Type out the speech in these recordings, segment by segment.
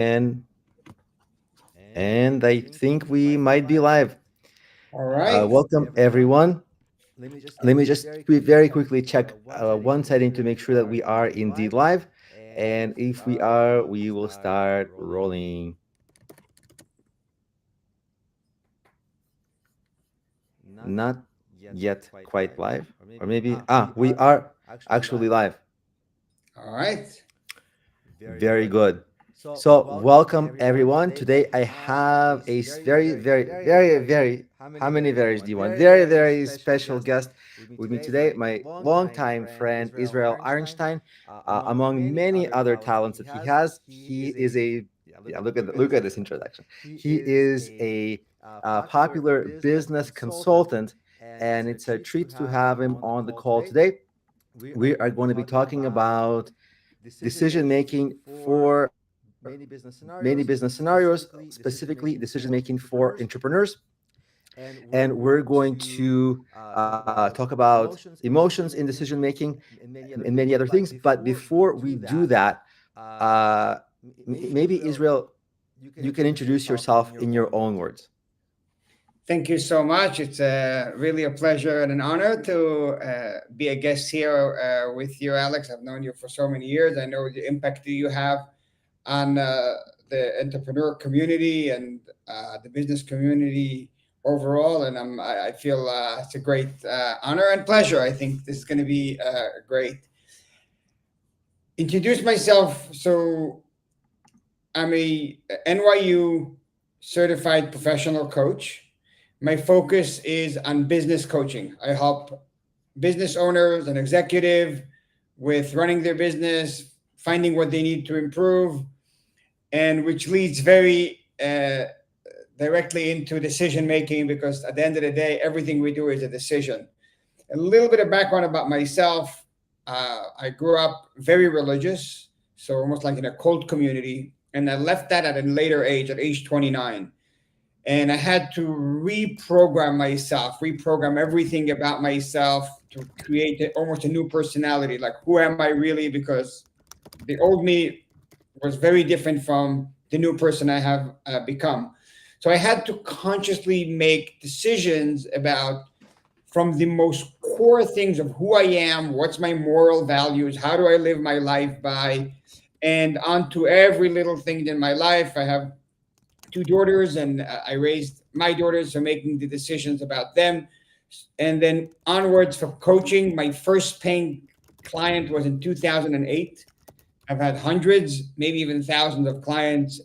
And I think we might be live. All right. Welcome everyone. Let me just very quickly check one setting to make sure that we are indeed live. And if we are, we will start rolling. Not yet quite live, or maybe we are actually live. All right. Very good. So, welcome everyone. Today I have a very, how many varies do you want? Very special guest with me today, my longtime friend Israel Irenshtain. Among many other talents that he has, he is a yeah. Look at this introduction. He is a popular business consultant, and it's a treat to have him on the call today. We are going to be talking about decision making for many business scenarios, specifically decision making for entrepreneurs. And we're going to talk about emotions in decision making and many other things. But before we do that, uh, maybe Israel, you can introduce yourself in your own words. Thank you so much. It's really a pleasure and an honor to be a guest here with you, Alex. I've known you for so many years. I know the impact that you have on the entrepreneur community and the business community overall. And I feel it's a great honor and pleasure. I think this is going to be great. Introduce myself. So I'm a NYU certified professional coach. My focus is on business coaching. I help business owners and executive with running their business, finding what they need to improve, and which leads very directly into decision making because at the end of the day, everything we do is a decision. A little bit of background about myself. I grew up very religious, so almost like in a cult community, and I left that at a later age, at age 29. And I had to reprogram myself, reprogram everything about myself to create almost a new personality. Like, who am I really? Because the old me was very different from the new person I have become. So I had to consciously make decisions about from the most core things of who I am, what's my moral values, how do I live my life by, and onto every little thing in my life. I have two daughters, and I raised my daughters, so making the decisions about them. And then onwards for coaching, my first paying client was in 2008. I've had hundreds, maybe even thousands of clients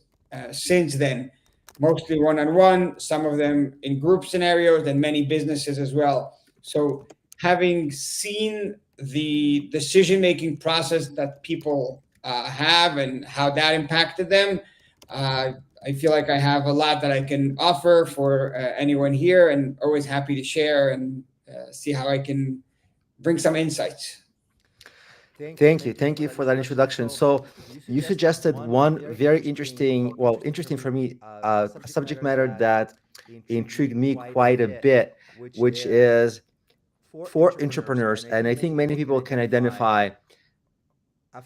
since then, mostly one on one, some of them in group scenarios, and many businesses as well. So, having seen the decision making process that people have and how that impacted them, uh, I feel like I have a lot that I can offer for anyone here, and always happy to share and see how I can bring some insights. Thank you for that introduction. So, you suggested one very interesting, well, interesting for me, a subject matter that intrigued me quite a bit, which is for entrepreneurs. And I think many people can identify.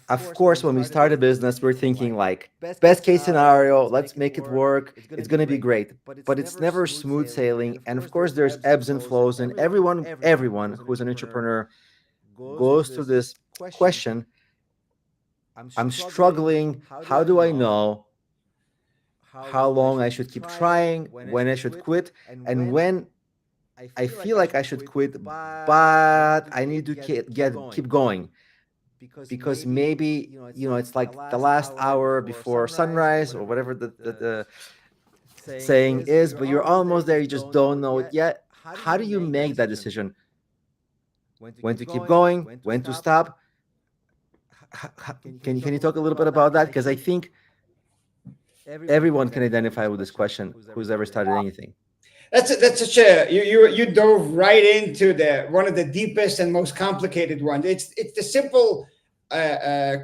Of course, when we start a business, we're thinking like best case scenario, let's make it work. It's going to be great, but it's never smooth sailing. And of course, there's ebbs and flows. And everyone who's an entrepreneur goes through this question. I'm struggling. How do I know how long I should keep trying, when I should quit, and when I feel like I should quit, but I need to keep going because maybe it's like the last hour before sunrise or whatever the saying is, but you're almost there. You just don't know it yet. How do you make that decision? When to keep going? When to stop? Can you talk a little bit about that? Because I think everyone can identify with this question who's ever started anything. That's such a you dove right into the one of the deepest and most complicated ones. It's the simple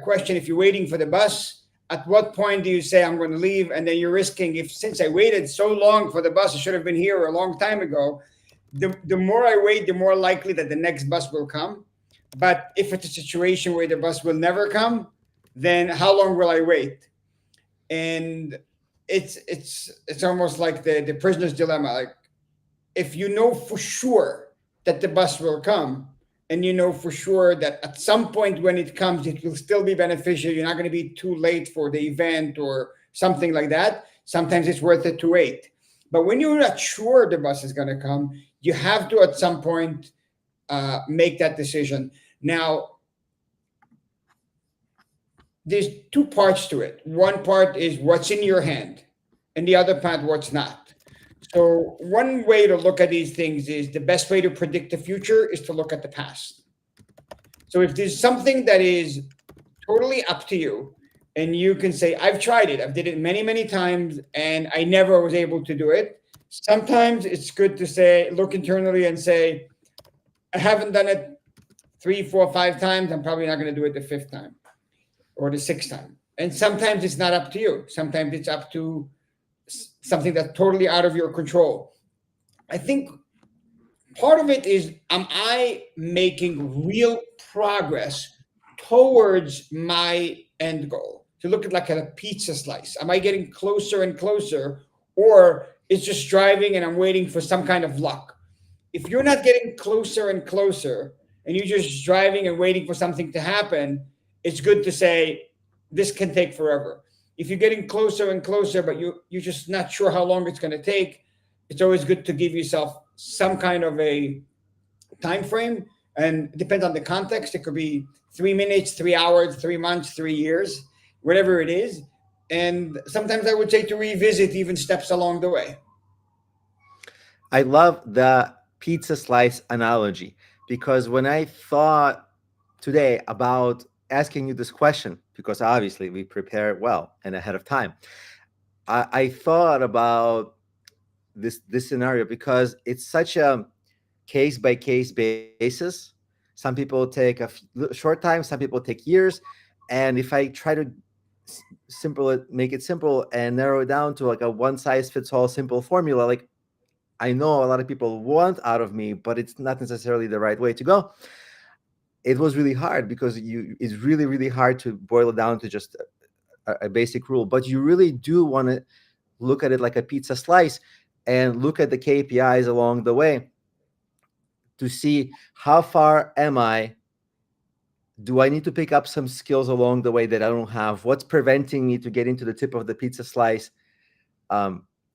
question. If you're waiting for the bus, at what point do you say I'm going to leave? And then you're risking, if since I waited so long for the bus, I should have been here a long time ago. The more I wait, the more likely that the next bus will come. But if it's a situation where the bus will never come, then how long will I wait? And it's almost like the prisoner's dilemma. Like, if you know for sure that the bus will come, and you know for sure that at some point when it comes it will still be beneficial, you're not going to be too late for the event or something like that, sometimes it's worth it to wait. But when you're not sure the bus is going to come, you have to at some point make that decision. Now, there's two parts to it. One part is what's in your hand, and the other part what's not. So one way to look at these things is the best way to predict the future is to look at the past. So if there's something that is totally up to you, and you can say, I've tried it, I've did it many, many times, and I never was able to do it. Sometimes it's good to say, look internally and say, I haven't done it 3, 4, 5 times. I'm probably not going to do it the fifth time or the sixth time. And sometimes it's not up to you. Sometimes it's up to something that's totally out of your control. I think part of it is, am I making real progress towards my end goal? To look at like a pizza slice. Am I getting closer and closer? Or it's just driving and I'm waiting for some kind of luck? If you're not getting closer and closer and you're just driving and waiting for something to happen, it's good to say, this can take forever. If you're getting closer and closer, but you're just not sure how long it's going to take, it's always good to give yourself some kind of a time frame. And it depends on the context. It could be 3 minutes, 3 hours, 3 months, 3 years, whatever it is. And sometimes I would say to revisit even steps along the way. I love the pizza slice analogy, because when I thought today about asking you this question, because obviously we prepare well and ahead of time, I thought about this scenario because it's such a case by case basis. Some people take a short time, some people take years, and if I try to simple it, make it simple and narrow it down to like a one size fits all simple formula, like I know a lot of people want out of me, but it's not necessarily the right way to go. It was really hard because it's really, really hard to boil it down to just a basic rule. But you really do want to look at it like a pizza slice and look at the KPIs along the way to see how far am I. Do I need to pick up some skills along the way that I don't have? What's preventing me to get into the tip of the pizza slice?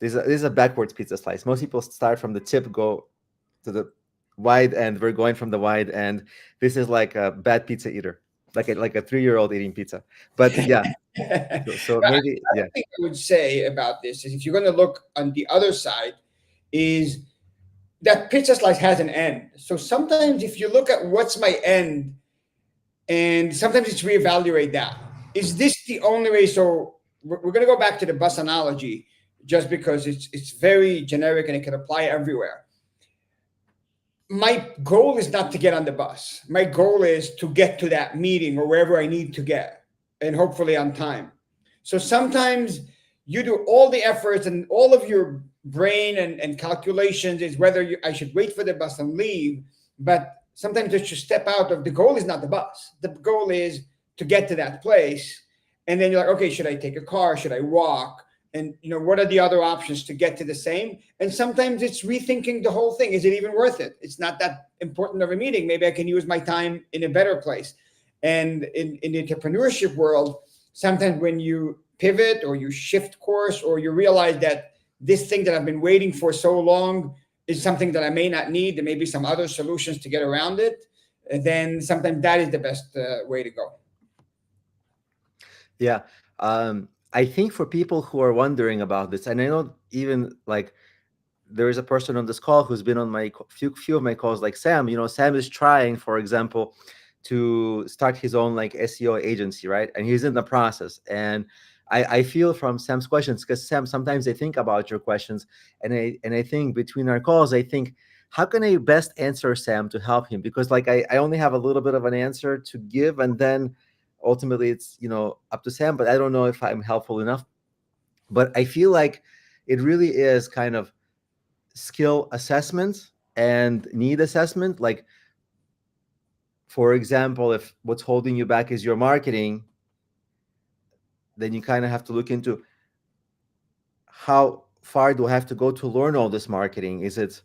This is a backwards pizza slice. Most people start from the tip, go to the wide end. We're going from the wide end. This is like a bad pizza eater, like a 3-year-old eating pizza. But yeah, so But maybe another yeah. thing I would say about this is, if you're going to look on the other side, is that pizza slice has an end. So sometimes if you look at what's my end, and sometimes it's reevaluate that. Is this the only way? So we're going to go back to the bus analogy, just because it's very generic and it can apply everywhere. My goal is not to get on the bus. My goal is to get to that meeting or wherever I need to get, and hopefully on time. So sometimes you do all the efforts and all of your brain and calculations is whether I should wait for the bus and leave. But sometimes just to step out of the goal is not the bus. The goal is to get to that place. And then you're like, okay, should I take a car? Should I walk? And what are the other options to get to the same? And sometimes it's rethinking the whole thing. Is it even worth it? It's not that important of a meeting. Maybe I can use my time in a better place. And in the entrepreneurship world, sometimes when you pivot or you shift course, or you realize that this thing that I've been waiting for so long is something that I may not need, there may be some other solutions to get around it, then sometimes that is the best way to go. Yeah. I think for people who are wondering about this, and I know even like there is a person on this call who's been on my few of my calls, like Sam. Sam is trying, for example, to start his own like SEO agency, right? And he's in the process. And I feel from Sam's questions, because Sam, sometimes I think about your questions, and I think between our calls, I think, how can I best answer Sam to help him? Because like I only have a little bit of an answer to give, and then ultimately it's up to Sam, but I don't know if I'm helpful enough. But I feel like it really is kind of skill assessment and need assessment. Like, for example, if what's holding you back is your marketing, then you kind of have to look into how far do I have to go to learn all this marketing? Is it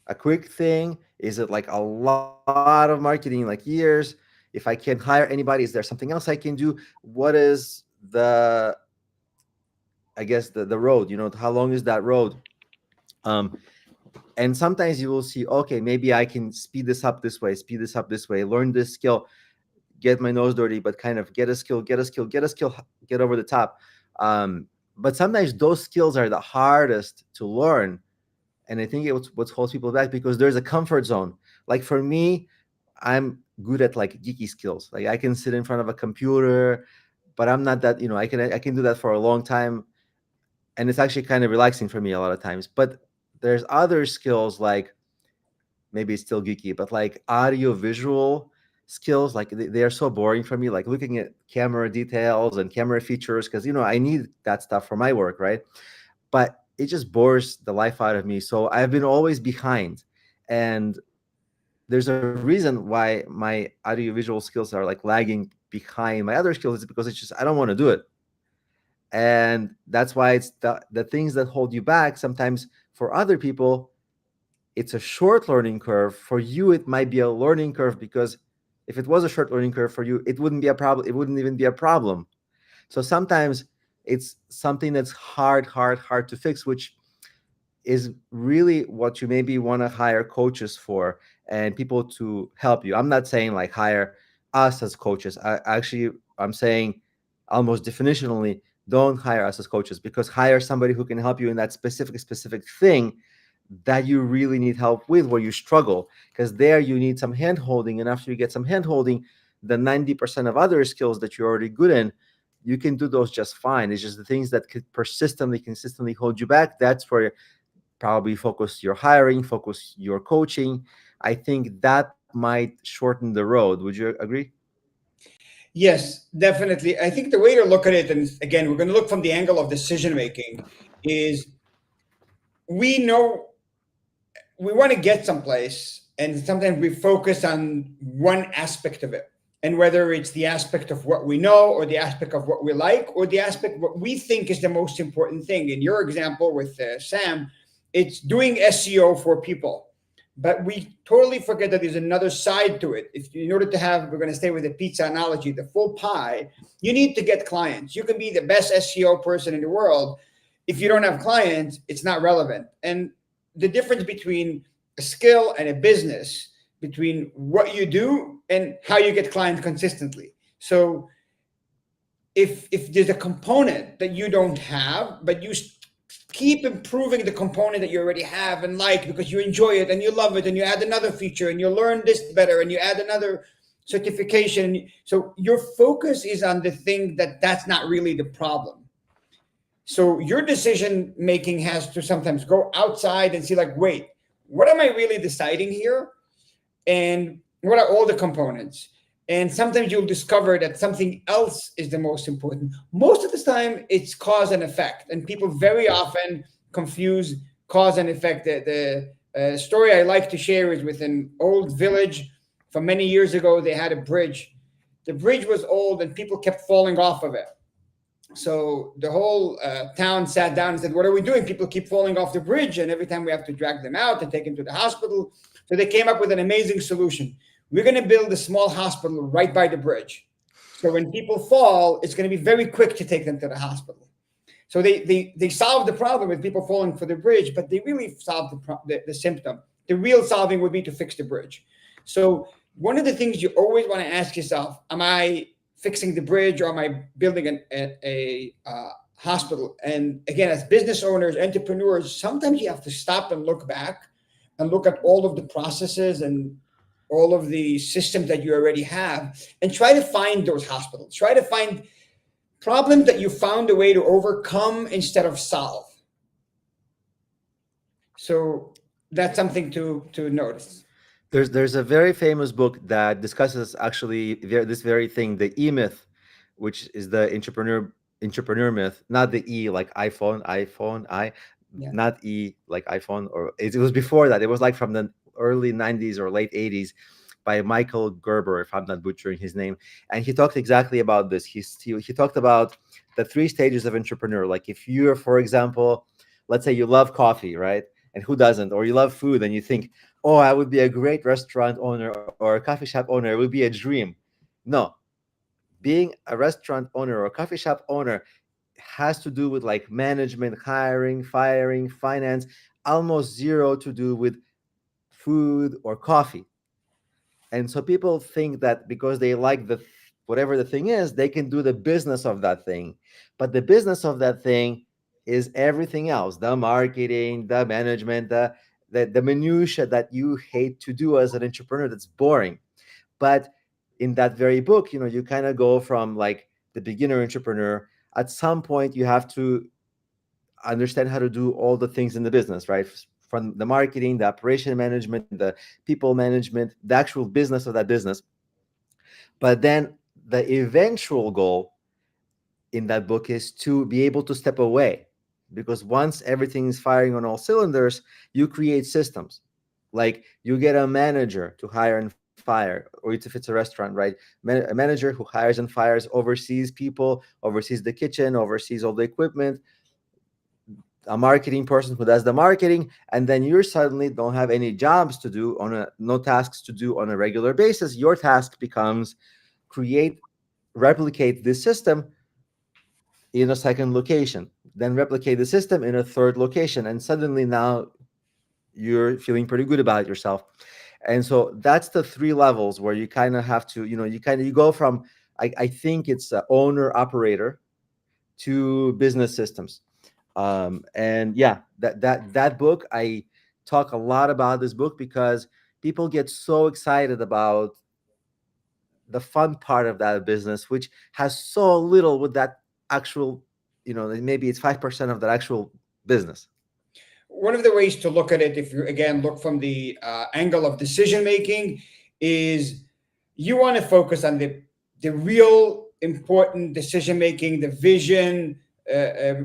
a quick thing? Is it like a lot of marketing, like years? If I can't hire anybody, is there something else I can do? What is the, I guess, the road? How long is that road? Um, and sometimes you will see, okay, maybe I can speed this up this way, speed this up this way, learn this skill, get my nose dirty, but kind of get a skill, get a skill, get a skill, get over the top. But sometimes those skills are the hardest to learn, and I think it's what holds people back because there's a comfort zone. Like for me, I'm good at like geeky skills. Like I can sit in front of a computer, but I'm not that. I can do that for a long time, and it's actually kind of relaxing for me a lot of times. But there's other skills like maybe it's still geeky, but like audio visual skills, like they are so boring for me. Like looking at camera details and camera features, because I need that stuff for my work, right? But it just bores the life out of me. So I've been always behind. And there's a reason why my audiovisual skills are like lagging behind my other skills, is because it's just I don't want to do it. And that's why it's the things that hold you back. Sometimes for other people, it's a short learning curve. For you, it might be a learning curve, because if it was a short learning curve for you, it wouldn't be a problem. It wouldn't even be a problem. So sometimes it's something that's hard to fix, which is really what you maybe want to hire coaches for, and people to help you. I'm not saying like hire us as coaches. I'm saying almost definitionally, don't hire us as coaches, because hire somebody who can help you in that specific thing that you really need help with, where you struggle, because there you need some hand holding. And after you get some hand holding, the 90% of other skills that you're already good in, you can do those just fine. It's just the things that could consistently hold you back. That's where probably focus your hiring, focus your coaching. I think that might shorten the road. Would you agree? Yes, definitely. I think the way to look at it, and again, we're going to look from the angle of decision making, is we know we want to get someplace, and sometimes we focus on one aspect of it. And whether it's the aspect of what we know, or the aspect of what we like, or the aspect what we think is the most important thing. In your example with Sam, it's doing SEO for people. But we totally forget that there's another side to it. If in order to have, we're going to stay with the pizza analogy, the full pie, you need to get clients. You can be the best SEO person in the world. If you don't have clients, it's not relevant. And the difference between a skill and a business, between what you do and how you get clients consistently. So if there's a component that you don't have, but you keep improving the component that you already have and like, because you enjoy it and you love it, and you add another feature and you learn this better and you add another certification, so your focus is on the thing that's not really the problem. So your decision making has to sometimes go outside and see, like, wait, what am I really deciding here, and what are all the components? And sometimes you'll discover that something else is the most important. Most of the time, it's cause and effect, and people very often confuse cause and effect. The story I like to share is with an old village from many years ago. They had a bridge. The bridge was old, and people kept falling off of it. So the whole town sat down and said, "What are we doing? People keep falling off the bridge, and every time we have to drag them out and take them to the hospital." So they came up with an amazing solution. We're going to build a small hospital right by the bridge. So when people fall, it's going to be very quick to take them to the hospital. So they solved the problem with people falling for the bridge, but they really solved the symptom. The real solving would be to fix the bridge. So one of the things you always want to ask yourself, am I fixing the bridge, or am I building a hospital? And again, as business owners, entrepreneurs, sometimes you have to stop and look back and look at all of the processes and all of the systems that you already have, and try to find those hospitals. Try to find problems that you found a way to overcome instead of solve. So that's something to notice. There's a very famous book that discusses actually this very thing, the E myth, which is the entrepreneur myth, not the E like iPhone, Yeah. not E like iPhone, or it was before that. It was like from the early 90s or late 80s. by Michael Gerber, if I'm not butchering his name. And he talked exactly about this. He talked about the three stages of entrepreneur. Like if you're, for example, let's say you love coffee, right? And who doesn't? Or you love food and you think, oh, I would be a great restaurant owner or a coffee shop owner. It would be a dream. No, being a restaurant owner or a coffee shop owner has to do with like management, hiring, firing, finance, almost zero to do with food or coffee. And so people think that because they like whatever the thing is, they can do the business of that thing. But the business of that thing is everything else: the marketing, the management, the minutia that you hate to do as an entrepreneur. That's boring. But in that very book, you kind of go from like the beginner entrepreneur. At some point, you have to understand how to do all the things in the business, right? From the marketing, the operation management, the people management, the actual business of that business. But then the eventual goal in that book is to be able to step away, because once everything is firing on all cylinders, you create systems. Like you get a manager to hire and fire, or if it's a restaurant, right? A manager who hires and fires, oversees people, oversees the kitchen, oversees all the equipment, a marketing person who does the marketing, and then you suddenly don't have any jobs to do no tasks to do on a regular basis. Your task becomes replicate this system in a second location, then replicate the system in a third location, and suddenly now you're feeling pretty good about yourself. And so that's the three levels where you kind of have to, you go from, I think it's owner operator to business systems. And yeah, that book, I talk a lot about this book because people get so excited about the fun part of that business, which has so little with that actual, maybe it's 5% of that actual business. One of the ways to look at it, if you again look from the angle of decision making, is you want to focus on the real important decision making, the vision,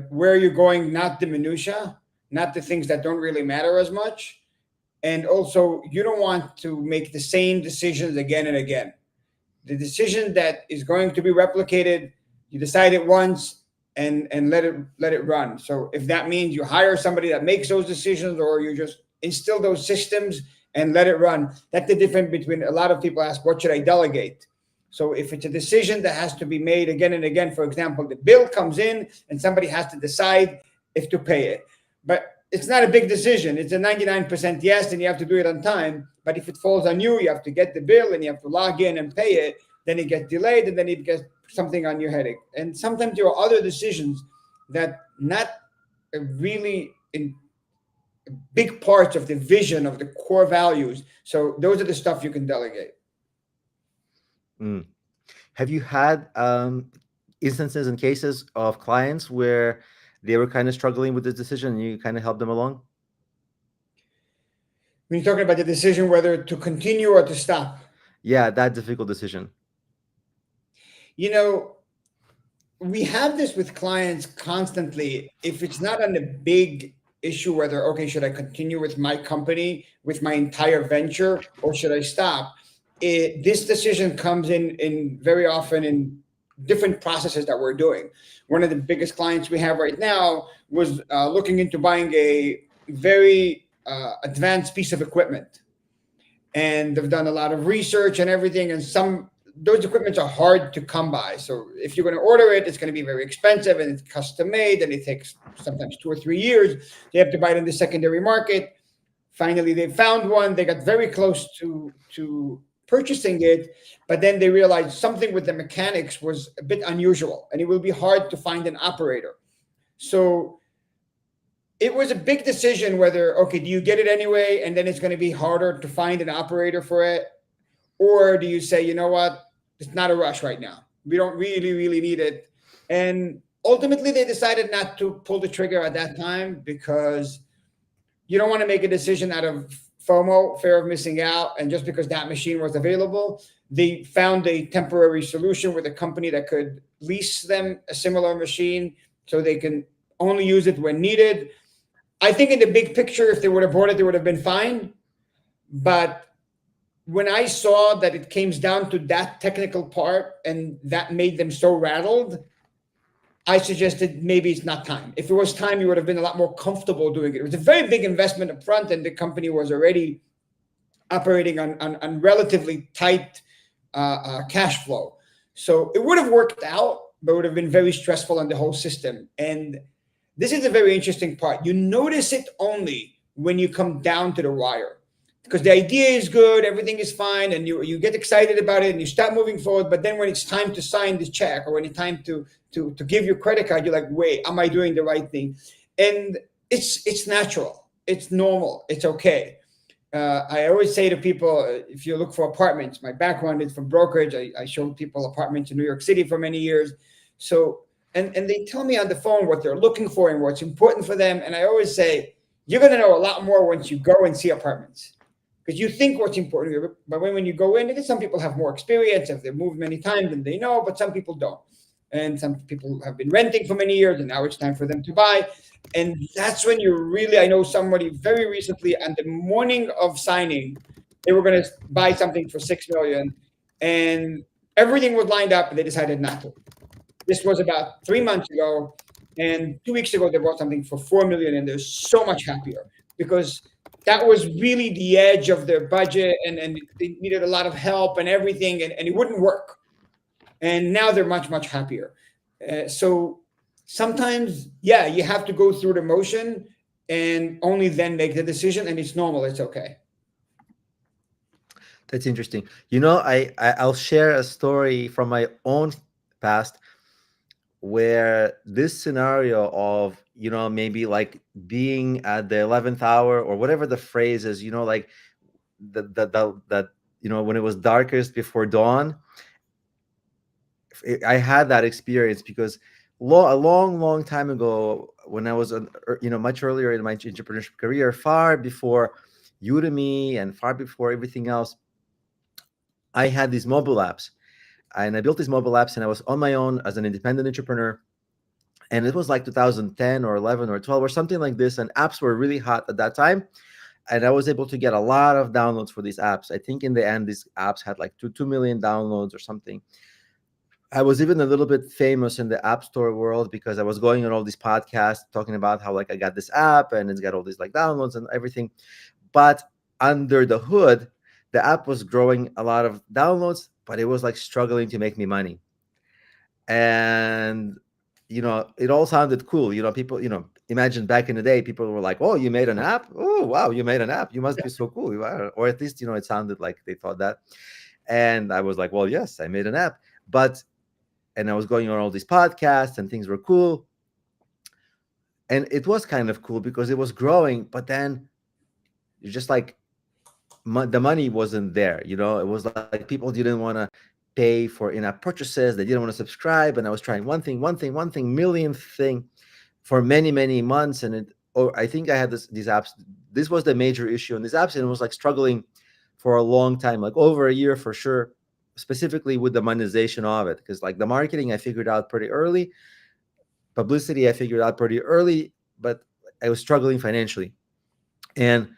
where you're going, not the minutia, not the things that don't really matter as much. And also, you don't want to make the same decisions again and again. The decision that is going to be replicated, you decide it once and let it run. So if that means you hire somebody that makes those decisions, or you just instill those systems and let it run, that's the difference between, a lot of people ask, what should I delegate? So if it's a decision that has to be made again and again, for example, the bill comes in and somebody has to decide if to pay it, but it's not a big decision. It's a 99% yes, and you have to do it on time. But if it falls on you, you have to get the bill and you have to log in and pay it. Then it gets delayed, and then it gets something on your headache. And sometimes there are other decisions that not really in big parts of the vision of the core values. So those are the stuff you can delegate. Mm. Have you had instances and cases of clients where they were kind of struggling with this decision and you kind of helped them along? When you're talking about the decision whether to continue or to stop, Yeah, that difficult decision. you know, we have this with clients constantly. If it's not on a big issue, whether, okay, should I continue with my company, with my entire venture, or should I stop? This decision comes in very often in different processes that we're doing. One of the biggest clients we have right now was looking into buying a very advanced piece of equipment, and they've done a lot of research and everything, and some those equipments are hard to come by. So if you're going to order it, it's going to be very expensive, and it's custom made, and it takes sometimes 2 or 3 years. They have to buy it in the secondary market. Finally, they found one. They got very close to purchasing it, but then they realized something with the mechanics was a bit unusual, and it will be hard to find an operator. So it was a big decision whether, okay, do you get it anyway, and then it's going to be harder to find an operator for it, or do you say, you know what, it's not a rush right now. We don't really, really need it. And ultimately, they decided not to pull the trigger at that time, because you don't want to make a decision out of FOMO, fear of missing out. And just because that machine was available, they found a temporary solution with a company that could lease them a similar machine so they can only use it when needed. I think in the big picture, if they would have bought it, they would have been fine. But when I saw that it came down to that technical part and that made them so rattled, I suggested maybe it's not time. If it was time, you would have been a lot more comfortable doing it. It was a very big investment up front, and the company was already operating on relatively tight cash flow. So it would have worked out, but it would have been very stressful on the whole system. And this is a very interesting part. You notice it only when you come down to the wire, because the idea is good, everything is fine, and you get excited about it and you start moving forward. But then when it's time to sign the check, or when it's time to give your credit card, you're like, wait, am I doing the right thing? And it's natural, it's normal, it's okay. I always say to people, if you look for apartments, my background is from brokerage. I showed people apartments in New York City for many years. So, and they tell me on the phone what they're looking for and what's important for them. And I always say, you're going to know a lot more once you go and see apartments, because you think what's important here. But when you go in, because some people have more experience, if they've moved many times, and they know, but some people don't. And some people have been renting for many years, and now it's time for them to buy. And that's when you really, I know somebody very recently, on the morning of signing, they were going to buy something for 6 million, and everything was lined up, and they decided not to. This was about 3 months ago, and 2 weeks ago they bought something for 4 million, and they're so much happier because that was really the edge of their budget, and they needed a lot of help and everything, and it wouldn't work. And now they're much happier. So sometimes, yeah, you have to go through the motion and only then make the decision, and it's normal. It's okay. That's interesting. I'll share a story from my own past where this scenario of, maybe like being at the 11th hour or whatever the phrase is, like that, when it was darkest before dawn. I had that experience because a long time ago, when I was much earlier in my entrepreneurship career, far before Udemy and far before everything else, I had these mobile apps, and I built these mobile apps, and I was on my own as an independent entrepreneur. And it was like 2010 or 11 or 12 or something like this, and apps were really hot at that time. And I was able to get a lot of downloads for these apps. I think in the end, these apps had like 2 million downloads or something. I was even a little bit famous in the app store world because I was going on all these podcasts talking about how like I got this app and it's got all these like downloads and everything. But under the hood, the app was growing a lot of downloads, but it was like struggling to make me money. And it all sounded cool. People, imagine back in the day, people were like, "Oh, you made an app? Oh, wow, you made an app. You must be so cool." Or at least, it sounded like they thought that. And I was like, "Well, yes, I made an app." But and I was going on all these podcasts and things were cool. And it was kind of cool because it was growing, but then you're just like, the money wasn't there. It was like people didn't want to pay for in-app purchases. They didn't want to subscribe. And I was trying one thing, millionth thing for many months. And I think I had these apps. This was the major issue in these apps. And it was like struggling for a long time, like over a year for sure, specifically with the monetization of it. Because like the marketing, I figured out pretty early. Publicity, I figured out pretty early, but I was struggling financially. And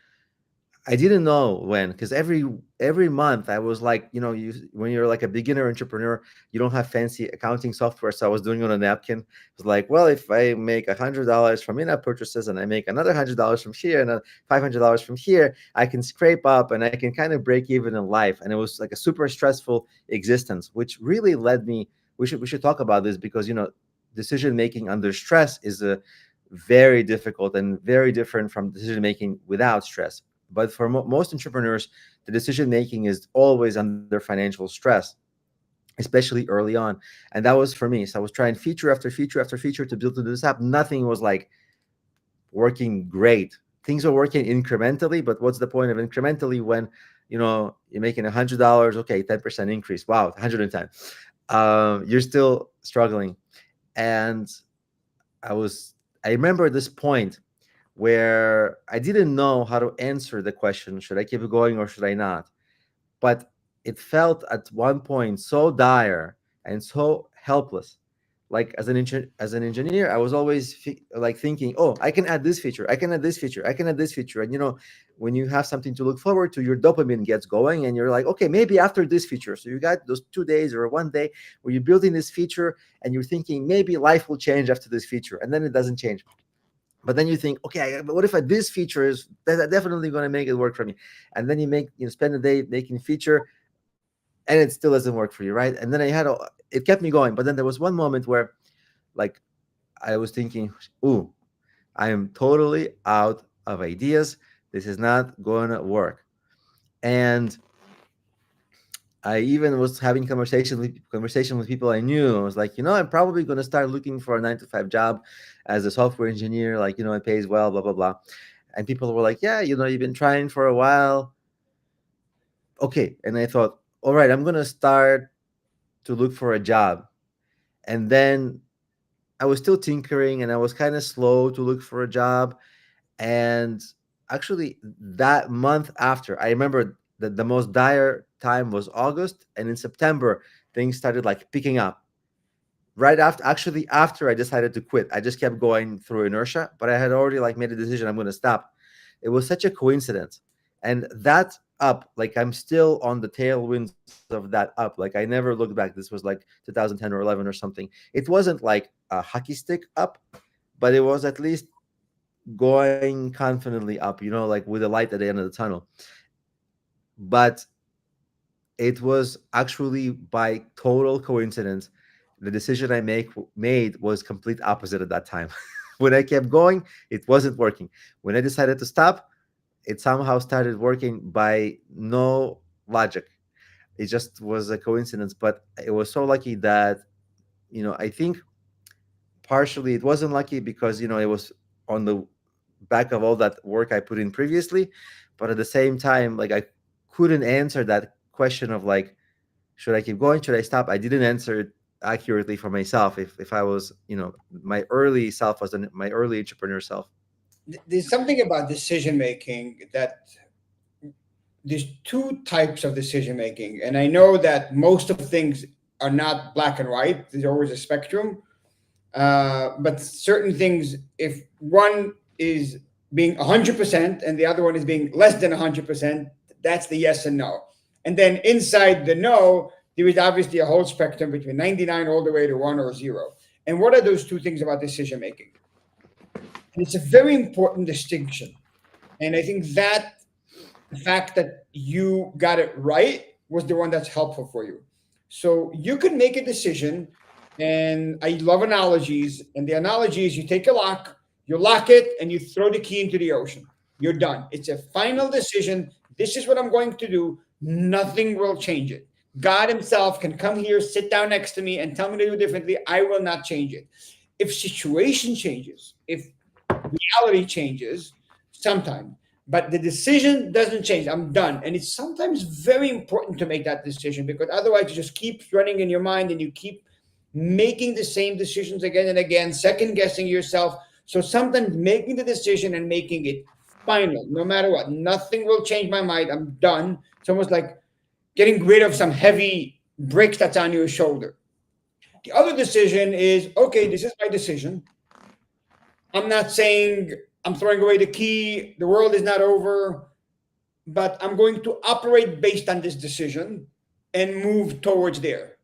I didn't know when, because every month I was like, when you're like a beginner entrepreneur, you don't have fancy accounting software. So I was doing it on a napkin. It was like, well, if I make $100 from in-app purchases and I make another $100 from here and $500 from here, I can scrape up and I can kind of break even in life. And it was like a super stressful existence, which really led me. We should talk about this because decision making under stress is a very difficult and very different from decision making without stress. But for most entrepreneurs, the decision making is always under financial stress, especially early on. And that was for me. So I was trying feature after feature after feature to build this app. Nothing was like working great. Things are working incrementally, but what's the point of incrementally when you're making $100? Okay, 10% increase. Wow, 110. You're still struggling. And I remember this point where I didn't know how to answer the question, should I keep going or should I not? But it felt at one point so dire and so helpless like as an engineer, I was always like thinking, oh, I can add this feature, I can add this feature, I can add this feature. And when you have something to look forward to, your dopamine gets going, and you're like, okay, maybe after this feature. So you got those 2 days or one day where you're building this feature, and you're thinking maybe life will change after this feature, and then it doesn't change. But then you think, okay, but what if this feature is definitely going to make it work for me? And then spend a day making feature, and it still doesn't work for you, right? And then it kept me going. But then there was one moment where, like, I was thinking, ooh, I am totally out of ideas. This is not going to work. And I even was having conversation with people I knew. I was like, I'm probably going to start looking for a 9 to 5 job as a software engineer. Like, it pays well, blah blah blah. And people were like, yeah, you've been trying for a while. Okay. And I thought, all right, I'm going to start to look for a job. And then I was still tinkering, and I was kind of slow to look for a job. And actually, that month after, I remember that the most dire time was August, and in September, things started like picking up. Right after, actually, after I decided to quit, I just kept going through inertia, but I had already like made a decision, I'm going to stop. It was such a coincidence. And that up, like, I'm still on the tailwinds of that up. Like, I never looked back. This was like 2010 or 11 or something. It wasn't like a hockey stick up, but it was at least going confidently up, like with a light at the end of the tunnel. But it was actually by total coincidence. The decision made was complete opposite at that time. When I kept going, it wasn't working. When I decided to stop, it somehow started working by no logic. It just was a coincidence. But it was so lucky that, I think partially it wasn't lucky because, it was on the back of all that work I put in previously. But at the same time, like, I couldn't answer that question of like, should I keep going? Should I stop? I didn't answer it accurately for myself. If I was, my early self was my early entrepreneur self. There's something about decision making that there's two types of decision making, and I know that most of things are not black and white. There's always a spectrum. But certain things, if one is being 100% and the other one is being less than 100%, that's the yes and no. And then inside the no, there is obviously a whole spectrum between 99 all the way to one or zero. And what are those two things about decision making? And it's a very important distinction. And I think that the fact that you got it right was the one that's helpful for you. So you can make a decision, and I love analogies. And the analogy is you take a lock, you lock it, and you throw the key into the ocean. You're done. It's a final decision. This is what I'm going to do. Nothing will change it. God Himself can come here, sit down next to me, and tell me to do differently. I will not change it. If situation changes, if reality changes, sometimes, but the decision doesn't change. I'm done. And it's sometimes very important to make that decision, because otherwise you just keep running in your mind and you keep making the same decisions again and again, second guessing yourself. So sometimes making the decision and making it final, no matter what, nothing will change my mind. I'm done. It's almost like getting rid of some heavy brick that's on your shoulder. The other decision is, okay, this is my decision. I'm not saying I'm throwing away the key, the world is not over, but I'm going to operate based on this decision and move towards there.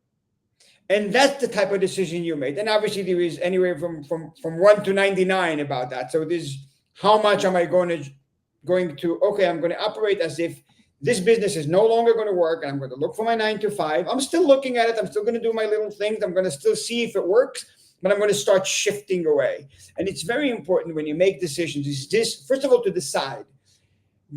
And that's the type of decision you made. And obviously there is anywhere from 1 to 99 about that. So this, how much am I going to okay, I'm going to operate as if this business is no longer going to work, and I'm going to look for my 9 to 5. I'm still looking at it. I'm still going to do my little things. I'm going to still see if it works, but I'm going to start shifting away. And it's very important when you make decisions, is this, first of all, to decide,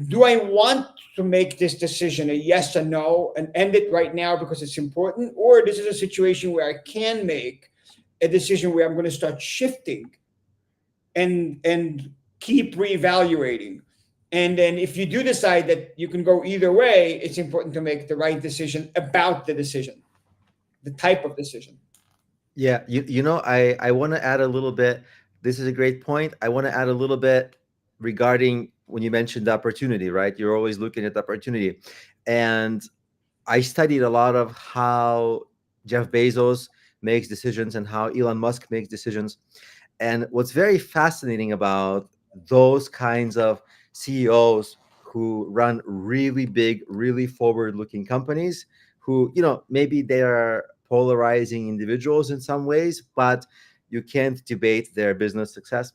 do I want to make this decision a yes or no and end it right now because it's important? Or this is a situation where I can make a decision where I'm going to start shifting and keep reevaluating. And then if you do decide that you can go either way, it's important to make the right decision about the decision, the type of decision. Yeah, I want to add a little bit. This is a great point. I want to add a little bit regarding when you mentioned the opportunity, right? You're always looking at the opportunity. And I studied a lot of how Jeff Bezos makes decisions and how Elon Musk makes decisions. And what's very fascinating about those kinds of CEOs who run really big, really forward-looking companies, who, maybe they are polarizing individuals in some ways, but you can't debate their business success.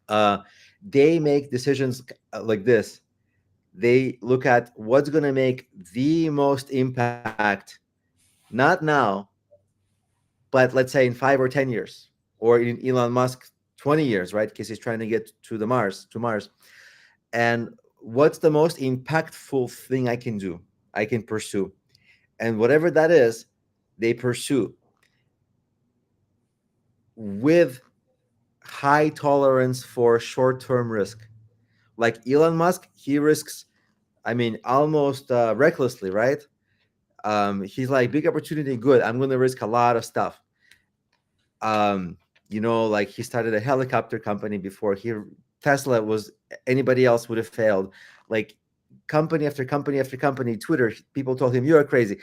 Uh, they make decisions like this. They look at what's going to make the most impact, not now, but let's say in 5 or 10 years, or in Elon Musk 20 years, right? Because he's trying to get to Mars. And what's the most impactful thing I can pursue? And whatever that is, they pursue with high tolerance for short-term risk. Like Elon Musk, he risks, I mean, almost recklessly, right? He's like, big opportunity, good. I'm going to risk a lot of stuff. um like he started a helicopter company before he Tesla was, anybody else would have failed. Like company after company after company, Twitter, people told him you're crazy,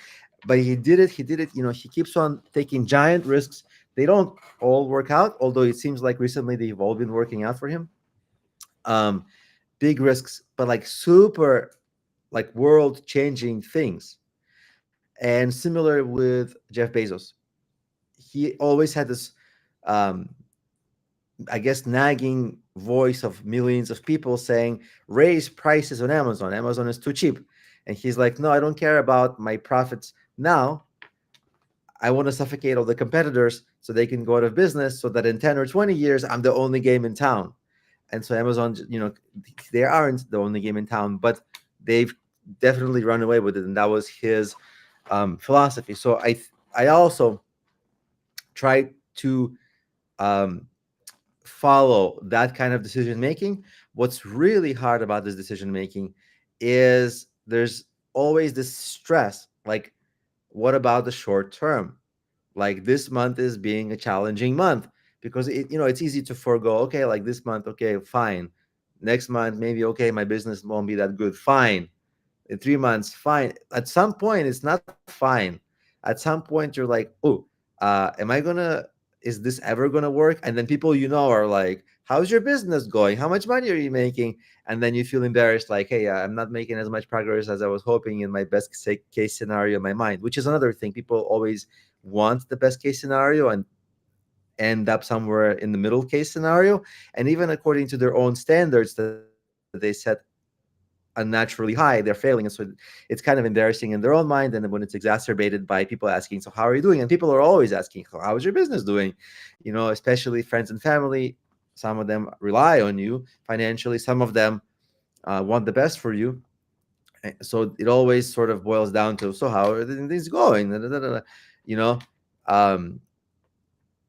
but he did it. He keeps on taking giant risks. They don't all work out, although it seems like recently they've all been working out for him. um Big risks, but like super, like world changing things. And similar with Jeff Bezos, he always had this, um I guess, nagging voice of millions of people saying, raise prices on Amazon. Amazon is too cheap. And he's like, no, I don't care about my profits now. I want to suffocate all the competitors so they can go out of business, so that in 10 or 20 years, I'm the only game in town. And so Amazon, they aren't the only game in town, but they've definitely run away with it. And that was his philosophy. So I also try to um, follow that kind of decision making. What's really hard about this decision making is there's always this stress. Like, what about the short term? Like this month is being a challenging month because it's easy to forego. Okay, like this month, okay, fine. Next month, maybe okay, my business won't be that good. Fine. In 3 months, fine. At some point, it's not fine. At some point, you're like, oh, am I gonna? Is this ever gonna work? And then people are like, how's your business going? How much money are you making? And then you feel embarrassed, like, hey, I'm not making as much progress as I was hoping in my best case scenario in my mind, which is another thing. People always want the best case scenario and end up somewhere in the middle case scenario. And even according to their own standards that they set unnaturally high, they're failing. And so it's kind of embarrassing in their own mind. And then when it's exacerbated by people asking, so how are you doing? And people are always asking, how is your business doing? Especially friends and family. Some of them rely on you financially. Some of them want the best for you. So it always sort of boils down to, so how are things going? Da, da, da, da, You know, um,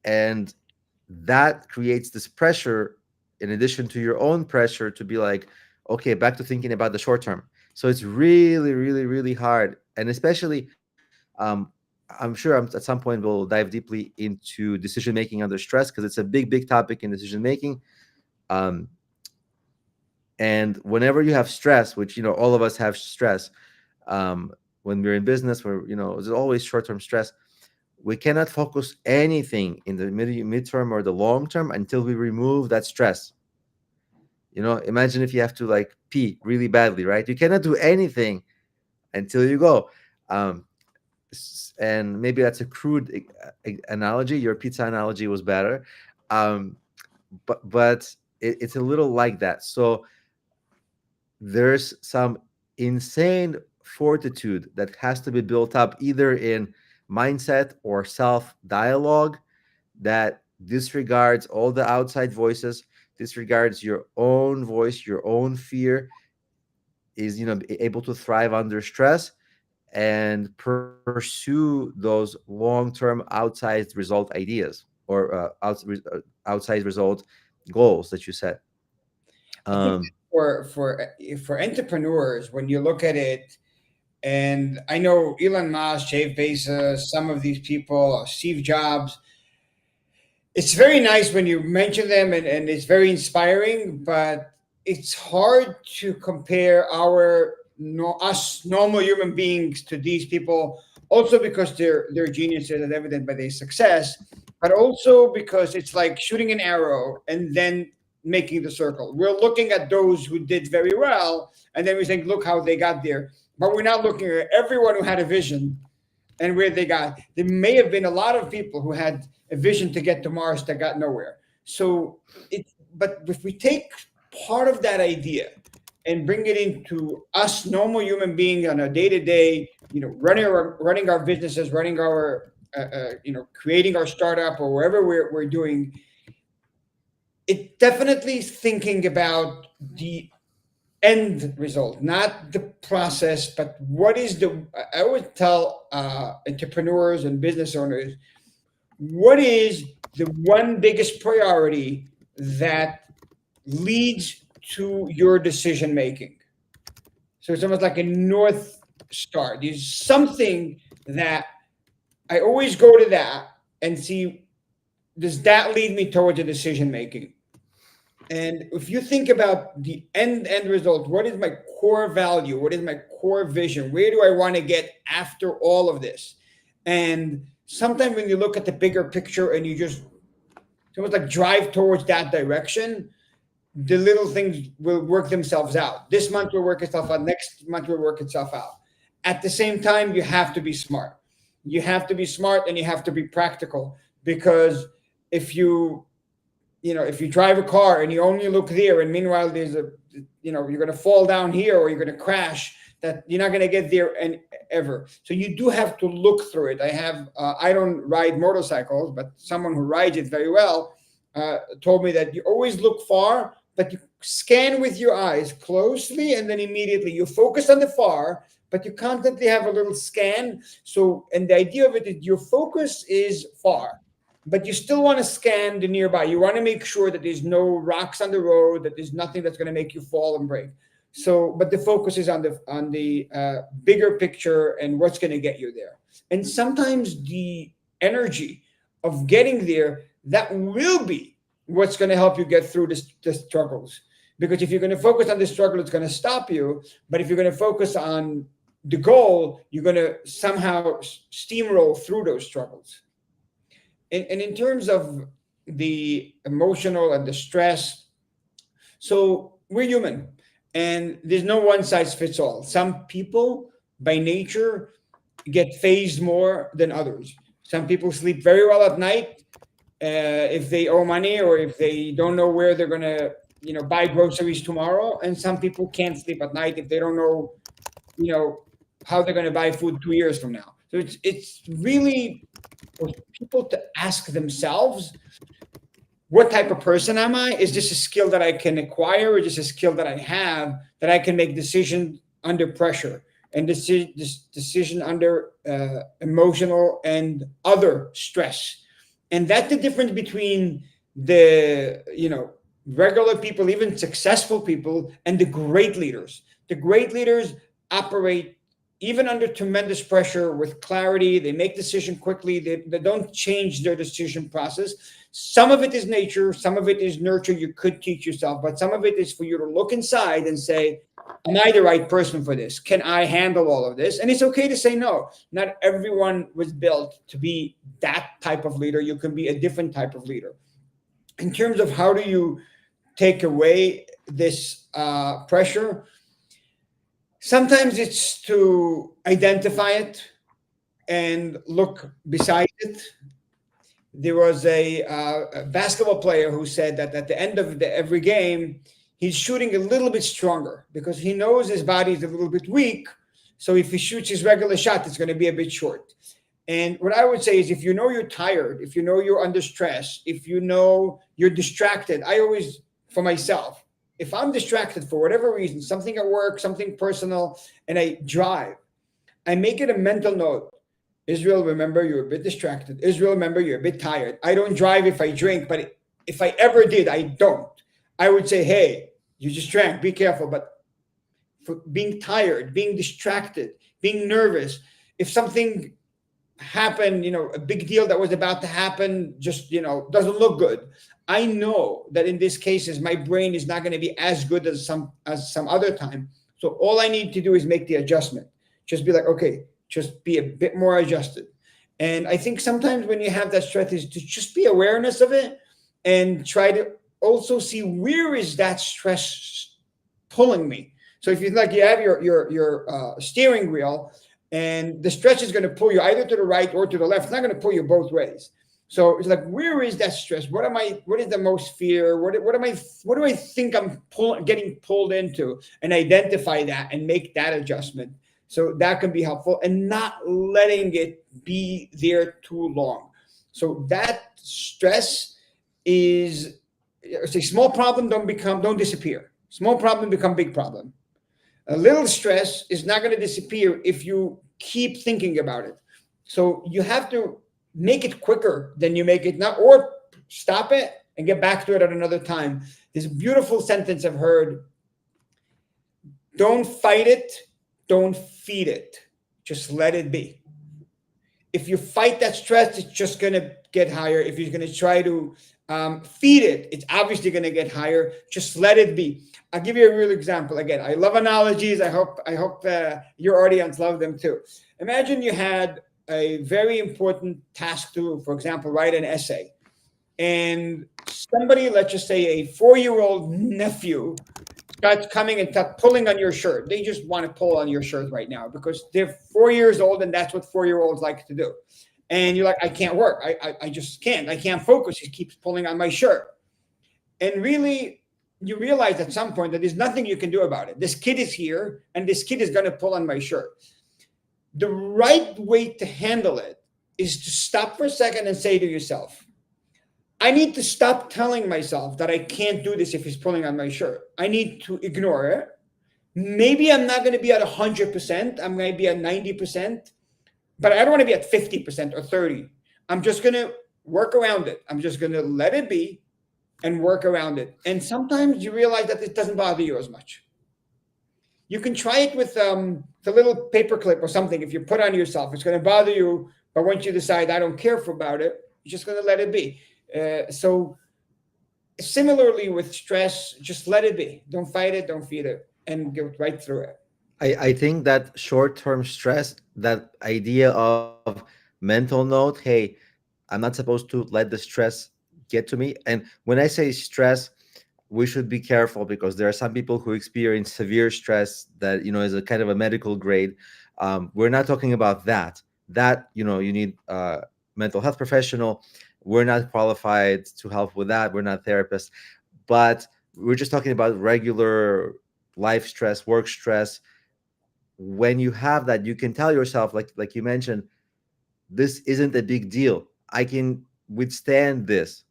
and that creates this pressure, in addition to your own pressure, to be like, okay, back to thinking about the short term. So it's really, really, really hard. And especially, I'm sure at some point we'll dive deeply into decision making under stress, because it's a big, big topic in decision making. Um, and whenever you have stress, which all of us have stress, um, when we're in business, where there's always short-term stress, we cannot focus anything in the midterm or the long term until we remove that stress. Imagine if you have to like pee really badly, right? You cannot do anything until you go. um, and maybe that's a crude analogy. Your pizza analogy was better. um, but it's a little like that. So there's some insane fortitude that has to be built up, either in mindset or self dialogue, that disregards all the outside voices, disregards your own voice, your own fear, is able to thrive under stress and pursue those long-term outsized result ideas, or outsized result goals that you set. I think um for entrepreneurs, when you look at it, and I know Elon Musk, Jeff Bezos, some of these people, Steve Jobs, it's very nice when you mention them, and it's very inspiring, but it's hard to compare us normal human beings to these people Also because they're geniuses and evident by their success, but also because it's like shooting an arrow and then making the circle. We're looking at those who did very well, and then we think, look how they got there. But we're not looking at everyone who had a vision and where they got. There may have been a lot of people who had a vision to get to Mars that got nowhere. So but if we take part of that idea and bring it into us normal human beings on a day to day, running our businesses, running our, creating our startup or wherever we're doing, it definitely thinking about the end result, not the process, but what is the, I would tell entrepreneurs and business owners, what is the one biggest priority that leads to your decision making? So it's almost like a North Star. There's something that I always go to that and see, does that lead me towards a decision making? And if you think about the end result, what is my core value? What is my core vision? Where do I want to get after all of this? And sometimes when you look at the bigger picture and you just almost like drive towards that direction, the little things will work themselves out. This month will work itself out. Next month will work itself out. At the same time, you have to be smart. You have to be smart and you have to be practical, because if if you drive a car and you only look there, and meanwhile there's you're going to fall down here or you're going to crash, that you're not going to get there and ever. So you do have to look through it. I don't ride motorcycles, but someone who rides it very well told me that you always look far, but you scan with your eyes closely, and then immediately you focus on the far, but you constantly have a little scan. So, and the idea of it is your focus is far, but you still want to scan the nearby. You want to make sure that there's no rocks on the road, that there's nothing that's going to make you fall and break. So, but the focus is on the bigger picture and what's going to get you there. And sometimes the energy of getting there, that will be what's going to help you get through the struggles. Because if you're going to focus on the struggle, it's going to stop you. But if you're going to focus on the goal, you're going to somehow steamroll through those struggles. And in terms of the emotional and the stress, so we're human, and there's no one size fits all. Some people by nature get phased more than others. Some people sleep very well at night if they owe money or if they don't know where they're going to buy groceries tomorrow. And some people can't sleep at night if they don't know how they're going to buy food 2 years from now. So it's really for people to ask themselves, what type of person am I? Is this a skill that I can acquire, or is this a skill that I have that I can make decisions under pressure and this decision under emotional and other stress? And that's the difference between the regular people, even successful people, and the great leaders. The great leaders operate even under tremendous pressure with clarity. They make decisions quickly. They don't change their decision process. Some of it is nature. Some of it is nurture. You could teach yourself, but some of it is for you to look inside and say, am I the right person for this? Can I handle all of this? And it's okay to say no. Not everyone was built to be that type of leader. You can be a different type of leader. In terms of how do you take away this pressure, sometimes it's to identify it and look beside it. There was a basketball player who said that at the end of every game, he's shooting a little bit stronger because he knows his body is a little bit weak. So if he shoots his regular shot, it's going to be a bit short. And what I would say is, if you know you're tired, if you know you're under stress, if you know you're distracted, I always, for myself, if I'm distracted for whatever reason, something at work, something personal, and I drive, I make it a mental note. Israel, remember, you're a bit distracted. Israel, remember, you're a bit tired. I don't drive if I drink, but if I ever did, I don't. I would say, hey, you just drank, be careful. But for being tired, being distracted, being nervous, if something happened, a big deal that was about to happen just, doesn't look good, I know that in these cases, my brain is not going to be as good as some other time. So all I need to do is make the adjustment. Just be like, okay, just be a bit more adjusted. And I think sometimes when you have that stress is to just be awareness of it and try to also see where is that stress pulling me. So if you like you have your steering wheel and the stretch is going to pull you either to the right or to the left. It's not going to pull you both ways. So it's like, where is that stress? What am I? What is the most fear? What am I? What do I think I'm getting pulled into? And identify that and make that adjustment. So that can be helpful, and not letting it be there too long. So that stress is, say, small problem don't disappear. Small problem become big problem. A little stress is not going to disappear if you keep thinking about it. So you have to make it quicker than you make it now, or stop it and get back to it at another time. This beautiful sentence I've heard: don't fight it, don't feed it, just let it be. If you fight that stress, it's just going to get higher. If you're going to try to feed it, it's obviously going to get higher. Just let it be. I'll give you a real example. Again, I love analogies. I hope your audience love them too. Imagine you had a very important task to, for example, write an essay, and somebody, let's just say a 4-year-old nephew, starts coming and pulling on your shirt. They just want to pull on your shirt right now because they're 4 years old and that's what 4-year-olds like to do. And you're like, I can't work. I just can't. I can't focus. He keeps pulling on my shirt. And really, you realize at some point that there's nothing you can do about it. This kid is here and this kid is going to pull on my shirt. The right way to handle it is to stop for a second and say to yourself, I need to stop telling myself that I can't do this if he's pulling on my shirt. I need to ignore it. Maybe I'm not going to be at 100%. I'm going to be at 90%, but I don't want to be at 50% or 30. I'm just going to work around it. I'm just going to let it be and work around it. And sometimes you realize that it doesn't bother you as much. You can try it with the little paperclip or something. If you put on yourself, it's going to bother you. But once you decide I don't care about it, you're just going to let it be. So similarly with stress, just let it be. Don't fight it, don't feed it, and go right through it. I think that short-term stress, that idea of mental note, hey, I'm not supposed to let the stress get to me. And when I say stress, we should be careful because there are some people who experience severe stress that, is a kind of a medical grade. We're not talking about that. That, you need a mental health professional. We're not qualified to help with that. We're not therapists. But we're just talking about regular life stress, work stress. When you have that, you can tell yourself, like you mentioned, this isn't a big deal. I can withstand this,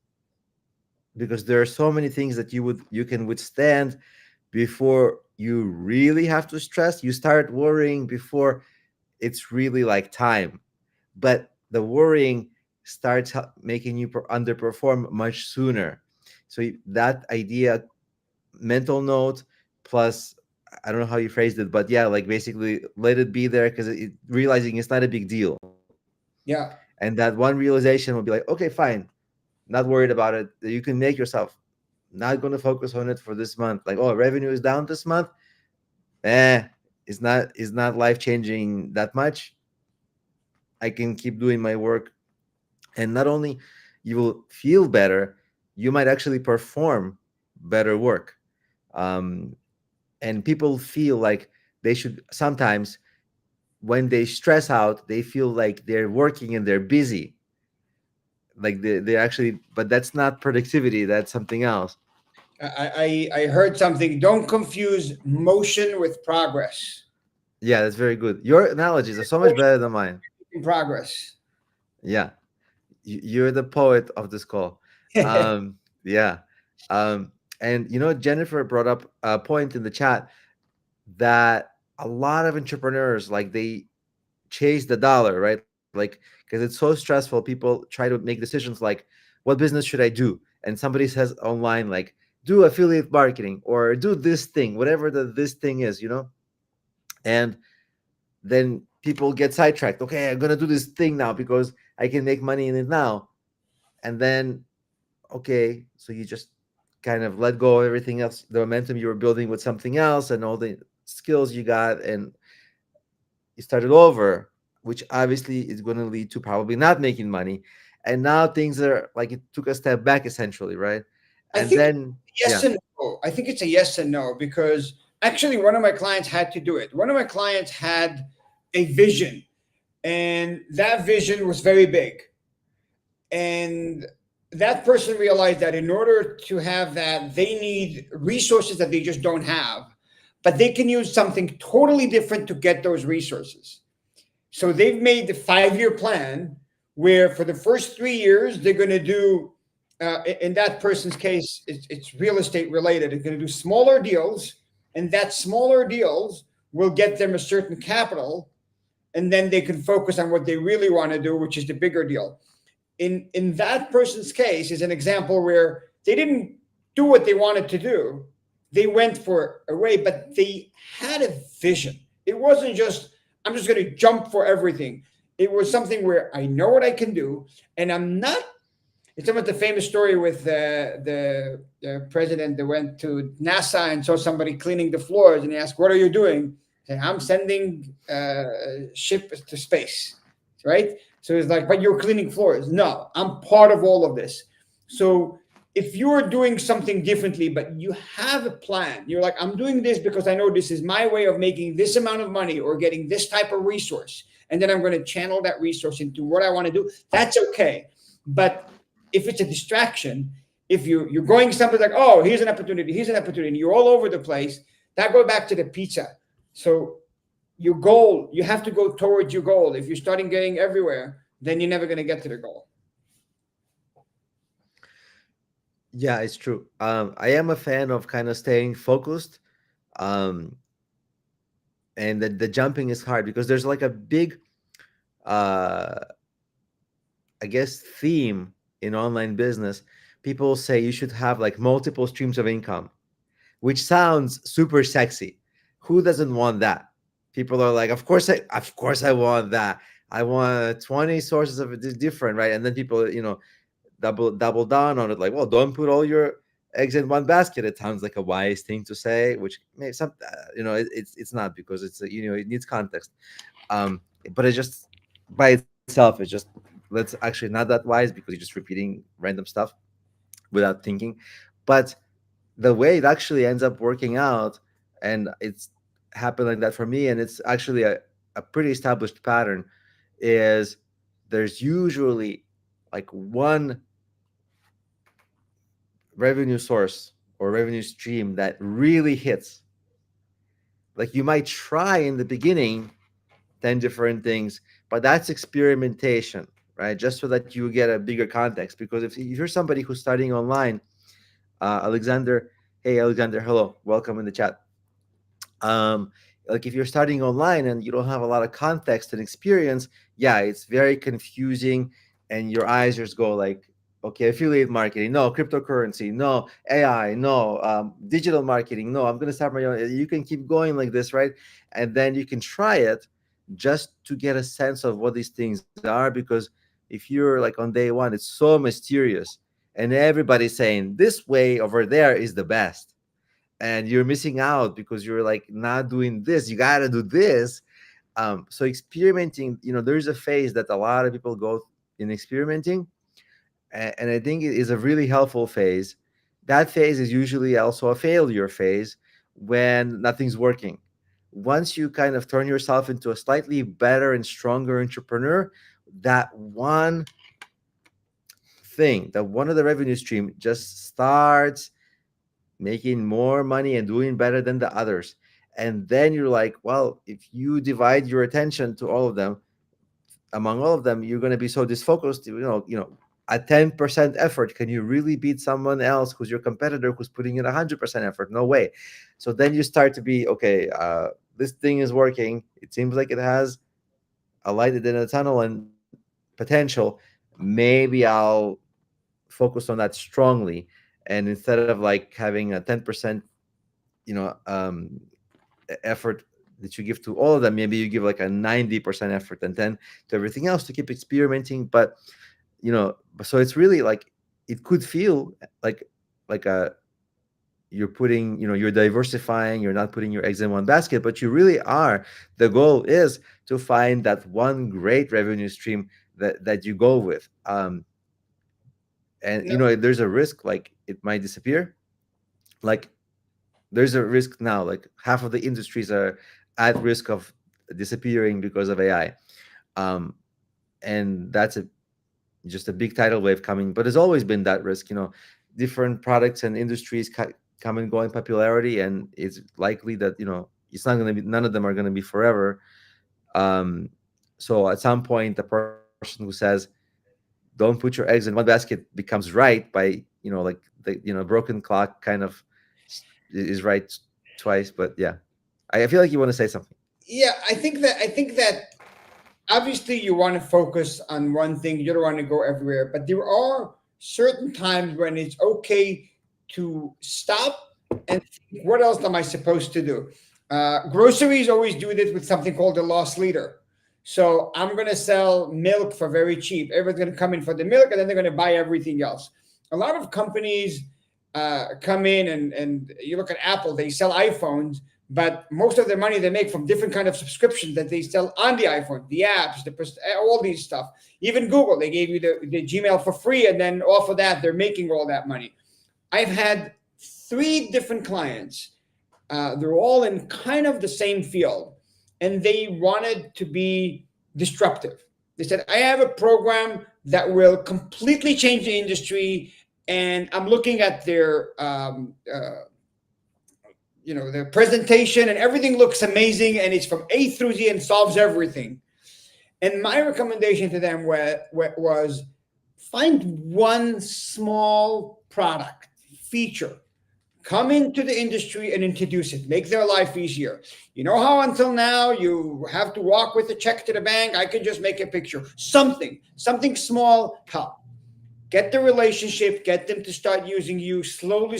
because there are so many things that you can withstand before you really have to stress. You start worrying before it's really like time, but the worrying starts making you underperform much sooner. So that idea, mental note plus, I don't know how you phrased it, but yeah, like basically let it be there, because realizing it's not a big deal. Yeah. And that one realization will be like, okay, fine, not worried about it. You can make yourself not going to focus on it for this month. Like, oh, revenue is down this month. Eh, it's not life changing that much. I can keep doing my work, and not only you will feel better, you might actually perform better work. Um, and people feel like they should sometimes, when they stress out, they feel like they're working and they're busy, like they're actually, but that's not productivity, that's something else. I heard something. Don't confuse motion with progress. Yeah, that's very good. Your analogies are so much better than mine. In progress. Yeah, you're the poet of this call. Yeah. And Jennifer brought up a point in the chat that a lot of entrepreneurs, like, they chase the dollar, right? Like, because it's so stressful, people try to make decisions like, what business should I do? And somebody says online, like, do affiliate marketing or do this thing, whatever this thing is, and then people get sidetracked. Okay, I'm gonna do this thing now because I can make money in it now. And then, okay, so you just kind of let go of everything else, the momentum you were building with something else and all the skills you got, and you started over. which obviously is going to lead to probably not making money. And now things are like it took a step back essentially, right? I And think then yes yeah, and no. I think it's a yes and no because actually one of my clients had to do it. One of my clients had a vision, and that vision was very big. And that person realized that in order to have that, they need resources that they just don't have, but they can use something totally different to get those resources. So they've made the 5 year plan where for the first 3 years, they're going to do, in that person's case, it's real estate related. They're going to do smaller deals, and that smaller deals will get them a certain capital, and then they can focus on what they really want to do, which is the bigger deal. In that person's case is an example where they didn't do what they wanted to do. They went for a way, but they had a vision. It wasn't just I'm just going to jump for everything. It was something where I know what I can do, and I'm not. It's about the famous story with the president that went to NASA and saw somebody cleaning the floors, and he asked, "What are you doing?" He said, "I'm sending ship to space." Right? So it's like, "But you're cleaning floors." No, I'm part of all of this. So if you're doing something differently, but you have a plan, you're like, "I'm doing this because I know this is my way of making this amount of money or getting this type of resource, and then I'm going to channel that resource into what I want to do." That's okay, but if it's a distraction, if you're going something like, oh, here's an opportunity, you're all over the place. That go back to the pizza. So your goal, you have to go towards your goal. If you're starting getting everywhere, then you're never going to get to the goal. yeah, it's true. I am a fan of kind of staying focused. Um, and the jumping is hard because there's like a big uh I guess theme in online business. People say you should have like multiple streams of income, which sounds super sexy. Who doesn't want that? People are like, of course I want that. I want 20 sources of it different, right? And then people, double down on it, like, well, don't put all your eggs in one basket. It sounds like a wise thing to say, which may some, it's not because it needs context. Um, but it's just by itself, it's just that's actually not that wise because you're just repeating random stuff without thinking. But the way it actually ends up working out, and it's happened like that for me, and it's actually a pretty established pattern, is there's usually like one revenue source or revenue stream that really hits. Like you might try in the beginning 10 different things, but that's experimentation, right? Just so that you get a bigger context. Because if you're somebody who's starting online, Alexander, hey, Alexander, hello, welcome in the chat. um like if you're starting online and you don't have a lot of context and experience, yeah, it's very confusing, and your eyes just go like, okay, affiliate marketing, no, cryptocurrency, no, AI, no, digital marketing, no, I'm going to start my own. You can keep going like this, right? And then you can try it just to get a sense of what these things are, because if you're like on day one, it's so mysterious, and everybody's saying this way over there is the best, and you're missing out because you're like not doing this, you got to do this. So experimenting, there's a phase that a lot of people go in experimenting, and I think it is a really helpful phase. That phase is usually also a failure phase when nothing's working. Once you kind of turn yourself into a slightly better and stronger entrepreneur, that one thing, that one of the revenue stream just starts making more money and doing better than the others. And then you're like, well, if you divide your attention to all of them, among all of them, you're going to be so disfocused. A 10% effort, can you really beat someone else who's your competitor who's putting in 100% effort? No way. So then you start to be, okay, this thing is working. It seems like it has a light in the tunnel and potential. Maybe I'll focus on that strongly. And instead of like having a 10% effort that you give to all of them, maybe you give like a 90% effort, and then to everything else to keep experimenting. But so it's really like, it could feel like a you're putting, you're diversifying, you're not putting your eggs in one basket, but you really are. The goal is to find that one great revenue stream that you go with. And No, there's a risk like it might disappear. Like there's a risk now, like half of the industries are at risk of disappearing because of AI. um and that's just a big tidal wave coming, but there's always been that risk. Different products and industries come and go in popularity, and it's likely that it's not going to be, none of them are going to be forever. um so at some point, the person who says don't put your eggs in one basket becomes right by, like the broken clock kind of is right twice. But yeah, I feel like you want to say something. yeah, I think that obviously you want to focus on one thing. You don't want to go everywhere, but there are certain times when it's okay to stop and think, what else am I supposed to do? Groceries always do this with something called the loss leader. So I'm going to sell milk for very cheap. Everyone's going to come in for the milk, and then they're going to buy everything else. A lot of companies come in, and you look at Apple, they sell iPhones, but most of the money they make from different kind of subscriptions that they sell on the iPhone, the apps, all these stuff. Even Google, they gave you the Gmail for free, and then off of that, they're making all that money. I've had three different clients. They're all in kind of the same field, and they wanted to be disruptive. They said, I have a program that will completely change the industry, and I'm looking at their presentation, and everything looks amazing, and it's from A through Z and solves everything. And my recommendation to them was find one small product feature, come into the industry and introduce it, make their life easier. You know how until now you have to walk with a check to the bank? I can just make a picture. Something small help. Get the relationship, get them to start using you, slowly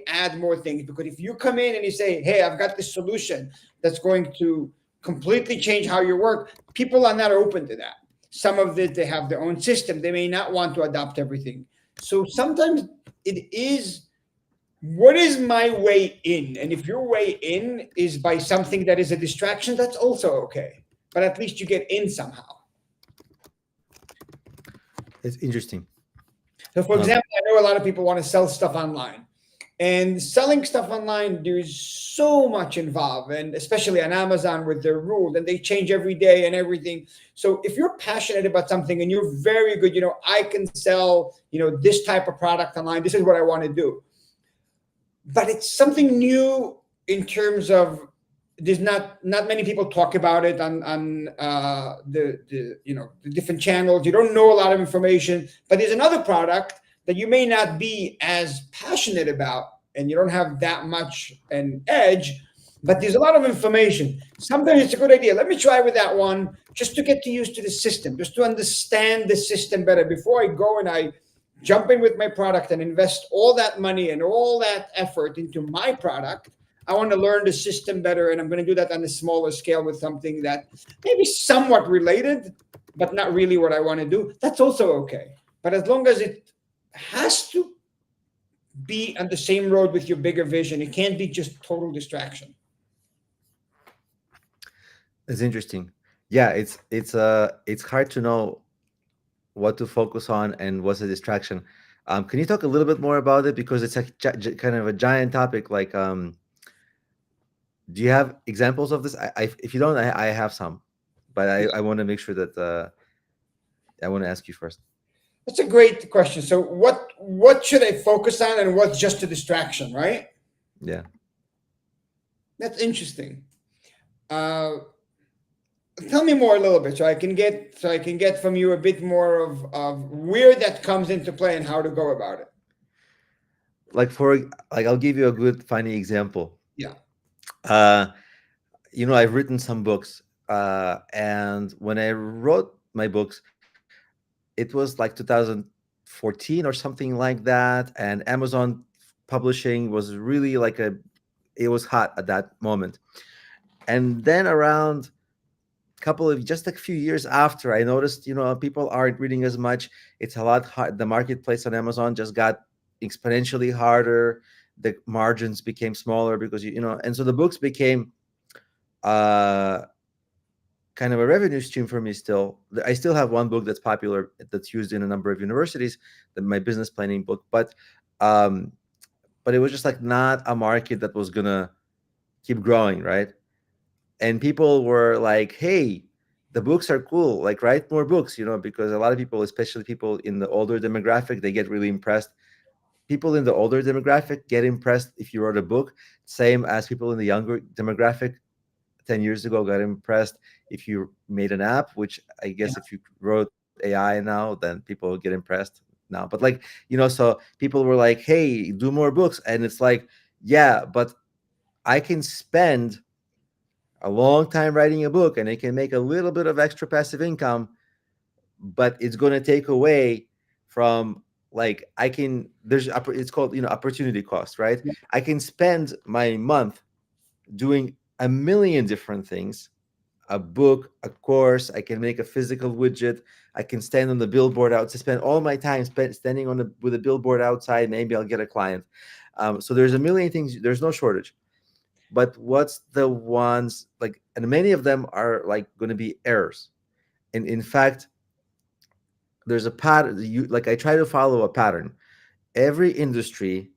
add more things. Because if you come in and you say, hey, I've got this solution that's going to completely change how you work, people are not open to that. Some of it, they have their own system. They may not want to adopt everything. So sometimes it is, what is my way in? And if your way in is by something that is a distraction, that's also okay. But at least you get in somehow. It's interesting. So, for um example, I know a lot of people want to sell stuff online. And selling stuff online, there's so much involved, and especially on Amazon with their rules, and they change every day and everything. So if you're passionate about something and you're very good, I can sell, this type of product online. This is what I want to do. But it's something new in terms of there's not many people talk about it on the different channels. You don't know a lot of information, but there's another product that you may not be as passionate about, and you don't have that much an edge, but there's a lot of information. Sometimes it's a good idea. Let me try with that one just to get used to the system, just to understand the system better before I go and I jump in with my product and invest all that money and all that effort into my product. I want to learn the system better, and I'm going to do that on a smaller scale with something that maybe somewhat related, but not really what I want to do. That's also okay. But as long as it has to be on the same road with your bigger vision, it can't be just total distraction. it's interesting. Yeah, it's hard to know what to focus on and what's a distraction. Can you talk a little bit more about it, because it's a kind of a giant topic? Like, do you have examples of this? If you don't, I have some, but I want to make sure that I want to ask you first. That's a great question. So what should I focus on, and what's just a distraction, right? Yeah. That's interesting. Uh, Tell me more a little bit, so I can get from you a bit more of where that comes into play and how to go about it. Like I'll give you a good funny example. Yeah. Uh, I've written some books, and when I wrote my books, it was like 2014 or something like that, and Amazon publishing was really it was hot at that moment. And then around couple of just a few years after, I noticed people aren't reading as much. It's a lot hard. The marketplace on Amazon just got exponentially harder. the margins became smaller because and so the books became uh kind of a revenue stream for me still. I still have one book that's popular that's used in a number of universities, my business planning book, um but it was just like not a market that was gonna keep growing, right? And people were like, hey, the books are cool, like write more books, because a lot of people, especially people in the older demographic, they get really impressed. People in the older demographic get impressed if you wrote a book, same as people in the younger demographic 10 years ago got impressed if you made an app, which I guess if you wrote AI now, then people get impressed now. But like, so people were like, hey, do more books. And it's like, yeah, but I can spend a long time writing a book and I can make a little bit of extra passive income, but it's going to take away from, like, it's called, opportunity cost, right? I can spend my month doing a million different things, a book, a course. I can make a physical widget. I can stand on the billboard out to spend all my time standing with a billboard outside. Maybe I'll get a client. So there's a million things. There's no shortage. But what's the ones like, and many of them are like going to be errors. And in fact, there's a pattern. Like I try to follow a pattern. Every industry,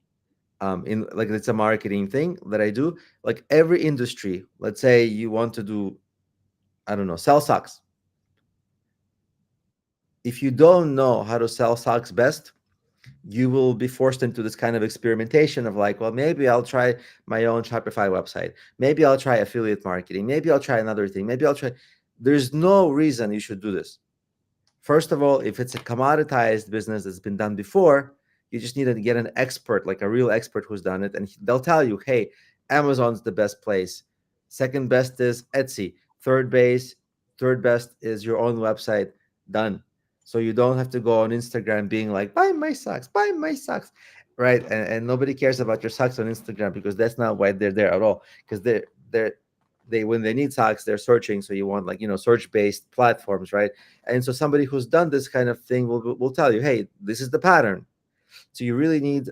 in like it's a marketing thing that I do. Like every industry, let's say you want to do, I don't know, sell socks. If you don't know how to sell socks best, you will be forced into this kind of experimentation of like, well, maybe I'll try my own Shopify website. Maybe I'll try affiliate marketing. Maybe I'll try another thing. Maybe I'll try. There's no reason you should do this. First of all, if it's a commoditized business that's been done before, you just need to get an expert, like a real expert who's done it, and they'll tell you, hey, Amazon's the best place. Second best is Etsy. Third best is your own website. Done. So you don't have to go on Instagram being like, buy my socks, right? And nobody cares about your socks on Instagram because that's not why they're there at all. Because they when they need socks, they're searching. So you want, like, search based platforms, right? And so somebody who's done this kind of thing will tell you, hey, this is the pattern. So you really need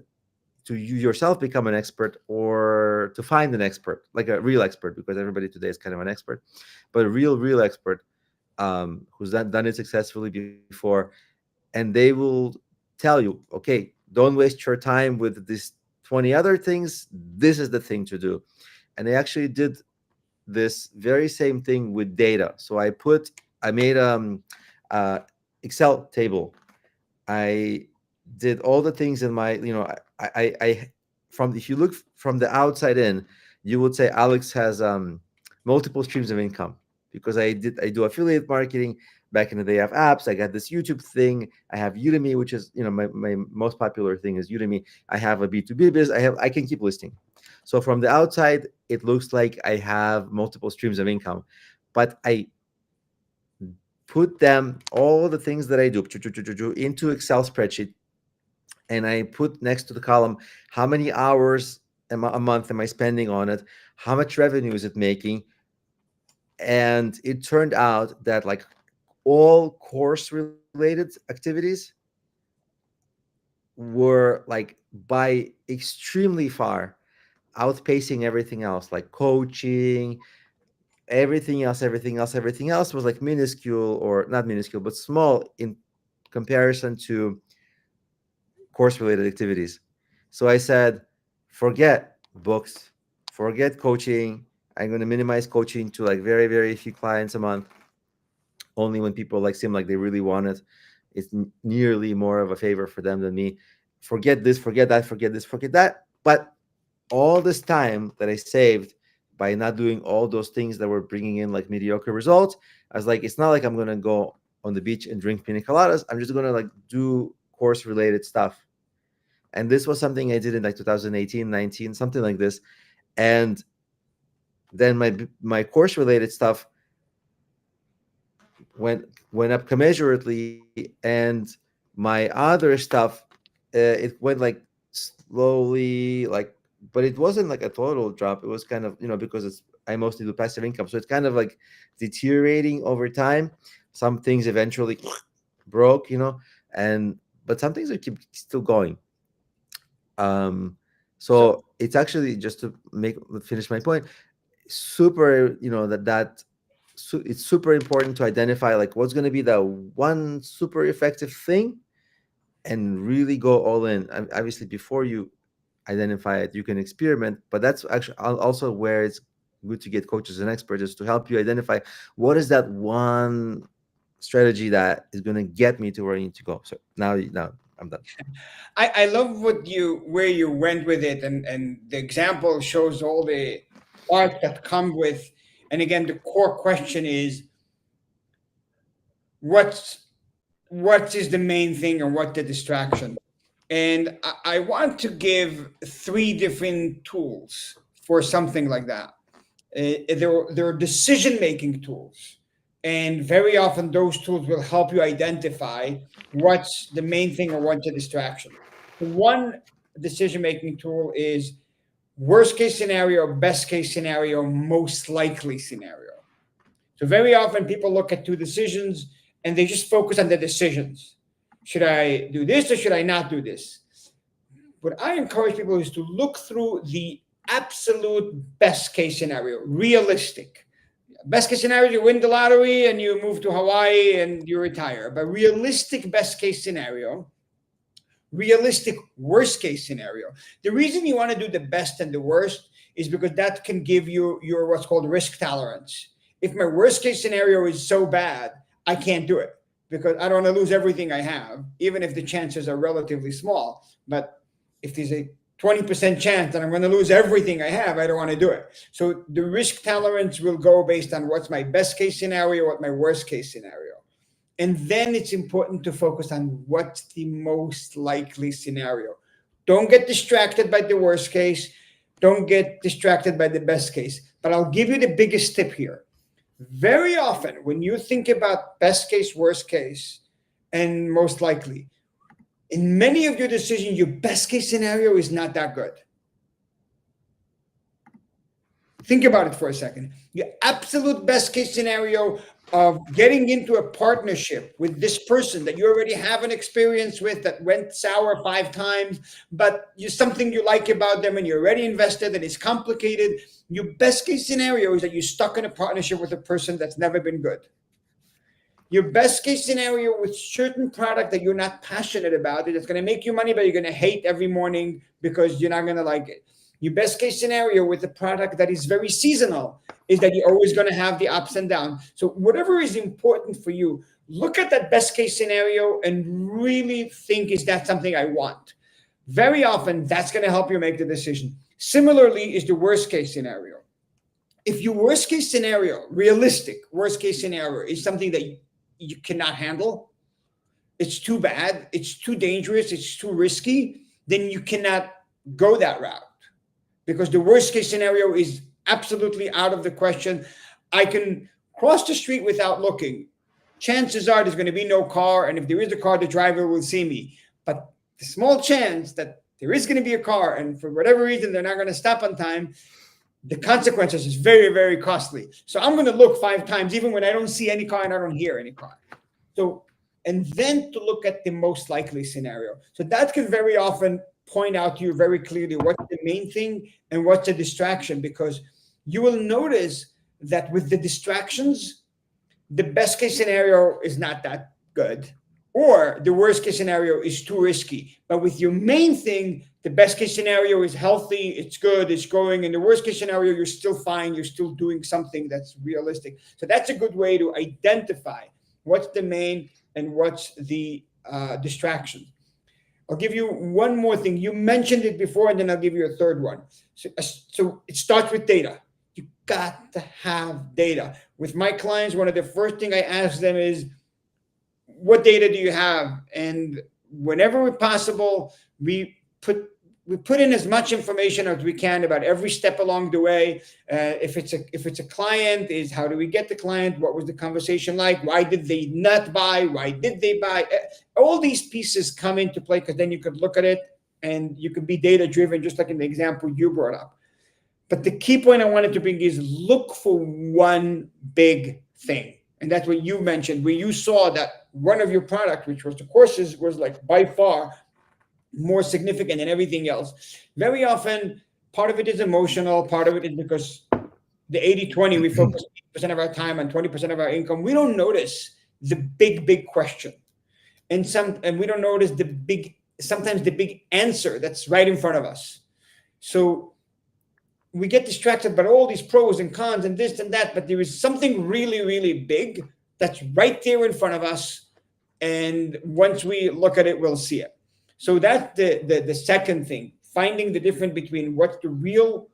to you yourself become an expert, or to find an expert, like a real expert, because everybody today is kind of an expert, but a real expert, who's done it successfully before. And they will tell you, okay, don't waste your time with these 20 other things. This is the thing to do. And they actually did this very same thing with data. So I made uh Excel table. I did all the things in my, from, if you look from the outside in, you would say Alex has multiple streams of income, because I do affiliate marketing. Back in the day, I have apps. I got this YouTube thing. I have Udemy, which is, my most popular thing is Udemy. I have a B2B business. I can keep listing. So from the outside, it looks like I have multiple streams of income, but I put them, all the things that I do, into Excel spreadsheet, and I put next to the column how many hours a month am I spending on it, how much revenue is it making, and it turned out that, like, all course related activities were, like, by extremely far outpacing everything else, like coaching. Everything else was like minuscule, or not minuscule, but small in comparison to course related activities. So I said, forget books, forget coaching. I'm going to minimize coaching to like very, very few clients a month, only when people like seem like they really want it. It's nearly more of a favor for them than me. Forget this, forget that, forget this, forget that. But all this time that I saved by not doing all those things that were bringing in like mediocre results, I was like, it's not like I'm going to go on the beach and drink pina coladas. I'm just going to like do course related stuff. And this was something I did in like 2018, 19, something like this. And then my course related stuff went up commensurately, and my other stuff, it went like slowly, like, but it wasn't like a total drop. It was kind of, because I mostly do passive income, so it's kind of like deteriorating over time. Some things eventually broke, and but some things are keep still going. um So So it's actually, just to make finish my point, super, it's super important to identify like what's going to be the one super effective thing, and really go all in. Obviously, before you identify it, you can experiment, but that's actually also where it's good to get coaches and experts, is to help you identify what is that one strategy that is going to get me to where I need to go. So now I'm done. I love what you where you went with it, and the example shows all the art that come with. And again, the core question is what's what is the main thing and what the distraction. And I want to give three different tools for something like that. There are decision making tools, and very often those tools will help you identify what's the main thing or what's a distraction. One decision making tool is worst case scenario, best case scenario, most likely scenario. So very often people look at two decisions and they just focus on the decisions. Should I do this or should I not do this? What I encourage people is to look through the absolute best case scenario, realistic. Best case scenario, you win the lottery and you move to Hawaii and you retire. But realistic best case scenario, realistic worst case scenario. The reason you want to do the best and the worst is because that can give you your what's called risk tolerance. If my worst case scenario is so bad, I can't do it because I don't want to lose everything I have, even if the chances are relatively small. But if there's a 20% chance that I'm going to lose everything I have, I don't want to do it. So the risk tolerance will go based on what's my best case scenario, what my worst case scenario. And then it's important to focus on what's the most likely scenario. Don't get distracted by the worst case. Don't get distracted by the best case. But I'll give you the biggest tip here. Very often, when you think about best case, worst case, and most likely, in many of your decisions, your best case scenario is not that good. Think about it for a second. Your absolute best case scenario of getting into a partnership with this person that you already have an experience with that went sour 5 times, but you something you like about them and you're already invested and it's complicated. Your best case scenario is that you're stuck in a partnership with a person that's never been good. Your best case scenario with certain product that you're not passionate about, it's going to make you money, but you're going to hate every morning because you're not going to like it. Your best case scenario with a product that is very seasonal is that you're always going to have the ups and downs. So whatever is important for you, look at that best case scenario and really think, is that something I want? Very often that's going to help you make the decision. Similarly is the worst case scenario. If your worst case scenario, realistic worst case scenario, is something that you cannot handle, it's too bad, it's too dangerous, it's too risky, then you cannot go that route because the worst case scenario is absolutely out of the question. I can cross the street without looking. Chances are there's going to be no car, and if there is a car, the driver will see me. But the small chance that there is going to be a car, and for whatever reason they're not going to stop on time, the consequences is very, very costly. So I'm going to look 5 times, even when I don't see any car and I don't hear any car. So, and then to look at the most likely scenario. So that can very often point out to you very clearly what's the main thing and what's a distraction, because you will notice that with the distractions, the best case scenario is not that good, or the worst case scenario is too risky. But with your main thing, the best case scenario is healthy, it's good, it's growing. And the worst case scenario, you're still fine, you're still doing something that's realistic. So that's a good way to identify what's the main and what's the distraction. I'll give you one more thing. You mentioned it before, and then I'll give you a third one. So it starts with data. You got to have data. With my clients, one of the first thing I ask them is, what data do you have? And whenever possible, we put in as much information as we can about every step along the way. If it's a client, is how do we get the client? What was the conversation like? Why did they not buy? Why did they buy? All these pieces come into play, because then you could look at it and you could be data driven, just like in the example you brought up. But the key point I wanted to bring is look for one big thing. And that's what you mentioned, where you saw that one of your product, which was the courses, was like by far more significant than everything else. Very often, part of it is emotional, part of it is because the 80-20, we focus 80% of our time on 20% of our income. We don't notice the big question. And we don't notice sometimes the big answer that's right in front of us. So we get distracted by all these pros and cons and this and that, but there is something really big that's right there in front of us. And once we look at it, we'll see it. So that's the second thing, finding the difference between what's the real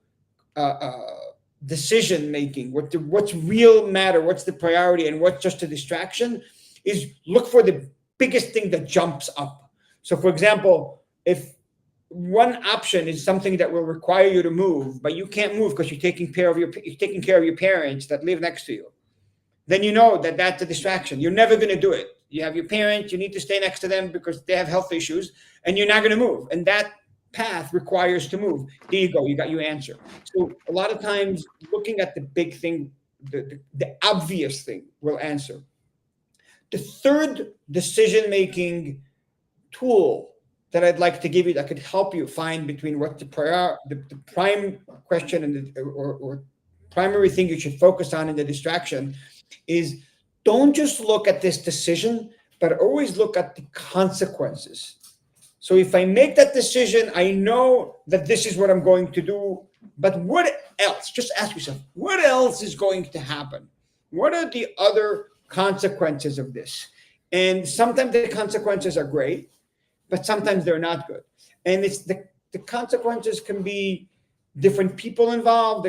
decision making, what's real matter, what's the priority, and what's just a distraction. Is look for the biggest thing that jumps up. So, for example, if one option is something that will require you to move, but you can't move because you're taking care of your parents that live next to you, then you know that that's a distraction. You're never going to do it. You have your parents, you need to stay next to them because they have health issues, and you're not going to move. And that path requires to move. There you go. You got your answer. So a lot of times looking at the big thing, the obvious thing will answer. The third decision-making tool that I'd like to give you that could help you find between what the prime question and or primary thing you should focus on in the distraction is, don't just look at this decision, but always look at the consequences. So if I make that decision, I know that this is what I'm going to do, but what else? Just ask yourself, what else is going to happen? What are the other consequences of this? And sometimes the consequences are great, but sometimes they're not good. And it's the consequences can be different people involved.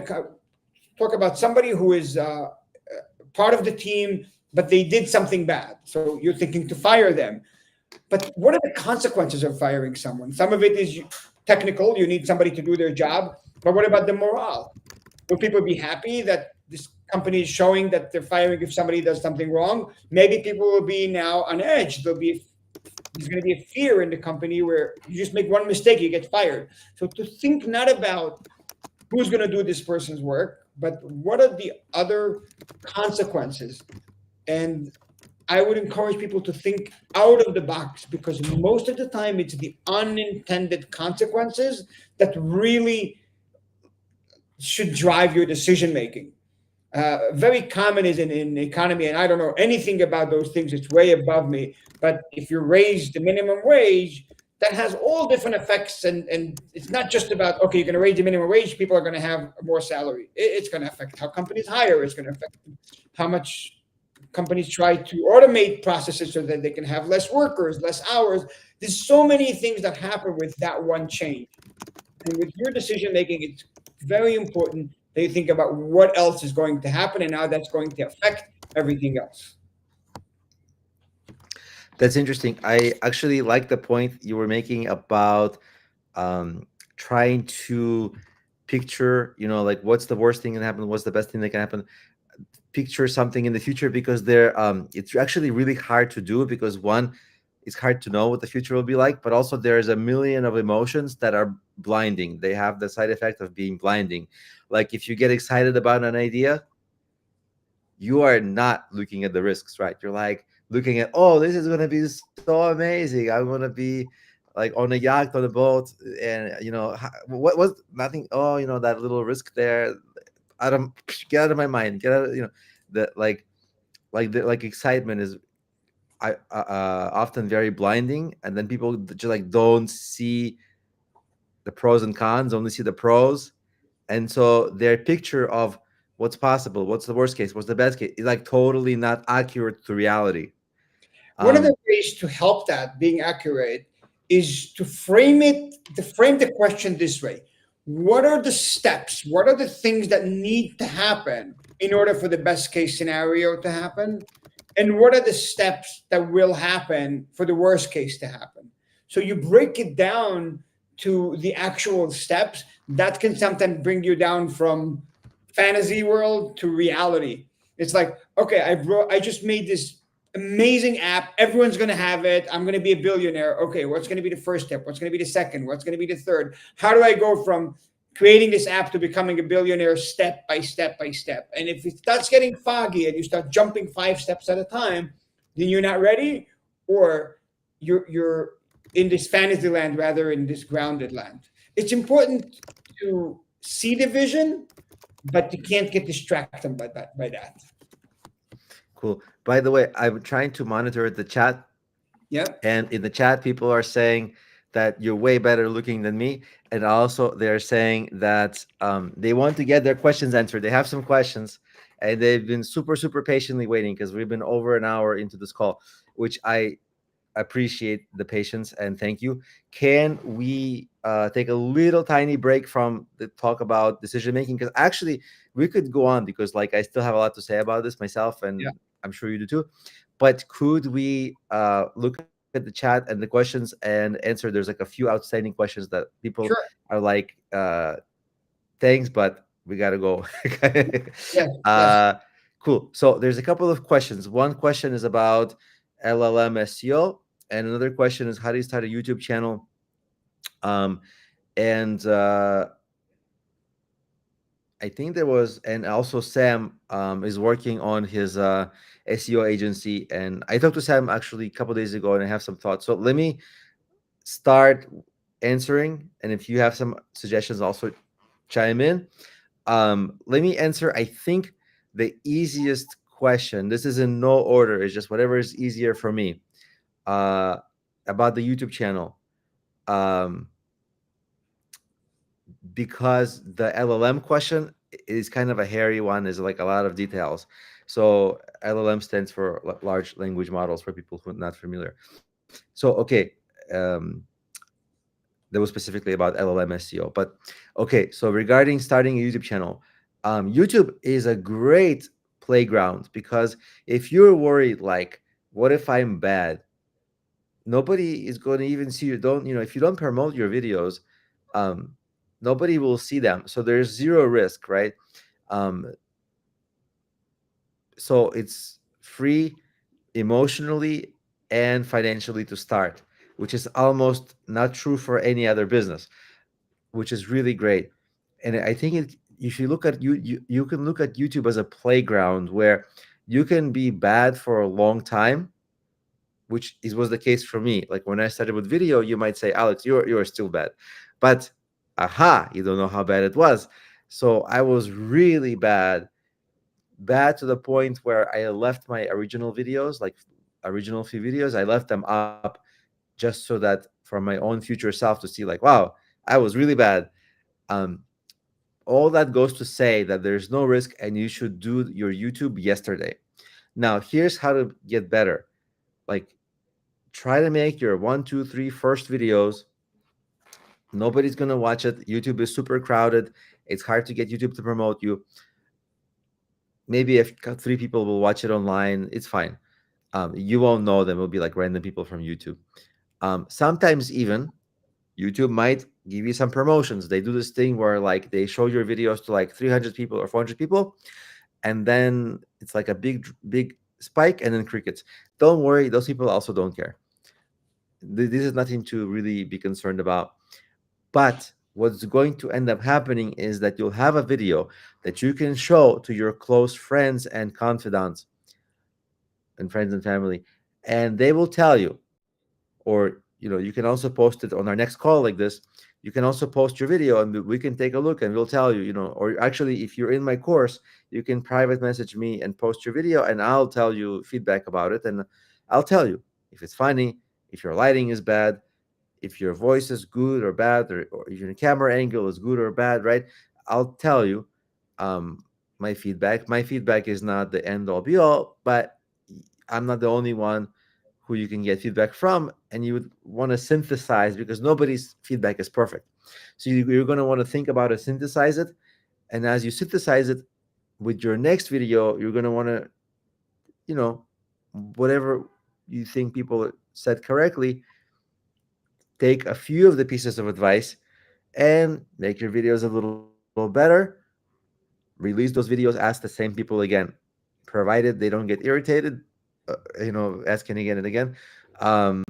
Talk about somebody who is part of the team, but they did something bad. So you're thinking to fire them. But what are the consequences of firing someone? Some of it is technical. You need somebody to do their job. But what about the morale? Will people be happy that this company is showing that they're firing if somebody does something wrong? Maybe people will be now on edge. There's going to be a fear in the company where you just make one mistake, you get fired. So to think not about who's going to do this person's work, but what are the other consequences? And I would encourage people to think out of the box, because most of the time it's the unintended consequences that really should drive your decision making. Very common is in economy, and I don't know anything about those things. It's way above me. But if you raise the minimum wage, that has all different effects. And it's not just about, okay, you're going to raise the minimum wage, people are going to have more salary. It's going to affect how companies hire. It's going to affect how much companies try to automate processes so that they can have less workers, less hours. There's so many things that happen with that one change. And with your decision making, it's very important that you think about what else is going to happen and how that's going to affect everything else. That's interesting. I actually like the point you were making about trying to picture, like what's the worst thing that can happen, what's the best thing that can happen. Picture something in the future, because it's actually really hard to do, because one, it's hard to know what the future will be like, but also there's a million of emotions that are blinding. They have the side effect of being blinding. Like if you get excited about an idea, you are not looking at the risks, right? You're like looking at, oh, this is going to be so amazing. I'm going to be like on a yacht, on a boat, and what was nothing. Oh, that little risk there. Get out of my mind. Get out. The excitement is often very blinding, and then people just like don't see the pros and cons, only see the pros, and so their picture of what's possible, what's the worst case, what's the best case, is like totally not accurate to reality. One of the ways to help that being accurate is to frame the question this way. What are the steps? What are the things that need to happen in order for the best case scenario to happen? And what are the steps that will happen for the worst case to happen? So you break it down to the actual steps. That can sometimes bring you down from fantasy world to reality. It's like, okay, I just made this amazing app. Everyone's going to have it. I'm going to be a billionaire. Okay, what's going to be the first step? What's going to be the second? What's going to be the third? How do I go from creating this app to becoming a billionaire step by step by step? And if it starts getting foggy and you start jumping 5 steps at a time, then you're not ready, or in this fantasy land rather in this grounded land. It's important to see the vision, but you can't get distracted by that. Cool. By the way, I'm trying to monitor the chat, Yep. and in the chat, people are saying that you're way better looking than me, and also they're saying that they want to get their questions answered. They have some questions, and they've been super patiently waiting because we've been over an hour into this call, which I appreciate the patience and thank you. Can we take a little tiny break from the talk about decision making? Because actually, we could go on because like I still have a lot to say about this myself, Yeah. and I'm sure you do too. But could we look at the chat and the questions and answer? There's like a few outstanding questions that people Sure. are like, thanks, but we gotta go. Yes. Yes. uh, cool. So there's a couple of questions. One question is about LLM SEO, and another question is how do you start a YouTube channel? Um, and I think there was, and also Sam is working on his SEO agency, and I talked to Sam actually a couple days ago, and I have some thoughts. So let me start answering, and if you have some suggestions, also chime in. Let me answer. I think the easiest question. This is in no order. It's just whatever is easier for me. Uh, about the YouTube channel. Um, because the LLM question is kind of a hairy one. There's like a lot of details. So LLM stands for large language models for people who are not familiar. So okay, um, that was specifically about LLM SEO. But okay, so regarding starting a YouTube channel, YouTube is a great playground because if you're worried, like, what if I'm bad? Nobody is going to even see you. Don't, if you don't promote your videos, um, nobody will see them. So there's zero risk, right? Um, so it's free emotionally and financially to start, which is almost not true for any other business, which is really great. And I think if you look at you can look at YouTube as a playground where you can be bad for a long time, which was the case for me. Like when I started with video, you might say, Alex, you're still bad, but aha, you don't know how bad it was. So I was really bad to the point where I left my original videos, like original few videos, I left them up just so that for my own future self to see, like, wow, I was really bad. Um, all that goes to say that there's no risk and you should do your YouTube yesterday. Now, here's how to get better. Like, try to make your one, two, three first videos. Nobody's gonna watch it. YouTube is super crowded. It's hard to get YouTube to promote you. Maybe if three people will watch it online, it's fine. You won't know them. It'll be like random people from YouTube. Sometimes even YouTube might give you some promotions. They do this thing where like they show your videos to like 300 people or 400 people, and then it's like a big spike, and then crickets. Don't worry, those people also don't care. This is nothing to really be concerned about. But what's going to end up happening is that you'll have a video that you can show to your close friends and confidants and friends and family, and they will tell you, or you can also post it on our next call like this. You can also post your video and we can take a look and we'll tell you, or actually if you're in my course, you can private message me and post your video and I'll tell you feedback about it, and I'll tell you if it's funny, if your lighting is bad, if your voice is good or bad, or if your camera angle is good or bad, right? I'll tell you um, my feedback is not the end all be all, but I'm not the only one who you can get feedback from, and you would want to synthesize because nobody's feedback is perfect. So you're going to want to think about it, synthesize it, and as you synthesize it with your next video, you're going to want to, you know, whatever you think people said correctly, take a few of the pieces of advice and make your videos a little better. Release those videos, ask the same people again, provided they don't get irritated, asking again and again. um,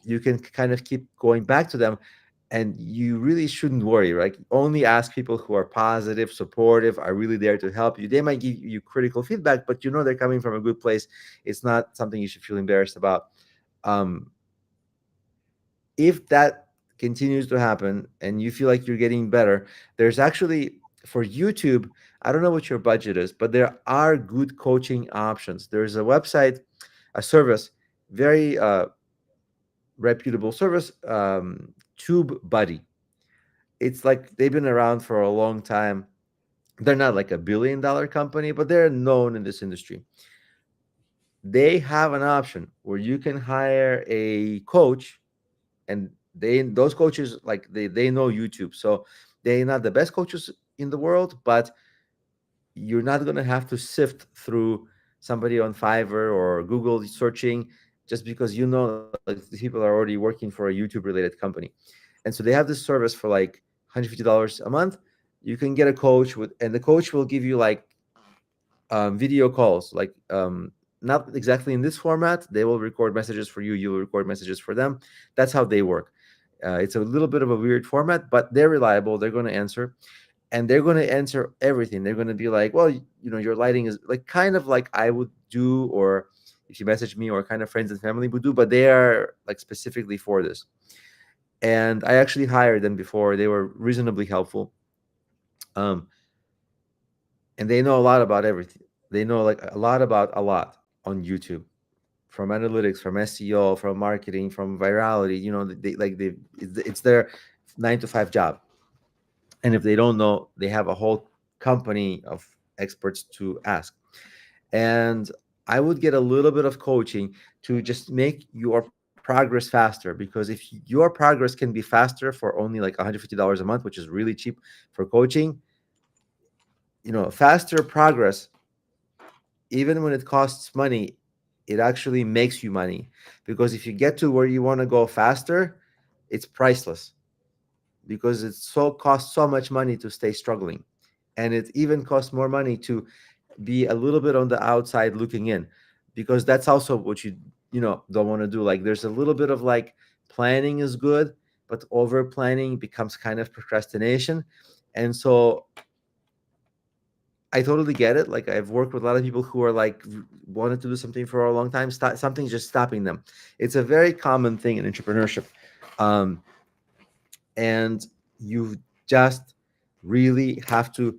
you can kind of keep going back to them, and you really shouldn't worry, right? Only ask people who are positive, supportive, are really there to help you. They might give you critical feedback, but they're coming from a good place. It's not something you should feel embarrassed about. um, If that continues to happen and you feel like you're getting better, there's actually, for YouTube, I don't know what your budget is, but there are good coaching options. There's a website, a service, very reputable service, Tube Buddy. It's like they've been around for a long time. They're not like $1 billion company, but they're known in this industry. They have an option where you can hire a coach, and those coaches, like they know YouTube, so they're not the best coaches in the world, but you're not going to have to sift through somebody on Fiverr or Google searching, just because like the people are already working for a YouTube related company. And so they have this service for like $150 a month. You can get a coach with, and the coach will give you like video calls, like not exactly in this format. They will record messages for you, you will record messages for them. That's how they work. It's a little bit of a weird format, but they're reliable. They're going to answer, and they're going to answer everything. They're going to be like, well, your lighting is like kind of like I would do, or if you message me, or kind of friends and family would do, but they are like specifically for this. And I actually hired them before. They were reasonably helpful. Um, and they know a lot about everything. They know like a lot about a lot on YouTube, from analytics, from SEO, from marketing, from virality. It's their 9 to 5 job. And if they don't know, they have a whole company of experts to ask. And I would get a little bit of coaching to just make your progress faster, because if your progress can be faster for only like $150 a month, which is really cheap for coaching, faster progress, even when it costs money, it actually makes you money. Because if you get to where you want to go faster, it's priceless, because it so costs so much money to stay struggling. And it even costs more money to be a little bit on the outside looking in, because that's also what you don't want to do. Like there's a little bit of like, planning is good, but over planning becomes kind of procrastination. And so I totally get it. Like I've worked with a lot of people who are like wanted to do something for a long time, something's just stopping them. It's a very common thing in entrepreneurship. um, and you just really have to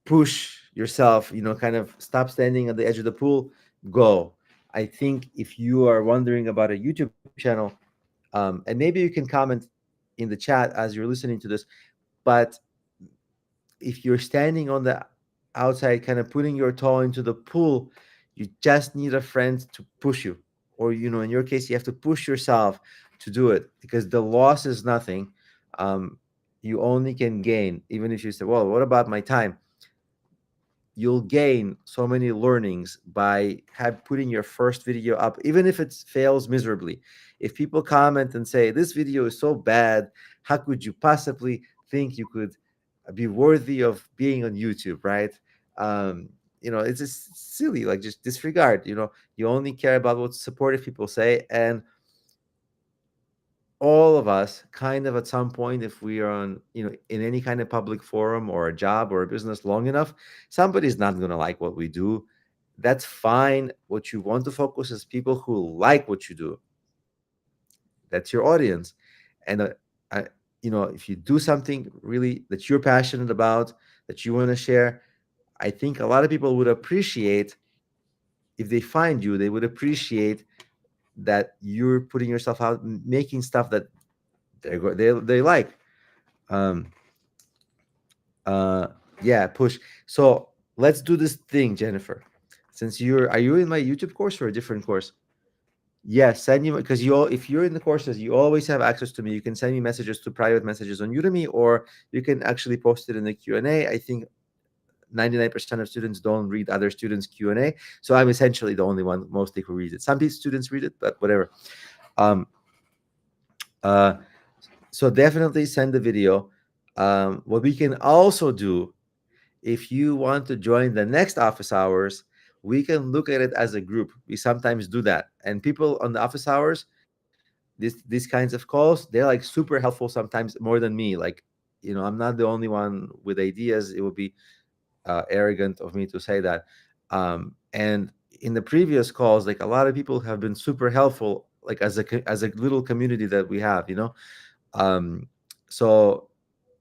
push yourself, kind of stop standing at the edge of the pool, go. I think if you are wondering about a YouTube channel, and maybe you can comment in the chat as you're listening to this, but if you're standing on the outside, kind of putting your toe into the pool, you just need a friend to push you. Or, in your case, you have to push yourself to do it, because the loss is nothing. You only can gain. Even if you say, well, what about my time? You'll gain so many learnings by putting your first video up, even if it fails miserably. If people comment and say, this video is so bad, how could you possibly think you could be worthy of being on YouTube, right? It's just silly. Like, just disregard. You only care about what supportive people say. And all of us, kind of at some point, if we are on, in any kind of public forum or a job or a business long enough, somebody's not going to like what we do. That's fine. What you want to focus is people who like what you do. That's your audience. And I, if you do something really that you're passionate about, that you want to share, I think a lot of people would appreciate, if they find you, they would appreciate that you're putting yourself out, making stuff that they like. um uh yeah, push. So let's do this thing, Jennifer. Since are you in my YouTube course or a different course? Yes, send you, because if you're in the courses, you always have access to me. You can send me messages to private messages on Udemy, or you can actually post it in the Q&A. I think 99% of students don't read other students' Q&A, so I'm essentially the only one mostly who reads it. Some students read it, but whatever. um uh so definitely send the video. What we can also do, if you want to join the next office hours, we can look at it as a group. We sometimes do that, and people on the office hours, these kinds of calls, they're like super helpful, sometimes more than me. Like, I'm not the only one with ideas. It would be arrogant of me to say that. And in the previous calls, like, a lot of people have been super helpful, like as a little community that we have, you know. um so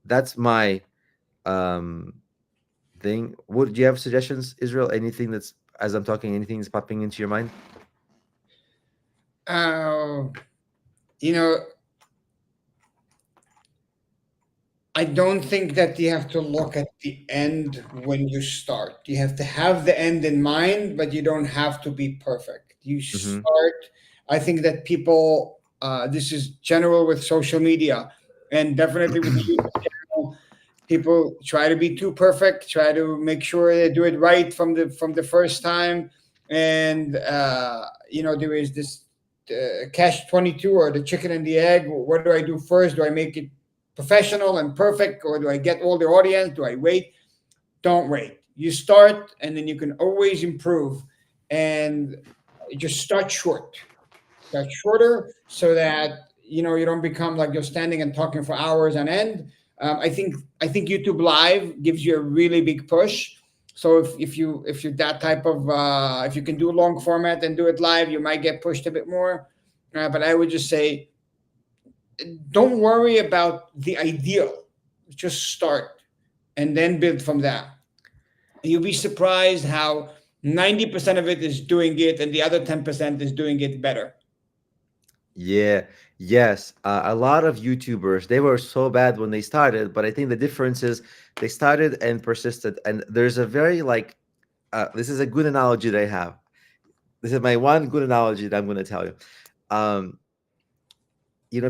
that's my um thing. Would you have suggestions, Israel? Anything that's, as I'm talking, anything that's popping into your mind? Uh, you know, I don't think that you have to look at the end when you start. You have to have the end in mind, but you don't have to be perfect. You Mm-hmm. start, I think that people, this is general with social media and definitely with the YouTube channel, people try to be too perfect, try to make sure they do it right from the first time. And, there is this catch 22 or the chicken and the egg. What do I do first? Do I make it professional and perfect, or do I get all the audience? Do I wait? Don't wait. You start, and then you can always improve. And just start short. Start shorter so that you don't become like you're standing and talking for hours on end. I think YouTube Live gives you a really big push. So if you're that type of if you can do long format and do it live, you might get pushed a bit more. But I would just say, don't worry about the ideal. Just start and then build from that. You'll be surprised how 90% of it is doing it and the other 10% is doing it better. Yeah, yes. A lot of YouTubers, they were so bad when they started, but I think the difference is they started and persisted. And there's a very like, this is a good analogy that I have. This is my one good analogy that I'm going to tell you. Um,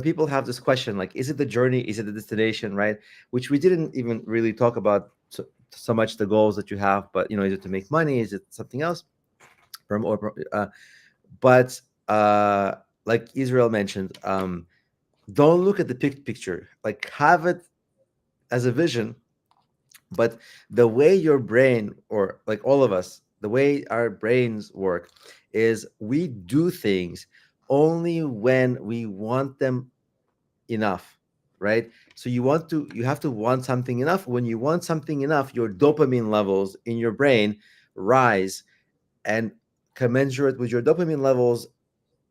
People have this question like, is it the journey? Is it the destination? Right? Which we didn't even really talk about so much the goals that you have, but is it to make money? Is it something else? But like Israel mentioned, don't look at the picture. Like have it as a vision, but the way your brain, or like all of us, the way our brains work is we do things only when we want them enough, right? So you have to want something enough. When you want something enough, your dopamine levels in your brain rise, and commensurate with your dopamine levels,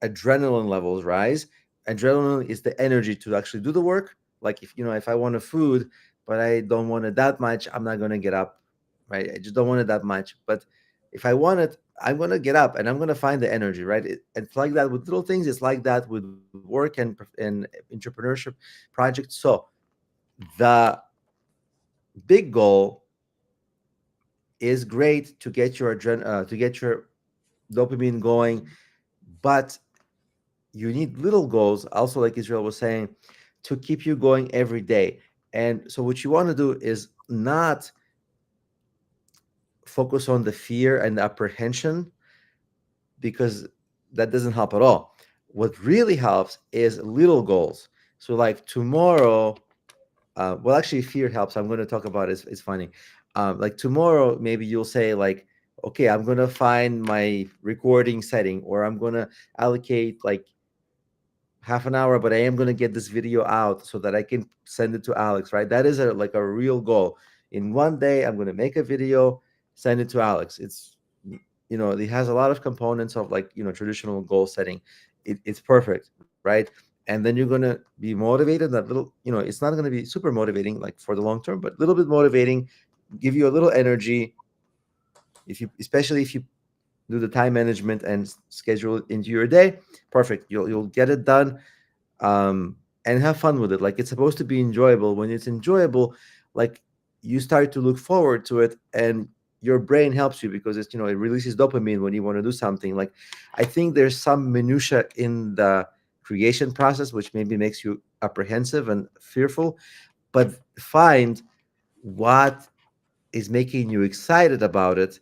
adrenaline levels rise. Adrenaline is the energy to actually do the work. Like if I want a food, but I don't want it that much, I'm not gonna get up, right? I just don't want it that much. But if I want it, I'm gonna get up and I'm gonna find the energy, right? It's like that with little things. It's like that with work and entrepreneurship projects. So the big goal is great to get to get your dopamine going, but you need little goals also, like Israel was saying, to keep you going every day. And so what you want to do is not focus on the fear and the apprehension, because that doesn't help at all. What really helps is little goals. So like tomorrow, well, actually fear helps. I'm going to talk about it. It's funny. Like tomorrow maybe you'll say like, okay, I'm going to find my recording setting, or I'm going to allocate like half an hour, but I am going to get this video out so that I can send it to Alex, right? That is like a real goal. In one day, I'm going to make a video, send it to Alex. It has a lot of components of like, traditional goal setting. It's perfect, right? And then you're going to be motivated. That little, it's not going to be super motivating like for the long term, but a little bit motivating, give you a little energy. Especially if you do the time management and schedule it into your day, perfect. You'll get it done, and have fun with it. Like it's supposed to be enjoyable. When it's enjoyable, like you start to look forward to it, and your brain helps you because it releases dopamine when you want to do something. Like I think there's some minutia in the creation process which maybe makes you apprehensive and fearful, but find what is making you excited about it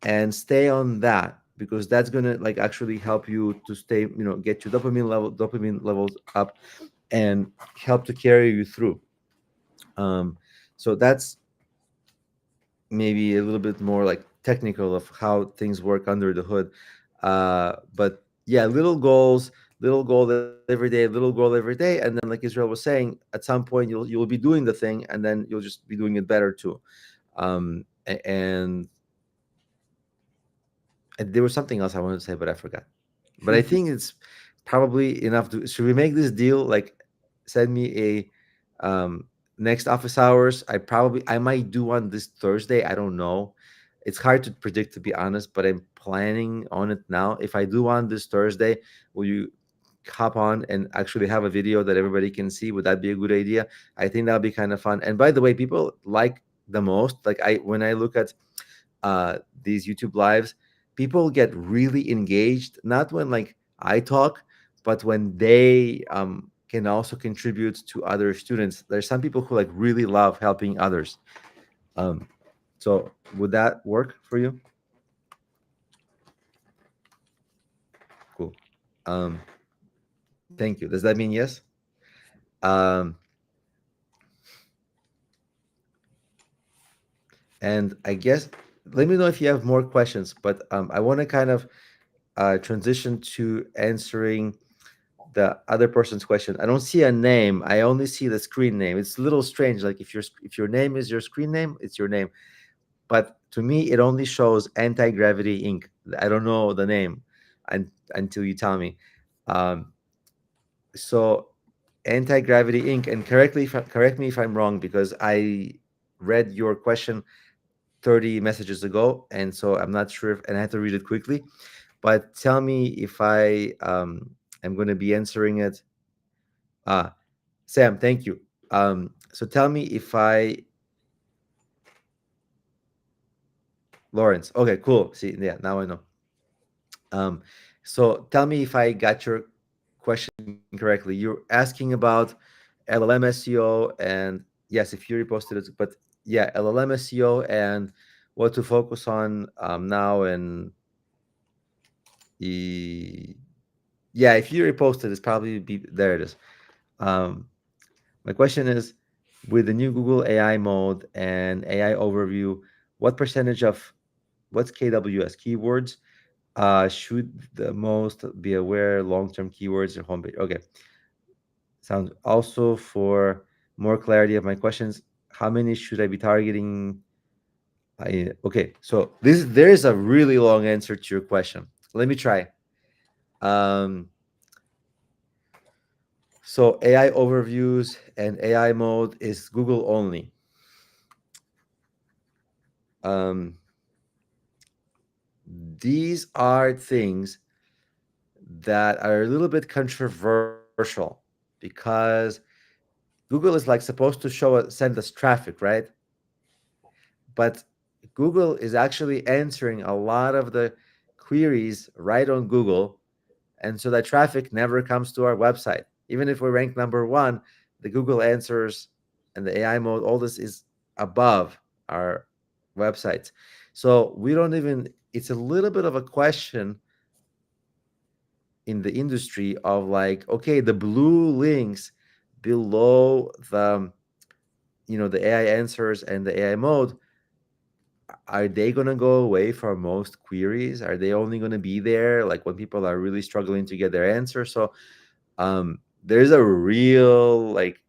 and stay on that, because that's going to like actually help you to stay, get your dopamine levels up, and help to carry you through. um so that's maybe a little bit more like technical of how things work under the hood. But yeah, little goal every day, little goal every day, and then like Israel was saying, at some point you'll be doing the thing, and then you'll just be doing it better too. And there was something else I wanted to say, but I forgot. But I think it's probably enough to, should we make this deal? Like, send me next office hours. I might do one this Thursday. I don't know. It's hard to predict, to be honest, but I'm planning on it now. If I do one this Thursday, will you hop on and actually have a video that everybody can see? Would that be a good idea? I think that'll be kind of fun. And by the way, people like the most, like, when I look at these YouTube lives, people get really engaged, not when like I talk, but when they can also contribute to other students. There's some people who like really love helping others. Um, so would that work for you? Cool. Um, thank you. Does that mean yes? Um, and I guess, let me know if you have more questions, but I want to kind of transition to answering the other person's question. I don't see a name. I only see the screen name. It's a little strange. Like, if your name is your screen name, it's your name. But to me, it only shows Anti-Gravity Inc. I don't know the name until you tell me. Um, so Anti-Gravity Inc. And correct me if I'm wrong, because I read your question 30 messages ago, and so I'm not sure if, and I have to read it quickly. But tell me if I am going to be answering it. Ah, Sam, thank you. So tell me if I, Lawrence. Okay, cool. See, yeah, now I know. Um, so tell me if I got your question correctly. You're asking about LLM SEO, and yes, if you reposted it, but yeah, LLM SEO and what to focus on now, and the, yeah, if you reposted, it's probably be there. It is. Um, my question is, with the new Google AI mode and AI overview, what percentage of, what's KWS, keywords, should the most be aware long-term keywords or homepage? Okay, sounds. Also, for more clarity of my questions, how many should I be targeting? Okay, so this, there is a really long answer to your question. Let me try. Um, so AI overviews and AI mode is Google only. Um, these are things that are a little bit controversial, because Google is like supposed to send us traffic, right? But Google is actually answering a lot of the queries right on Google, and so that traffic never comes to our website. Even if we rank number one, the Google answers and the AI mode, all this is above our websites. So we don't even, it's a little bit of a question in the industry of like, okay, the blue links below the, the AI answers and the AI mode, are they going to go away for most queries? Are they only going to be there like when people are really struggling to get their answer? So there's a real, like,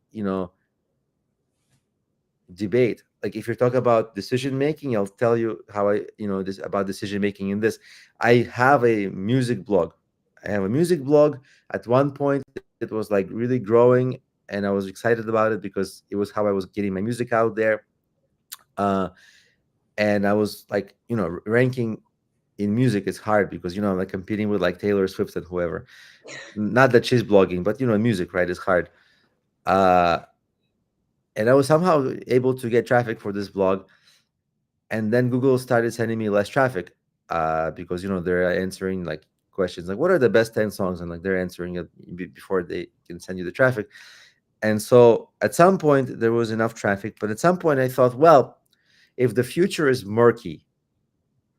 debate. Like, if you're talking about decision making, I'll tell you how I, this about decision making in this. I have a music blog. I have a music blog. At one point, it was like really growing, and I was excited about it because it was how I was getting my music out there. Uh, and I was like, ranking in music is hard because I'm like competing with like Taylor Swift and whoever. Not that she's blogging, but music, right, is hard. Uh, and I was somehow able to get traffic for this blog, and then Google started sending me less traffic because they're answering like questions like what are the best 10 songs, and like they're answering it before they can send you the traffic. And so at some point there was enough traffic, but at some point I thought, well, if the future is murky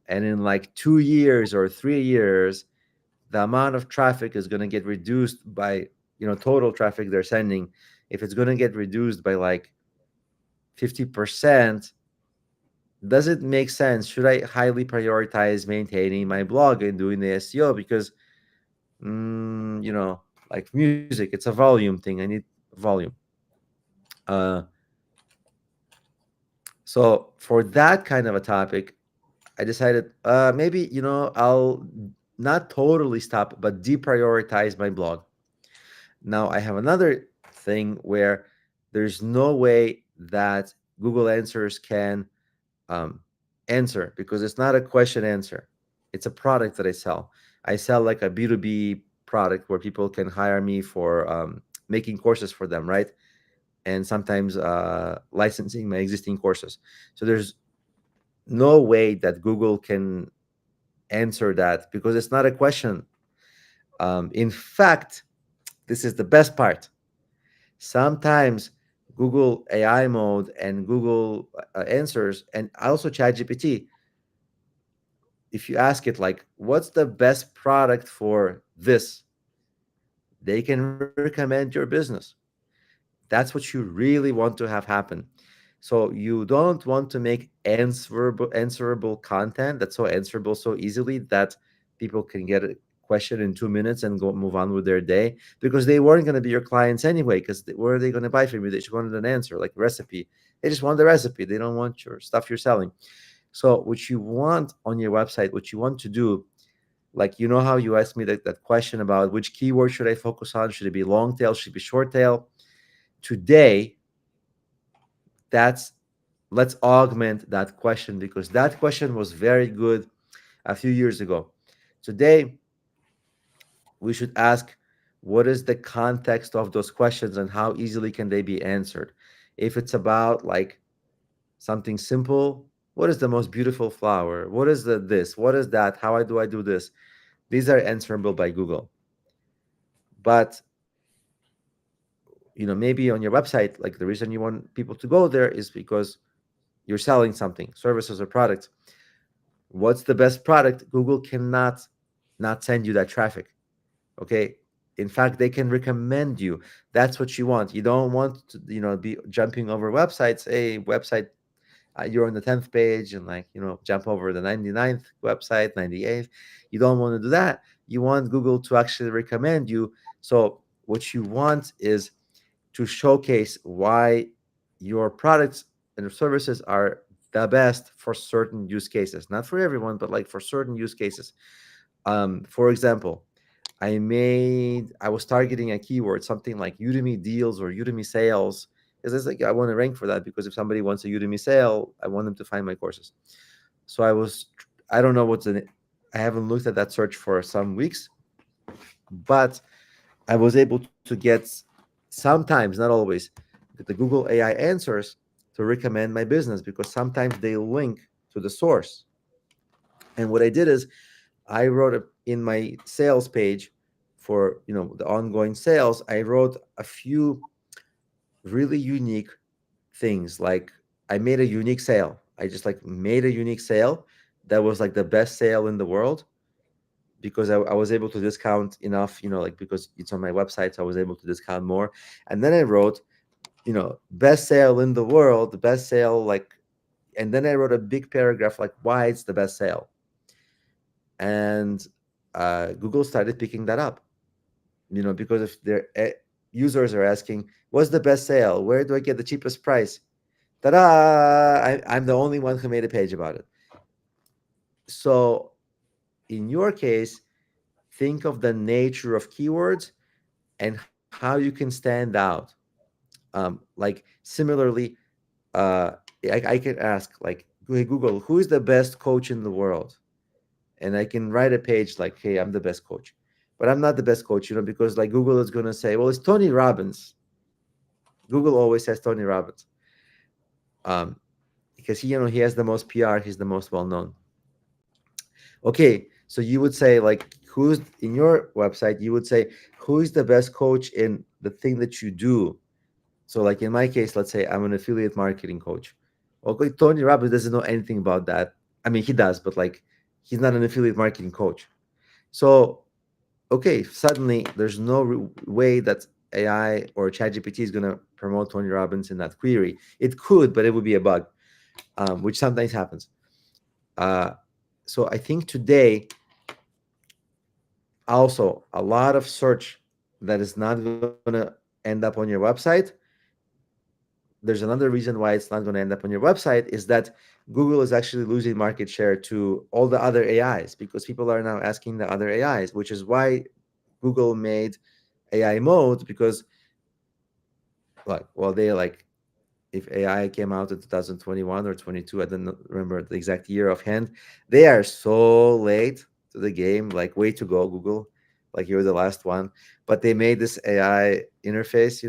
and in like 2 years or 3 years the amount of traffic is going to get reduced by total traffic they're sending, if it's going to get reduced by like 50%, does it make sense? Should I highly prioritize maintaining my blog and doing the SEO? Because like music, it's a volume thing. I need volume. uh so for that kind of a topic, I decided maybe I'll not totally stop, but deprioritize my blog. Now I have another thing where there's no way that Google Answers can um, answer, because it's not a question answer. It's a product that I sell. I sell like a B2B product where people can hire me for making courses for them, right? And sometimes licensing my existing courses. So there's no way that Google can answer that because it's not a question. In fact, this is the best part. Sometimes Google AI mode and Google answers, and also ChatGPT, if you ask it like, what's the best product for this, they can recommend your business. That's what you really want to have happen. So you don't want to make answerable content that's so answerable so easily that people can get a question in 2 minutes and go move on with their day, because they weren't going to be your clients anyway. Because what are they going to buy from you? They just wanted an answer, like recipe. They just want the recipe. They don't want your stuff you're selling. So what you want on your website, what you want to do, like, you know how you asked me that question about which keyword should I focus on? Should it be long tail? Should it be short tail? Today, that's let's augment that question, because that question was very good a few years ago. Today, we should ask, what is the context of those questions and how easily can they be answered? If it's about like something simple, what is the most beautiful flower? What is the this? What is that? How I do this? These are answerable by Google. But maybe on your website, like, the reason you want people to go there is because you're selling something, services or products. What's the best product? Google cannot not send you that traffic. Okay. In fact, they can recommend you. That's what you want. You don't want to, be jumping over websites. A website, you're on the 10th page and, like, jump over the 99th website, 98th. You don't want to do that. You want Google to actually recommend you. So what you want is to showcase why your products and services are the best for certain use cases. Not for everyone, but like for certain use cases. For example, I was targeting a keyword, something like Udemy deals or Udemy sales. Because it's like, I want to rank for that, because if somebody wants a Udemy sale, I want them to find my courses. So I don't know I haven't looked at that search for some weeks, but I was able to get, sometimes, not always, the Google AI answers to recommend my business, because sometimes they link to the source. And what I did is I wrote in my sales page for the ongoing sales, I wrote a few really unique things. Like, I made a unique sale. I just like made a unique sale that was like the best sale in the world, because I was able to discount enough, like, because it's on my website, so I was able to discount more. And then I wrote, best sale in the world, the best sale, like, and then I wrote a big paragraph like why it's the best sale. And Google started picking that up, because if their users are asking, what's the best sale? Where do I get the cheapest price? Ta-da! I'm the only one who made a page about it. So in your case, think of the nature of keywords and how you can stand out. Like, similarly, uh, I can ask, like, hey Google, who is the best coach in the world? And I can write a page like, hey, I'm the best coach. But I'm not the best coach, because, like, Google is going to say, well, it's Tony Robbins. Google always says Tony Robbins, um, because he has the most PR. He's the most well known. Okay, so you would say, like, who's in your website? You would say, who is the best coach in the thing that you do? So, like, in my case, let's say I'm an affiliate marketing coach. Okay, Tony Robbins doesn't know anything about that. I mean, he does, but, like, he's not an affiliate marketing coach. So, okay, suddenly there's no way that AI or ChatGPT is going to promote Tony Robbins in that query. It could, but it would be a bug, which sometimes happens. Uh, so I think today, also, a lot of search that is not going to end up on your website there's another reason why it's not going to end up on your website is that Google is actually losing market share to all the other AIs because people are now asking the other AIs, which is why Google made AI mode because like well they like if AI came out in 2021 or 22, I don't remember the exact year offhand. They are so late to the game, like way to go, Google. Like you're the last one. But they made this AI interface,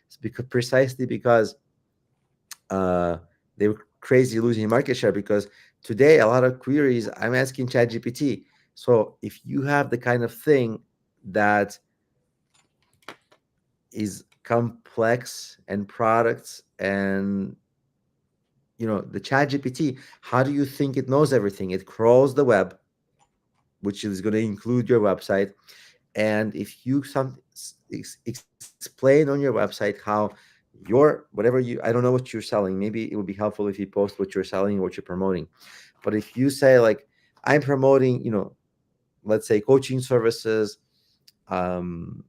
it's because precisely because uh, they were crazy losing market share because today a lot of queries I'm asking ChatGPT. So if you have the kind of thing that is complex and products and the chat gpt, how do you think it knows everything? It crawls the web, which is going to include your website. And if you explain on your website how whatever I don't know what you're selling, maybe it would be helpful if you post what you're selling, what you're promoting. But if you say like, I'm promoting, let's say coaching services, um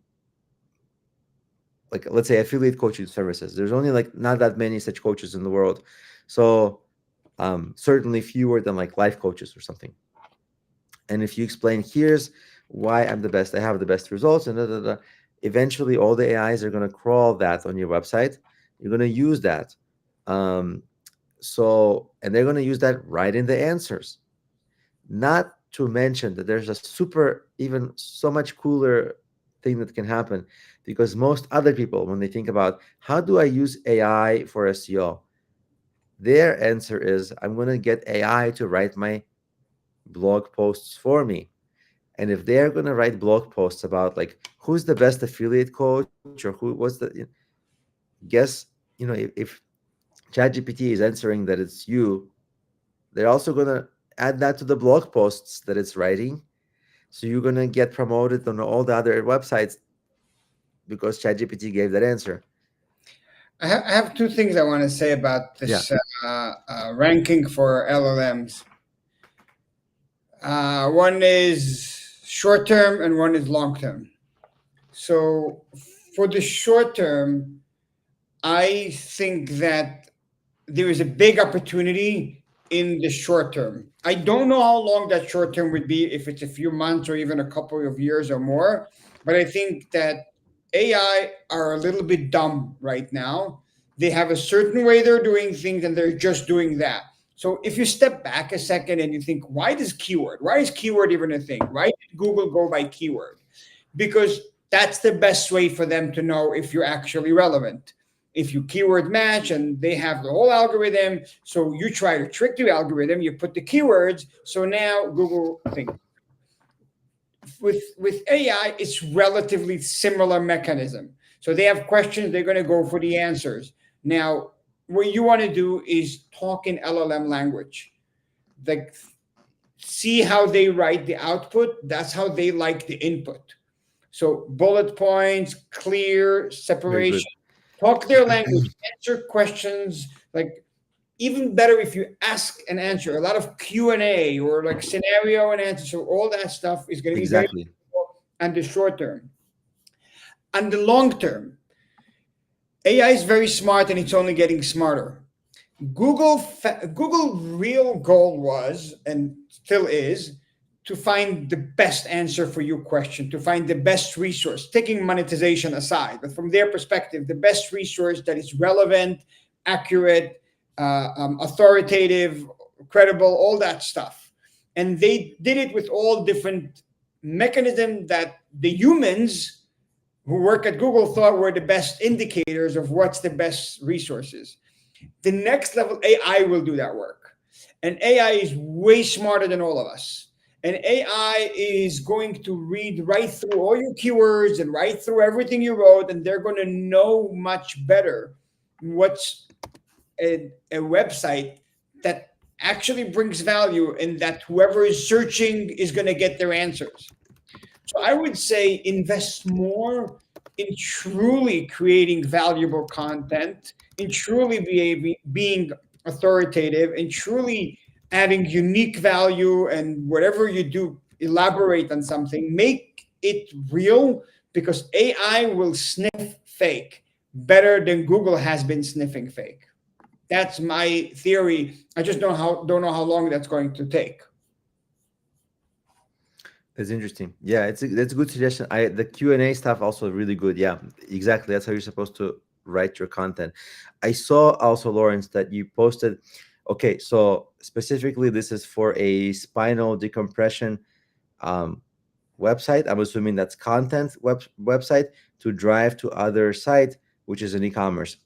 like let's say affiliate coaching services, there's only like not that many such coaches in the world. So certainly fewer than like life coaches or something. And if you explain, here's why I'm the best, I have the best results, and eventually all the AIs are going to crawl that on your website. You're going to use that. Um, and they're going to use that right in the answers. Not to mention that there's a super, even so much cooler thing that can happen because most other people, when they think about how do I use AI for SEO, their answer is I'm going to get AI to write my blog posts for me. And if they're going to write blog posts about like who's the best affiliate coach or who what's the guess, if ChatGPT is answering that it's you, they're also going to add that to the blog posts that it's writing. So you're going to get promoted on all the other websites because ChatGPT gave that answer. I have two things I want to say about Yeah, this ranking for LLMs. One is short term and one is long term. So for the short term, I think that there is a big opportunity in the short term. I don't know how long that short term would be, if it's a few months or even a couple of years or more, but I think that AI are a little bit dumb right now. They have a certain way they're doing things and they're just doing that. So if you step back a second and you think, why is keyword even a thing? Why did Google go by keyword? Because that's the best way for them to know if you're actually relevant. If you keyword match and they have the whole algorithm, so you try to trick the algorithm, you put the keywords, so now Google thinks. With AI, it's relatively similar mechanism. So they have questions, they're going to go for the answers. Now, what you want to do is talk in LLM language. Like, see how they write the output. That's how they like the input. So bullet points, clear, very good. separation, talk their language, answer questions. Like, even better if you ask and answer. A lot of Q&A or like scenario and answer. So all that stuff is going to be very Exactly. useful on the short term. On the long term, AI is very smart and it's only getting smarter. Google real goal was and still is to find the best answer for your question, to find the best resource, taking monetization aside, but from their perspective, the best resource that is relevant, accurate, authoritative, credible, all that stuff. And they did it with all different mechanisms that the humans who work at Google thought were the best indicators of what's the best resources. The next level, AI will do that work. And AI is way smarter than all of us. And AI is going to read right through all your keywords and right through everything you wrote, and they're going to know much better what's a website that actually brings value and that whoever is searching is going to get their answers. So I would say invest more in truly creating valuable content, in truly being authoritative, and truly adding unique value. And whatever you do, elaborate on something, make it real, because AI will sniff fake. better than Google has been sniffing fake. That's my theory. I just don't know how long that's going to take. It's interesting. Yeah, that's a good suggestion. The Q&A stuff also really good. Yeah, exactly. That's how you're supposed to write your content. I saw also, Lawrence, that you posted. Okay, so specifically, this is for a spinal decompression um, website. I'm assuming that's content website to drive to other site, which is an e-commerce.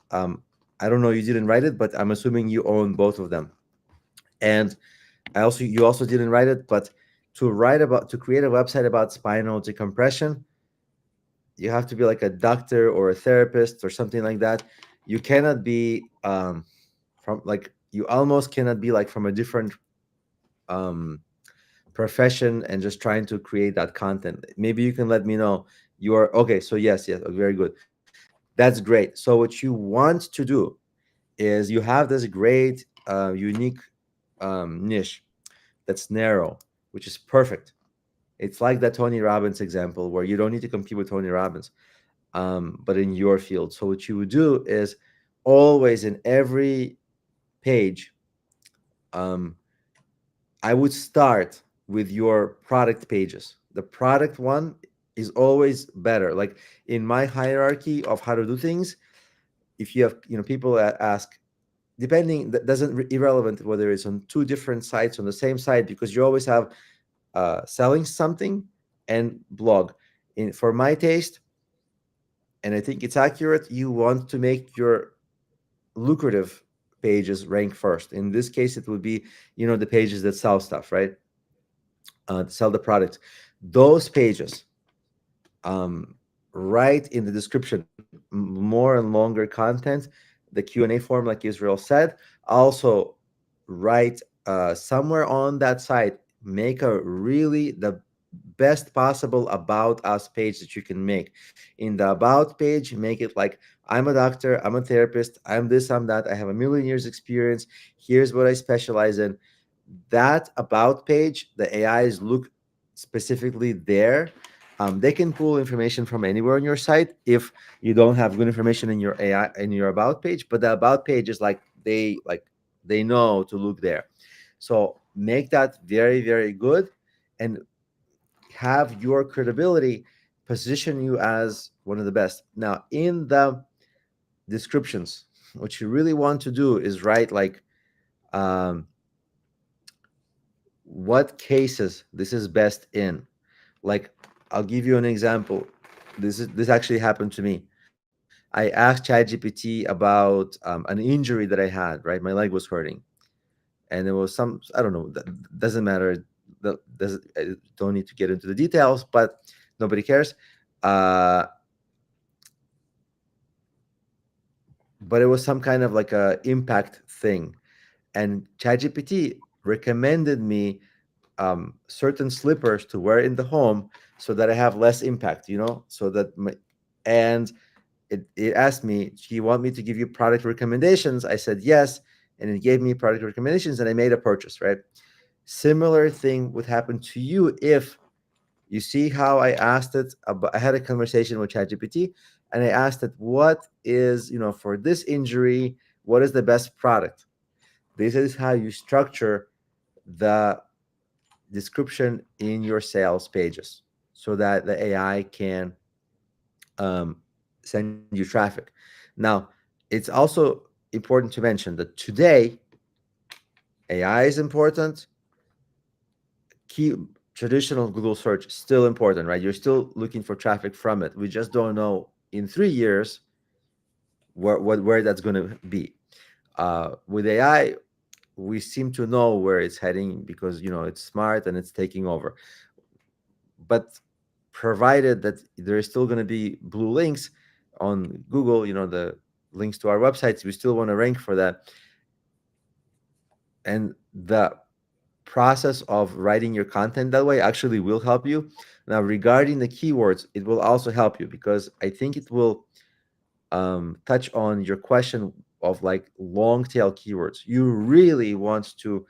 I don't know. You didn't write it, but I'm assuming you own both of them. And you also didn't write it, but to create a website about spinal decompression, you have to be like a doctor or a therapist or something like that. You cannot be from like you almost cannot be like from a different um profession and just trying to create that content. Maybe you can let me know. You are okay. So yes, very good. That's great. So what you want to do is you have this great unique niche that's narrow, which is perfect. It's like that Tony Robbins example where you don't need to compete with Tony Robbins, but in your field. So what you would do is always in every page, um, I would start with your product pages. The product one is always better. Like in my hierarchy of how to do things, if you have people that ask, depending, that doesn't irrelevant whether it's on two different sites on the same site, because you always have selling something and blog. For my taste, and I think it's accurate, you want to make your lucrative pages rank first. In this case, it would be the pages that sell stuff, right? Sell the product. Those pages, write in the description more and longer content, the Q&A form, like Israel said. Also, write somewhere on that site, make a really the best possible about us page that you can make. In the about page, make it like, I'm a doctor, I'm a therapist, I'm this, I'm that, I have a million years experience, here's what I specialize in. That about page, the AIs look specifically there. They can pull information from anywhere on your site if you don't have good information in your AI in your about page. But the about page is they know to look there. So make that very, very good, and have your credibility position you as one of the best. Now, in the descriptions, what you really want to do is write like um, what cases this is best in. Like, I'll give you an example. This actually happened to me. I asked ChatGPT about an injury that I had. Right, my leg was hurting, and there was some, I don't know. That doesn't matter. I don't need to get into the details, but nobody cares. Uh, but it was some kind of like a impact thing, and ChatGPT recommended me certain slippers to wear in the home so that I have less impact. So that and it asked me, do you want me to give you product recommendations? I said yes, and it gave me product recommendations, and I made a purchase. Right. Similar thing would happen to you if you see how I asked it. I had a conversation with ChatGPT, and I asked it, what is, for this injury, what is the best product? This is how you structure the description in your sales pages so that the AI can um, send you traffic. Now, it's also important to mention that today AI is important. Key Traditional Google search is still important, right? You're still looking for traffic from it. We just don't know in 3 years where that's going to be. With AI, we seem to know where it's heading because it's smart and it's taking over. But provided that there is still going to be blue links on Google, the links to our websites, we still want to rank for that. And the process of writing your content that way actually will help you. Now, regarding the keywords, it will also help you because I think it will touch on your question of like long tail keywords. You really want to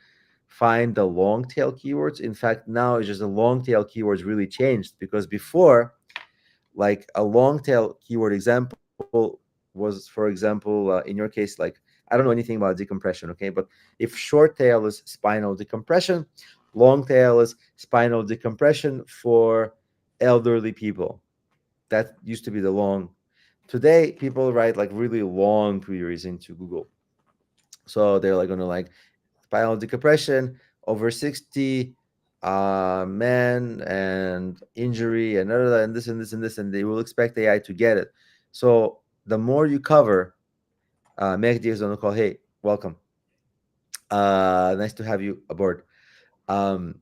find the long tail keywords. In fact, now it's just the long tail keywords really changed, because before, like a long tail keyword example was, for example, in your case, like, I don't know anything about decompression, okay, but if short tail is spinal decompression, long tail is spinal decompression for elderly people. That used to be the long. Today, people write like really long queries into Google, so they're like going to like spinal decompression over 60, men and injury and, and this and this and this, and they will expect AI to get it. So the more you cover, Mehdi is on the call. Hey, welcome. Nice to have you aboard. Um,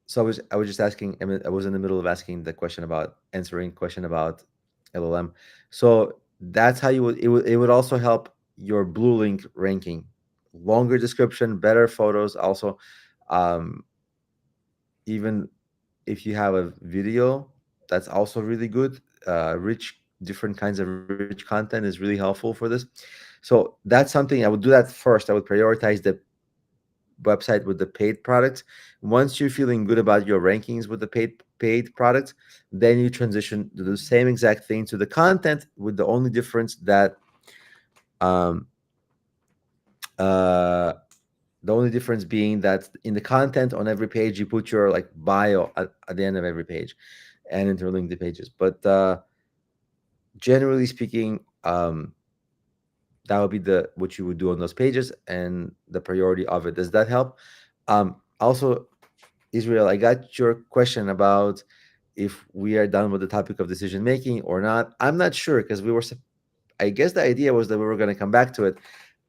so I was just asking. I mean, I was in the middle of asking the question about answering question about LLM. So that's how you would it would also help your blue link ranking. Longer description, better photos. Also, um, even if you have a video, that's also really good. Rich different kinds of rich content is really helpful for this. So that's something I would do that first. I would prioritize the website with the paid products. Once you're feeling good about your rankings with the paid products, then you transition to the same exact thing to the content, with the only difference that um, uh, the only difference being that in the content on every page you put your like bio at the end of every page and interlink the pages. But generally speaking, that would be the what you would do on those pages and the priority of it. Does that help? Also, Israel, I got your question about if we are done with the topic of decision making or not. I'm not sure because I guess the idea was that we were going to come back to it.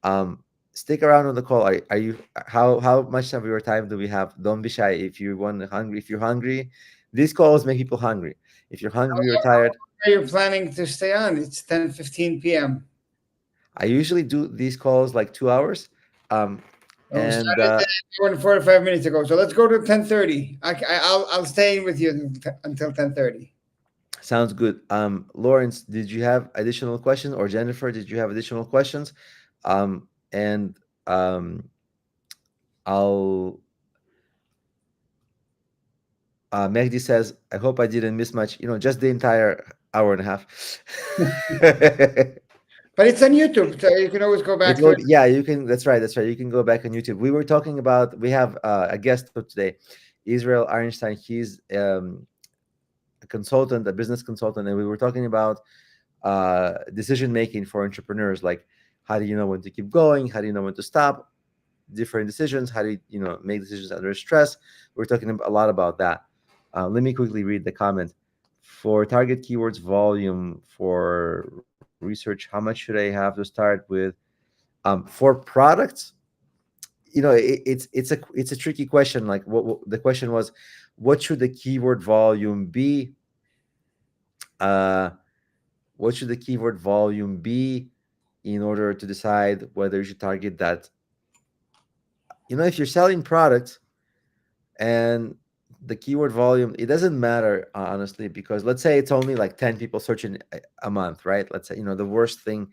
Um, Stick around on the call. Are you? How much of your time do we have? Don't be shy. If you want hungry, if you're hungry, these calls make people hungry. If you're hungry or tired, Are you planning to stay on? It's 10:15 p.m. I usually do these calls like 2 hours. Um, Oh, we and started 45 minutes ago. So let's go to 10:30. I'll stay with you until 10:30. Sounds good. Lawrence, did you have additional questions, or Jennifer, did you have additional questions? And I'll Mehdi says, I hope I didn't miss much, just the entire hour and a half. But it's on YouTube, so you can always go back to it. Yeah, you can. That's right. That's right. You can go back on YouTube. We were talking about, we have a guest for today, Israel Irenshtain. He's a consultant, a business consultant, and we were talking about decision making for entrepreneurs. Like, how do you know when to keep going? How do you know when to stop? Different decisions. How do you make decisions under stress? We're talking a lot about that. Let me quickly read the comment. For target keywords volume for research, how much should I have to start with? For products, it's a tricky question. Like, what the question was, what should the keyword volume be? Uh, what should the keyword volume be in order to decide whether you should target that? If you're selling products and the keyword volume, it doesn't matter, honestly, because let's say it's only like 10 people searching a month, right? Let's say, the worst thing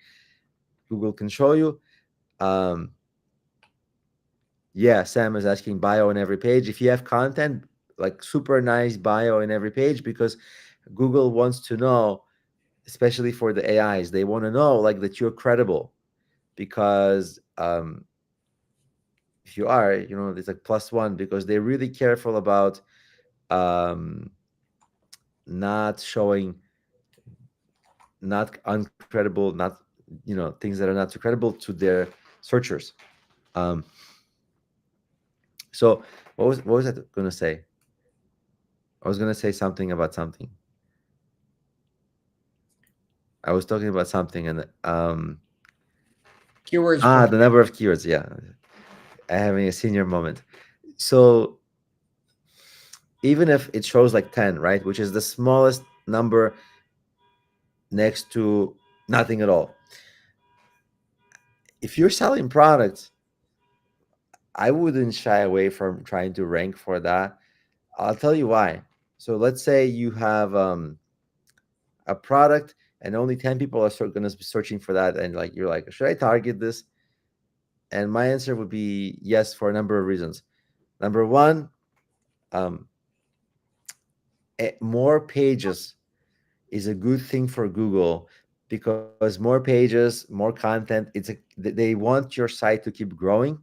Google can show you. Um, yeah, Sam is asking bio on every page. If you have content, like super nice bio in every page, because Google wants to know, especially for the AIs, they want to know like that you're credible, because if you are, it's like +1, because they're really careful about um, not showing not uncredible, not things that are not too credible to their searchers. Um, so what was I going to say? I was going to say something about something. I was talking about something, and Keywords per. the number of keywords. Yeah, I having a senior moment. So even if it shows like 10, right, which is the smallest number next to nothing at all, if you're selling products, I wouldn't shy away from trying to rank for that. I'll tell you why. So let's say you have a product and only 10 people are going to be searching for that, and like you're like, should I target this? And my answer would be yes, for a number of reasons. Number one, um, more pages is a good thing for Google, because more pages, more content, they want your site to keep growing.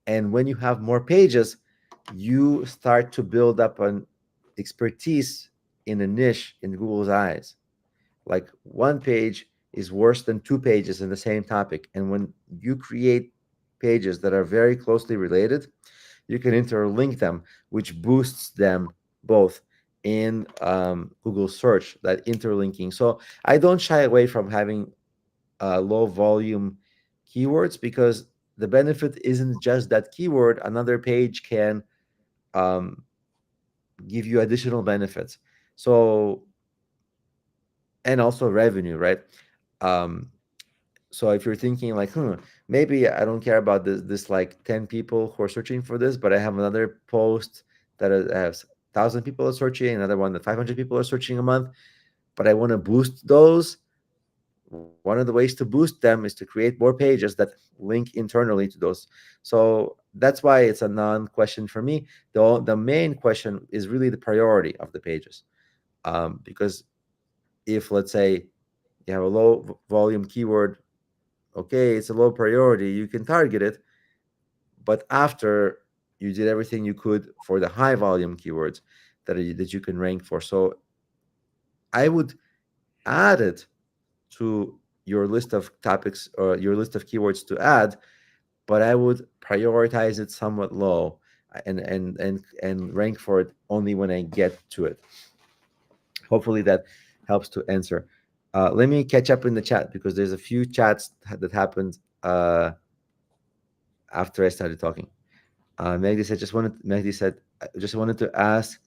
And when you have more pages, you start to build up an expertise in a niche in Google's eyes. Like one page is worse than two pages in the same topic. And when you create pages that are very closely related, you can interlink them, which boosts them both in Google search, that interlinking. So I don't shy away from having low volume keywords, because the benefit isn't just that keyword. Another page can um, give you additional benefits. So, and also revenue, right? Um, so if you're thinking like, maybe I don't care about this like 10 people who are searching for this, but I have another post that has 1,000 people are searching, another one that 500 people are searching a month, but I want to boost those. One of the ways to boost them is to create more pages that link internally to those. So that's why it's a non-question for me. The main question is really the priority of the pages, because if, let's say, you have a low volume keyword, okay, it's a low priority, you can target it, but after you did everything you could for the high volume keywords that you can rank for. So I would add it to your list of topics or your list of keywords to add, but I would prioritize it somewhat low, and rank for it only when I get to it. Hopefully that helps to answer. Let me catch up in the chat, because there's a few chats that happened after I started talking. Magdi said, I just wanted to ask,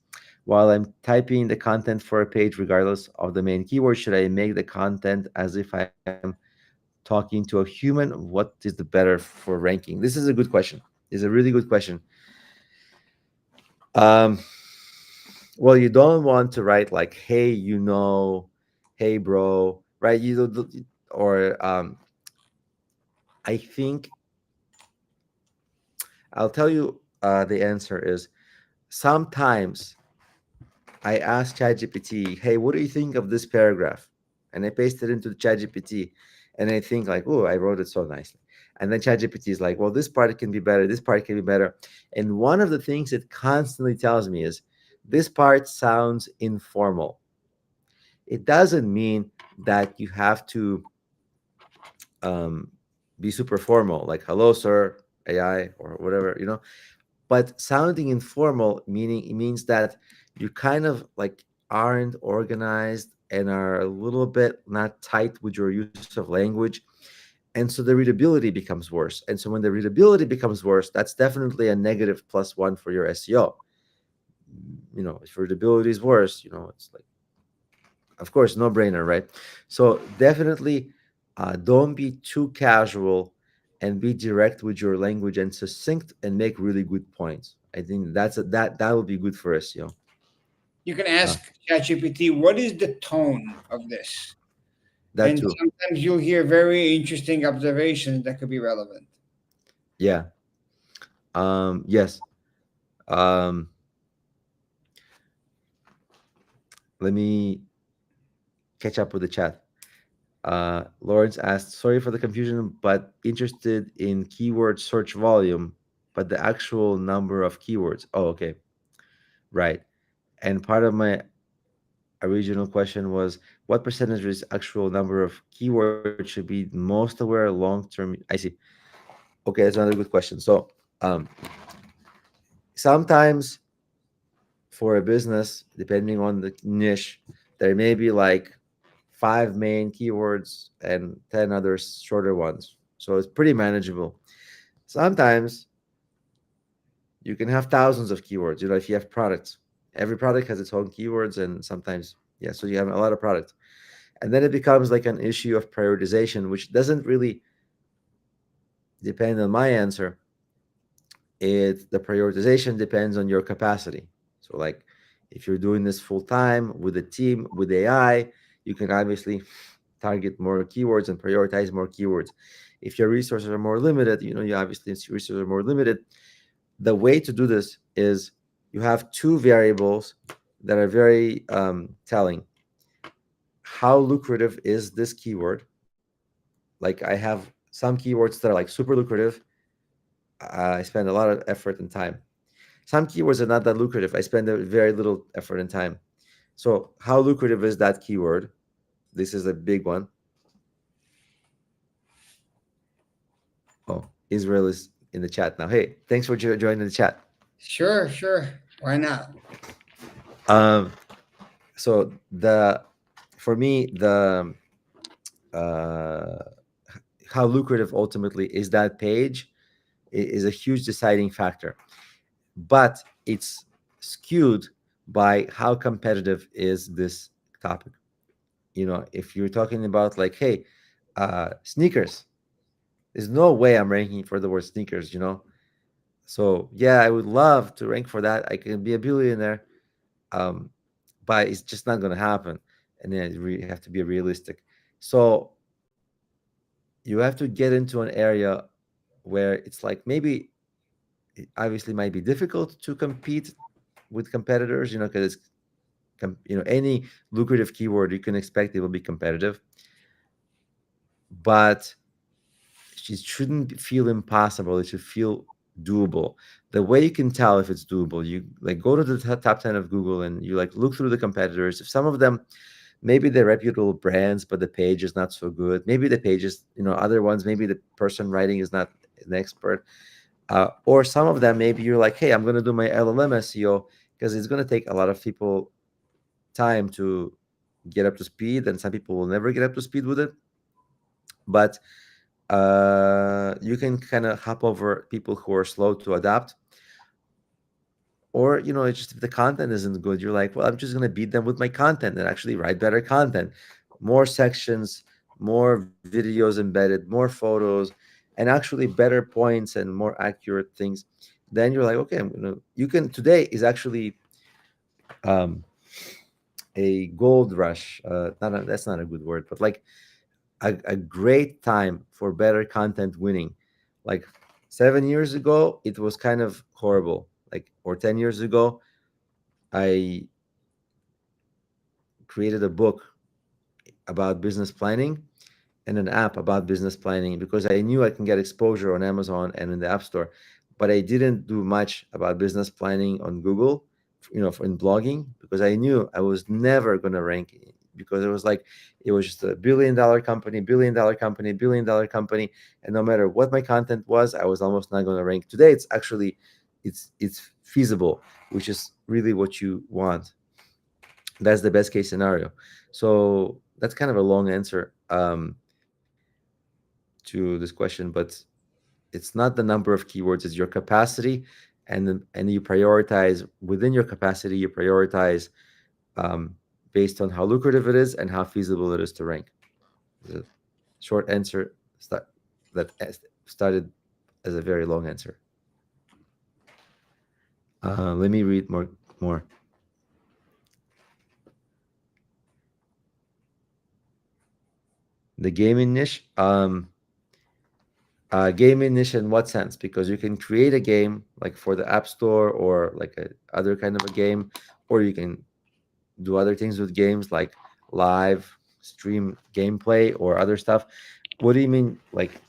while I'm typing the content for a page, regardless of the main keyword, should I make the content as if I am talking to a human? What is the better for ranking? This is a good question. It's a really good question. Um, well, you don't want to write like, "Hey, hey, bro," right? You don't, or I think I'll tell you. The answer is sometimes I asked ChatGPT, "Hey, what do you think of this paragraph?" And I paste it into the ChatGPT, and I think like, "Oh, I wrote it so nicely." And then ChatGPT is like, "Well, this part can be better. This part can be better." And one of the things it constantly tells me is, "This part sounds informal." It doesn't mean that you have to um, be super formal, like "Hello, sir, AI," or whatever, but sounding informal, meaning it means that you kind of like aren't organized and are a little bit not tight with your use of language, and so the readability becomes worse. And so when the readability becomes worse, that's definitely a negative +1 for your SEO. If readability is worse, it's like, of course, no brainer, right? So definitely don't be too casual, and be direct with your language and succinct, and make really good points. I think that will be good for SEO. You can Uh, ask ChatGPT, what is the tone of this? that And too. sometimes you'll hear very interesting observations that could be relevant. Yeah. Yes. Um, Let me catch up with the chat. Lawrence asked, sorry for the confusion, but interested in keyword search volume, but the actual number of keywords. Oh, okay. Right. And part of my original question was, what percentage is actual number of keywords should be most aware long term? I see. Okay, that's another good question. So, um, sometimes for a business, depending on the niche, there may be like 5 main keywords and 10 other shorter ones. So it's pretty manageable. Sometimes you can have thousands of keywords. If you have products, every product has its own keywords, and sometimes, yeah, so you have a lot of products. And then it becomes like an issue of prioritization, which doesn't really depend on my answer. The prioritization depends on your capacity. So like, if you're doing this full time with a team with AI, you can obviously target more keywords and prioritize more keywords. If your resources are more limited, you obviously resources are more limited. The way to do this is, you have two variables that are very telling: how lucrative is this keyword? Like I have some keywords that are like super lucrative. I spend a lot of effort and time. Some keywords are not that lucrative. I spend a very little effort and time. So how lucrative is that keyword? This is a big one. Oh, Israel is in the chat now. Hey, thanks for joining the chat. Sure, sure. Why not? Um, so the for me the uh, how lucrative ultimately is that page is a huge deciding factor, but it's skewed by how competitive is this topic. If you're talking about like, hey, sneakers, there's no way I'm ranking for the word sneakers. So yeah, I would love to rank for that. I can be a billionaire, um, but it's just not going to happen. And then you have to be realistic. So you have to get into an area where it's like maybe it obviously might be difficult to compete with competitors, because any lucrative keyword you can expect it will be competitive, but it shouldn't feel impossible. It should feel doable. The way you can tell if it's doable, you like go to the top 10 of Google and you like look through the competitors. If some of them, maybe they're reputable brands, but the page is not so good. Maybe the pages, other ones, maybe the person writing is not an expert. Or some of them, maybe you're like, hey, I'm going to do my LLM SEO because it's going to take a lot of people time to get up to speed, and some people will never get up to speed with it. But you can kind of hop over people who are slow to adapt. Or it's just if the content isn't good, you're like, well, I'm just going to beat them with my content and actually write better content, more sections, more videos embedded, more photos, and actually better points and more accurate things. Then you're like, okay, you can, today is actually um a gold rush. That's not a good word, but like a great time for better content winning. Like 7 years ago, it was kind of horrible. Like, or 10 years ago, I created a book about business planning and an app about business planning because I knew I can get exposure on Amazon and in the App Store, but I didn't do much about business planning on Google, in blogging, because I knew I was never going to rank, because it was just a billion-dollar company, billion-dollar company, billion-dollar company, and no matter what my content was, I was almost not going to rank. Today, it's actually it's feasible, which is really what you want. That's the best case scenario. So that's kind of a long answer to this question, but it's not the number of keywords, it's your capacity, and you prioritize within your capacity. You prioritize um, based on how lucrative it is and how feasible it is to rank. The short answer that started as a very long answer. Let me read more. The gaming niche. Gaming niche in what sense? Because you can create a game like for the App Store or like a other kind of a game, or you can do other things with games like live stream gameplay or other stuff. What do you mean? Like,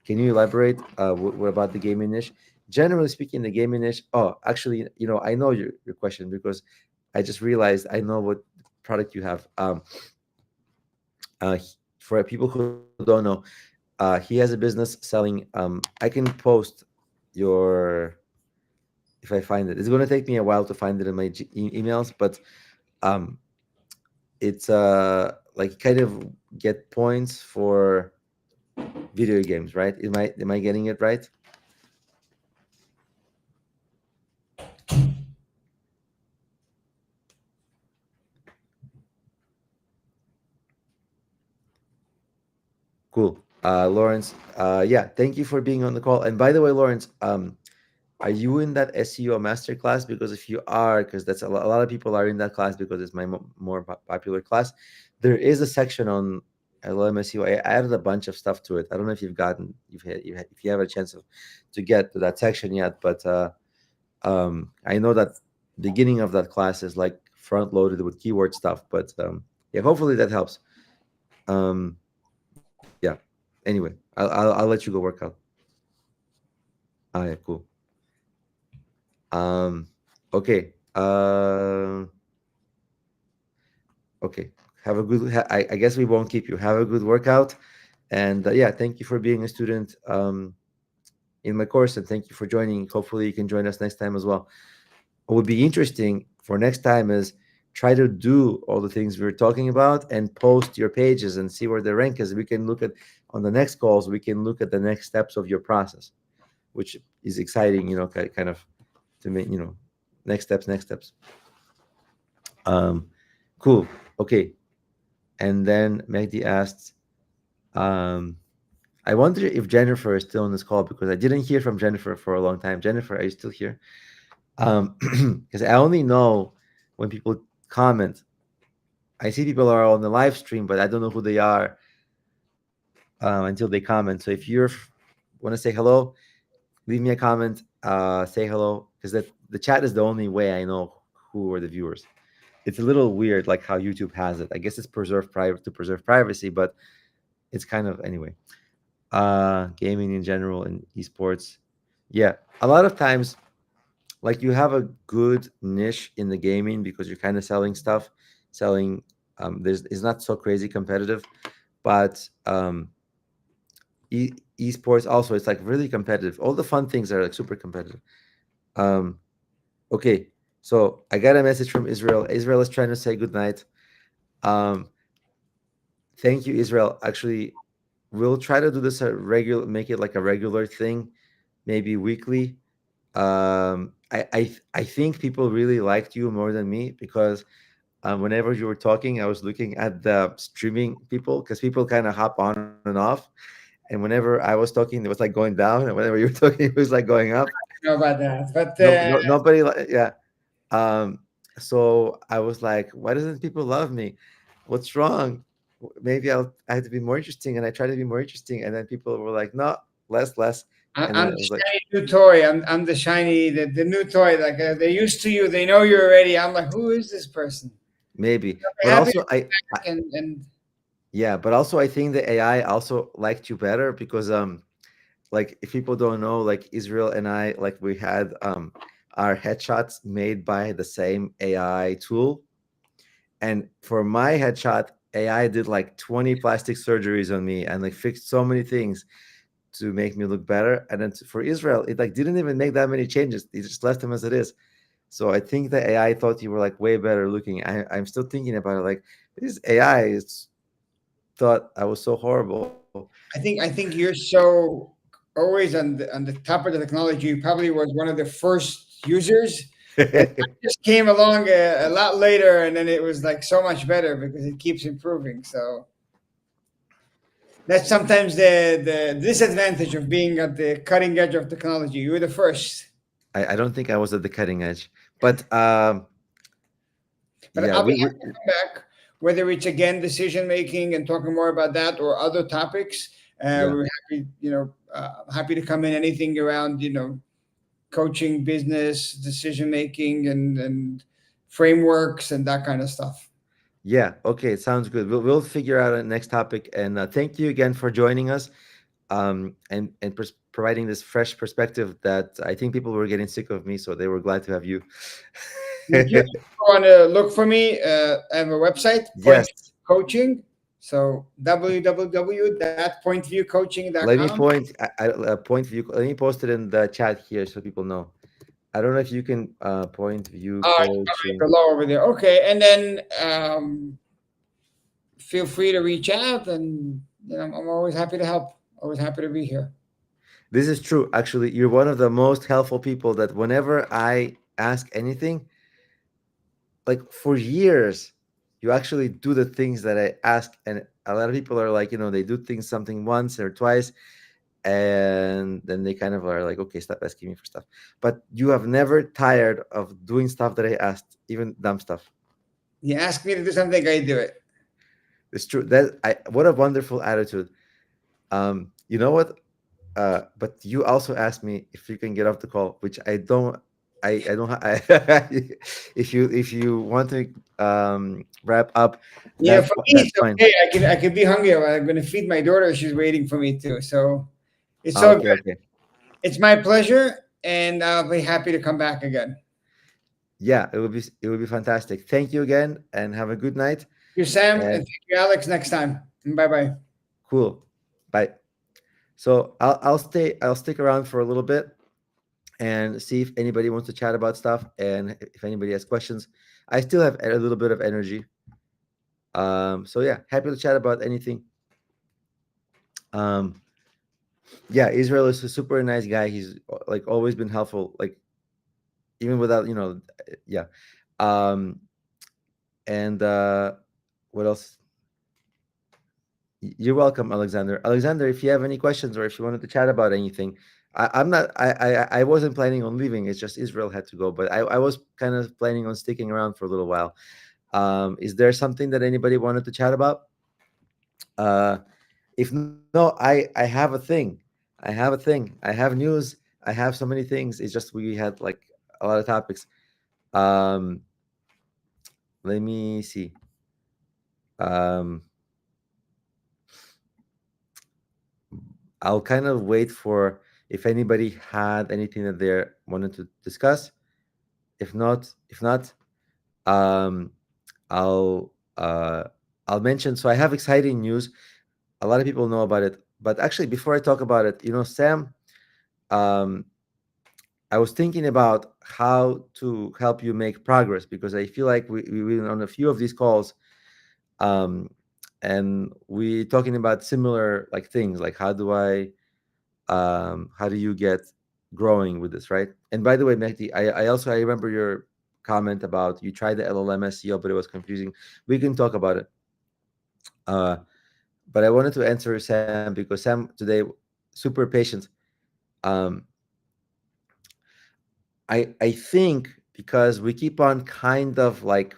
can you elaborate? What about the gaming niche? Generally speaking, the gaming niche. Oh, actually, I know your question because I just realized I know what product you have. For people who don't know, he has a business selling. I can post your if I find it. It's going to take me a while to find it in my emails, but um, it's like kind of get points for video games, right? Am I getting it right? Cool. Lawrence, yeah, thank you for being on the call. And by the way, Lawrence, are you in that SEO masterclass? Because if you are, because that's a lot of people are in that class because it's my more popular class. There is a section on LLM SEO. I added a bunch of stuff to it. I don't know if if you have a chance to get to that section yet, but I know that beginning of that class is like front loaded with keyword stuff, but Yeah, hopefully that helps. Yeah. Anyway, I'll let you go work out. Yeah, cool. Um, okay. Okay. Have a good. I guess we won't keep you. Have a good workout, and yeah, thank you for being a student in my course, and thank you for joining. Hopefully, you can join us next time as well. What would be interesting for next time is try to do all the things we were talking about and post your pages and see where they rank. Because we can look at on the next calls, we can look at the next steps of your process, which is exciting. Kind of to make next steps, next steps. Um, cool. Okay. And then Magdi asked, um, I wonder if Jennifer is still on this call because I didn't hear from Jennifer for a long time. Jennifer, are you still here? Because I only know when people comment. I see people are on the live stream, but I don't know who they are until they comment. So if you want to say hello, leave me a comment. Say hello because the chat is the only way I know who are the viewers. It's a little weird, like how YouTube has it. I guess it's preserved private to preserve privacy, but it's kind of anyway. Gaming in general and esports, yeah. A lot of times, like you have a good niche in the gaming because you're kind of selling stuff, selling. There's It's not so crazy competitive, but esports also it's like really competitive. All the fun things are like super competitive. Um, okay, so I got a message from Israel. Israel is trying to say good night. Um, thank you, Israel. Actually, we'll try to do this a regular, make it like a regular thing, maybe weekly. I think people really liked you more than me because whenever you were talking, I was looking at the streaming people because people kind of hop on and off. And whenever I was talking, it was like going down, and whenever you were talking, it was like going up. Know about that, but No, no, nobody, yeah. Um, so I was like, why doesn't people love me? What's wrong? Maybe I have to be more interesting, and I try to be more interesting, and then people were like, no, less, less, and I'm then it the was like shiny new toy. I'm the shiny, the new toy. Like they're used to you. They know you already. I'm like, who is this person? maybe, They're but happy also to be back, and yeah, but also I think the AI also liked you better because like if people don't know, like Israel and I, like we had our headshots made by the same AI tool. And for my headshot, AI did like 20 plastic surgeries on me and like fixed so many things to make me look better. And then for Israel, it like didn't even make that many changes. They just left them as it is. So I think the AI thought you were like way better looking. I'm still thinking about it. Like this AI is thought I was so horrible. I think you're so always on the top of the technology. You probably was one of the first users, and I just came along a lot later, and then it was like so much better because it keeps improving. So that's sometimes the disadvantage of being at the cutting edge of technology. You were the first. I don't think I was at the cutting edge, but But yeah, I'll be we happy to come back, whether it's again decision making and talking more about that or other topics. yeah. We're happy, happy to come in anything around, coaching, business, decision making, and frameworks and that kind of stuff. Yeah, okay, sounds good. We'll figure out a next topic. And thank you again for joining us, and providing this fresh perspective that I think people were getting sick of me, so they were glad to have you. Thank you. If you want to look for me, I have a website, Point Yes, Coaching. So let me www.pointviewcoaching.com. point. Point view. Let me post it in the chat here so people know. I don't know if you can point view It's probably coaching. below over there. Okay, and then feel free to reach out, and I'm always happy to help. Always happy to be here. This is true. Actually, you're one of the most helpful people that whenever I ask anything, like for years, you actually do the things that I ask. And a lot of people are like, they do things something once or twice, and then they kind of are like, okay, stop asking me for stuff. But you have never tired of doing stuff that I asked, even dumb stuff. You ask me to do something, I do it. It's true. That I What a wonderful attitude. You know what? But you also asked me if you can get off the call, which I don't. I don't if you want to wrap up, Yeah, for me that's it's fine. okay. I can be hungry. I'm gonna feed my daughter. She's waiting for me too. So it's Ah, all okay, good. okay. It's my pleasure, and I'll be happy to come back again. Yeah, it would be fantastic. Thank you again, and have a good night. You, Sam, and And thank you, Alex. Next time. Bye bye. cool. Bye. So I'll stick around for a little bit and see if anybody wants to chat about stuff, and if anybody has questions. I still have a little bit of energy. So yeah, happy to chat about anything. Um, yeah, Israel is a super nice guy. He's like always been helpful, like even without, yeah. Um, and what else? You're welcome, Alexander. Alexander, if you have any questions or if you wanted to chat about anything, I'm not. I wasn't planning on leaving. It's just Israel had to go, but I was kind of planning on sticking around for a little while. Is there something that anybody wanted to chat about? Uh, if no, I have a thing. I have a thing. I have news. I have so many things. It's just we had like a lot of topics. Um, Let me see. Um, I'll kind of wait for if anybody had anything that they wanted to discuss. If not, um, I'll uh, I'll mention. So I have exciting news. A lot of people know about it, but actually, before I talk about it, Sam, um, I was thinking about how to help you make progress because I feel like we were on a few of these calls, um, and we talking about similar like things like how do you get growing with this, right? And by the way, Mehdi, I remember your comment about you tried the LLM SEO, but it was confusing. We can talk about it. Uh, but I wanted to answer Sam because Sam today super patient. Um, I think because we keep on kind of like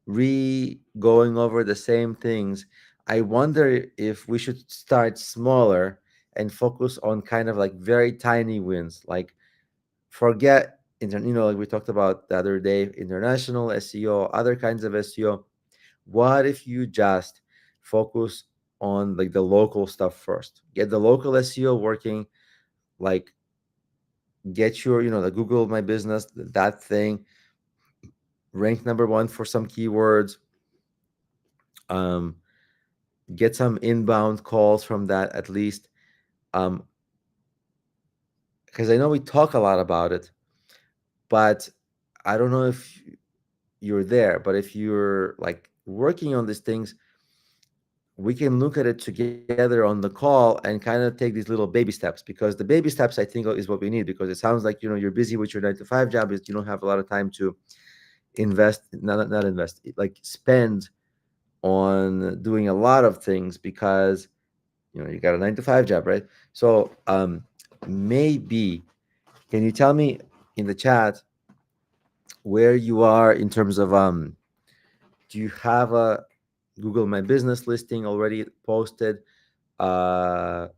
going over the same things, I wonder if we should start smaller and focus on kind of like very tiny wins. Like forget like we talked about the other day, international SEO, other kinds of SEO. What if you just focus on like the local stuff first? Get the local SEO working, like get your, the Google My Business, that thing, rank number one for some keywords, um, get some inbound calls from that at least. Um, because I know we talk a lot about it, but I don't know if you're there, but if you're like working on these things, we can look at it together on the call and kind of take these little baby steps, because the baby steps I think is what we need, because it sounds like you're busy with your 9 to 5 job, is you don't have a lot of time to invest, not invest, like spend on doing a lot of things, because you got a 9 to 5 job, right? So maybe can you tell me in the chat where you are in terms of do you have a Google My Business listing already posted? uh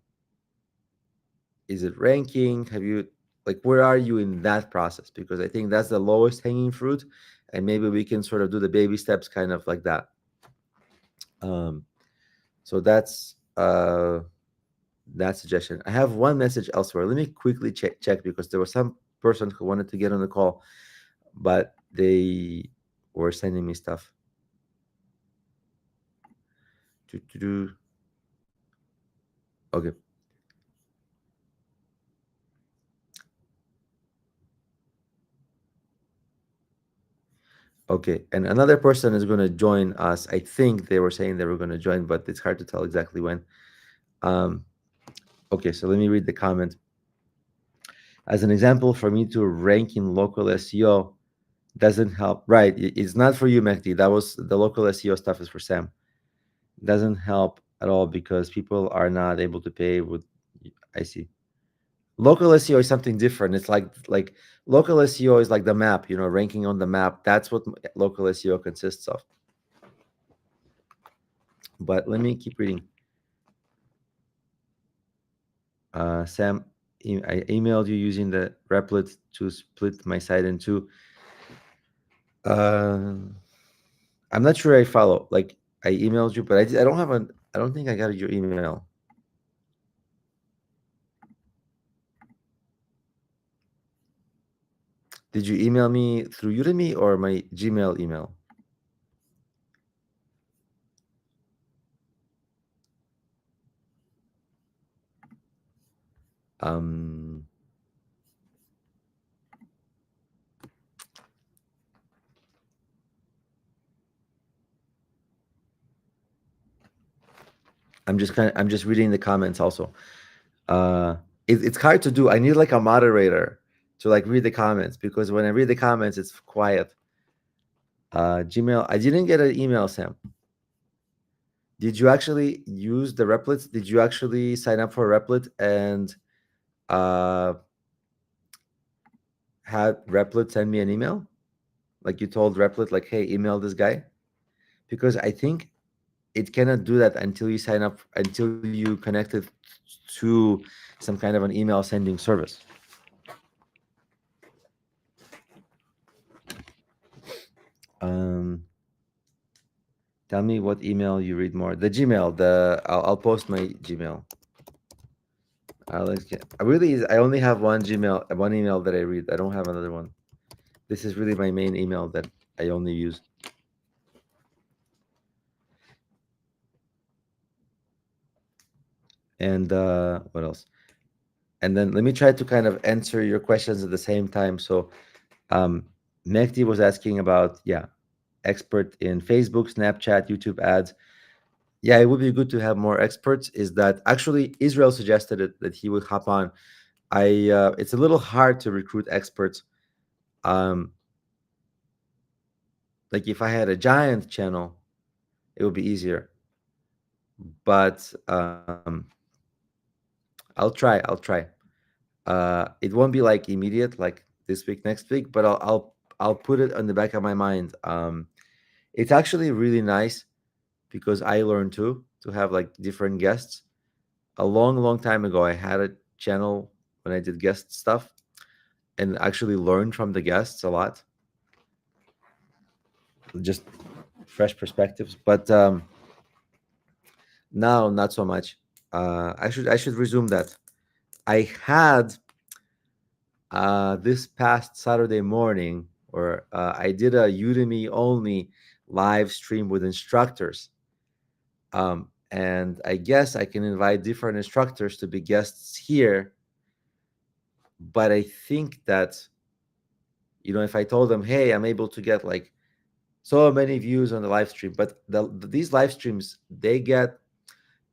is it ranking? Have you, like, where are you in that process? Because I think that's the lowest hanging fruit, and maybe we can sort of do the baby steps kind of like that. um so that suggestion. I have one message elsewhere. Let me quickly check because there was some person who wanted to get on the call, but they were sending me stuff. Do. Okay. Okay. And another person is going to join us. I think they were saying they were going to join, but it's hard to tell exactly when. Um, okay. So let me read the comment. As an example, for me to rank in local SEO doesn't help. Right. It's not for you, Mehdi. That was the local SEO stuff is for Sam. Doesn't help at all because people are not able to pay with. I see. Local SEO is something different. It's like local SEO is like the map, ranking on the map. That's what local SEO consists of. But let me keep reading. Sam. I emailed you using the Replit to split my site in two. Uh, I'm not sure I follow. Like I emailed you, but I don't have an. I don't think I got your email. Did you email me through Udemy or my Gmail email? Um, I'm just reading the comments also. Uh, it's hard to do. I need like a moderator to like read the comments because when I read the comments, it's quiet. Gmail. I didn't get an email, Sam. Did you actually use the Replit? Did you actually sign up for Replit and uh, had Replit send me an email? Like you told Replit, like, hey, email this guy? Because I think it cannot do that until you sign up, until you connect it to some kind of an email sending service. Um, Tell me what email you read more. The Gmail. I'll post my Gmail. I really I only have one Gmail, one email that I read. I don't have another one. This is really my main email that I only use. And what else? And then let me try to kind of answer your questions at the same time. So um, Mehdi was asking about, yeah, expert in Facebook, Snapchat, YouTube ads. Yeah, it would be good to have more experts. Is that actually Israel suggested it that he would hop on. It's a little hard to recruit experts. Um, like if I had a giant channel, it would be easier. But I'll try. It won't be like immediate, like this week, next week, but I'll put it on the back of my mind. It's actually really nice because I learned too to have like different guests. A long time ago, I had a channel when I did guest stuff and actually learned from the guests a lot, just fresh perspectives. But now, not so much. I should resume that. I had this past Saturday morning, or I did a Udemy only live stream with instructors. And I guess I can invite different instructors to be guests here. But I think that, if I told them, hey, I'm able to get like so many views on the live stream, but these live streams, they get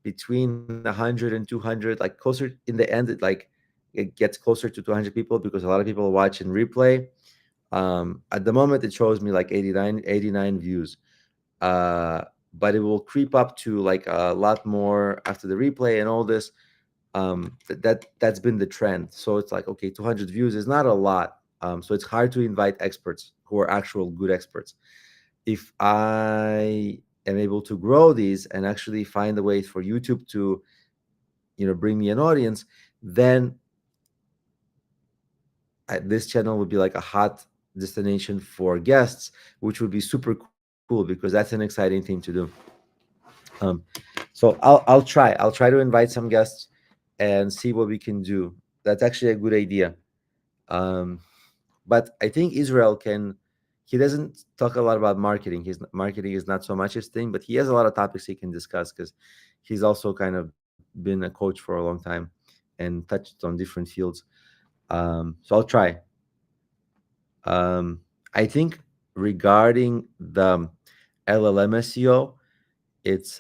between 100 and 200, like closer in the end, it gets closer to 200 people because a lot of people watch and replay. At the moment, it shows me like 89 views. Uh, but it will creep up to like a lot more after the replay and all this. That's been the trend. So it's like, okay, 200 views is not a lot. So it's hard to invite experts who are actual good experts. If I am able to grow these and actually find a way for YouTube to, bring me an audience, then this channel would be like a hot destination for guests, which would be super cool because that's an exciting thing to do. Um, so I'll try to invite some guests and see what we can do. That's actually a good idea. Um, but I think Israel can. He doesn't talk a lot about marketing. His marketing is not so much his thing, but he has a lot of topics he can discuss because he's also kind of been a coach for a long time and touched on different fields. So I'll try. Um, I think regarding the LLM SEO, it's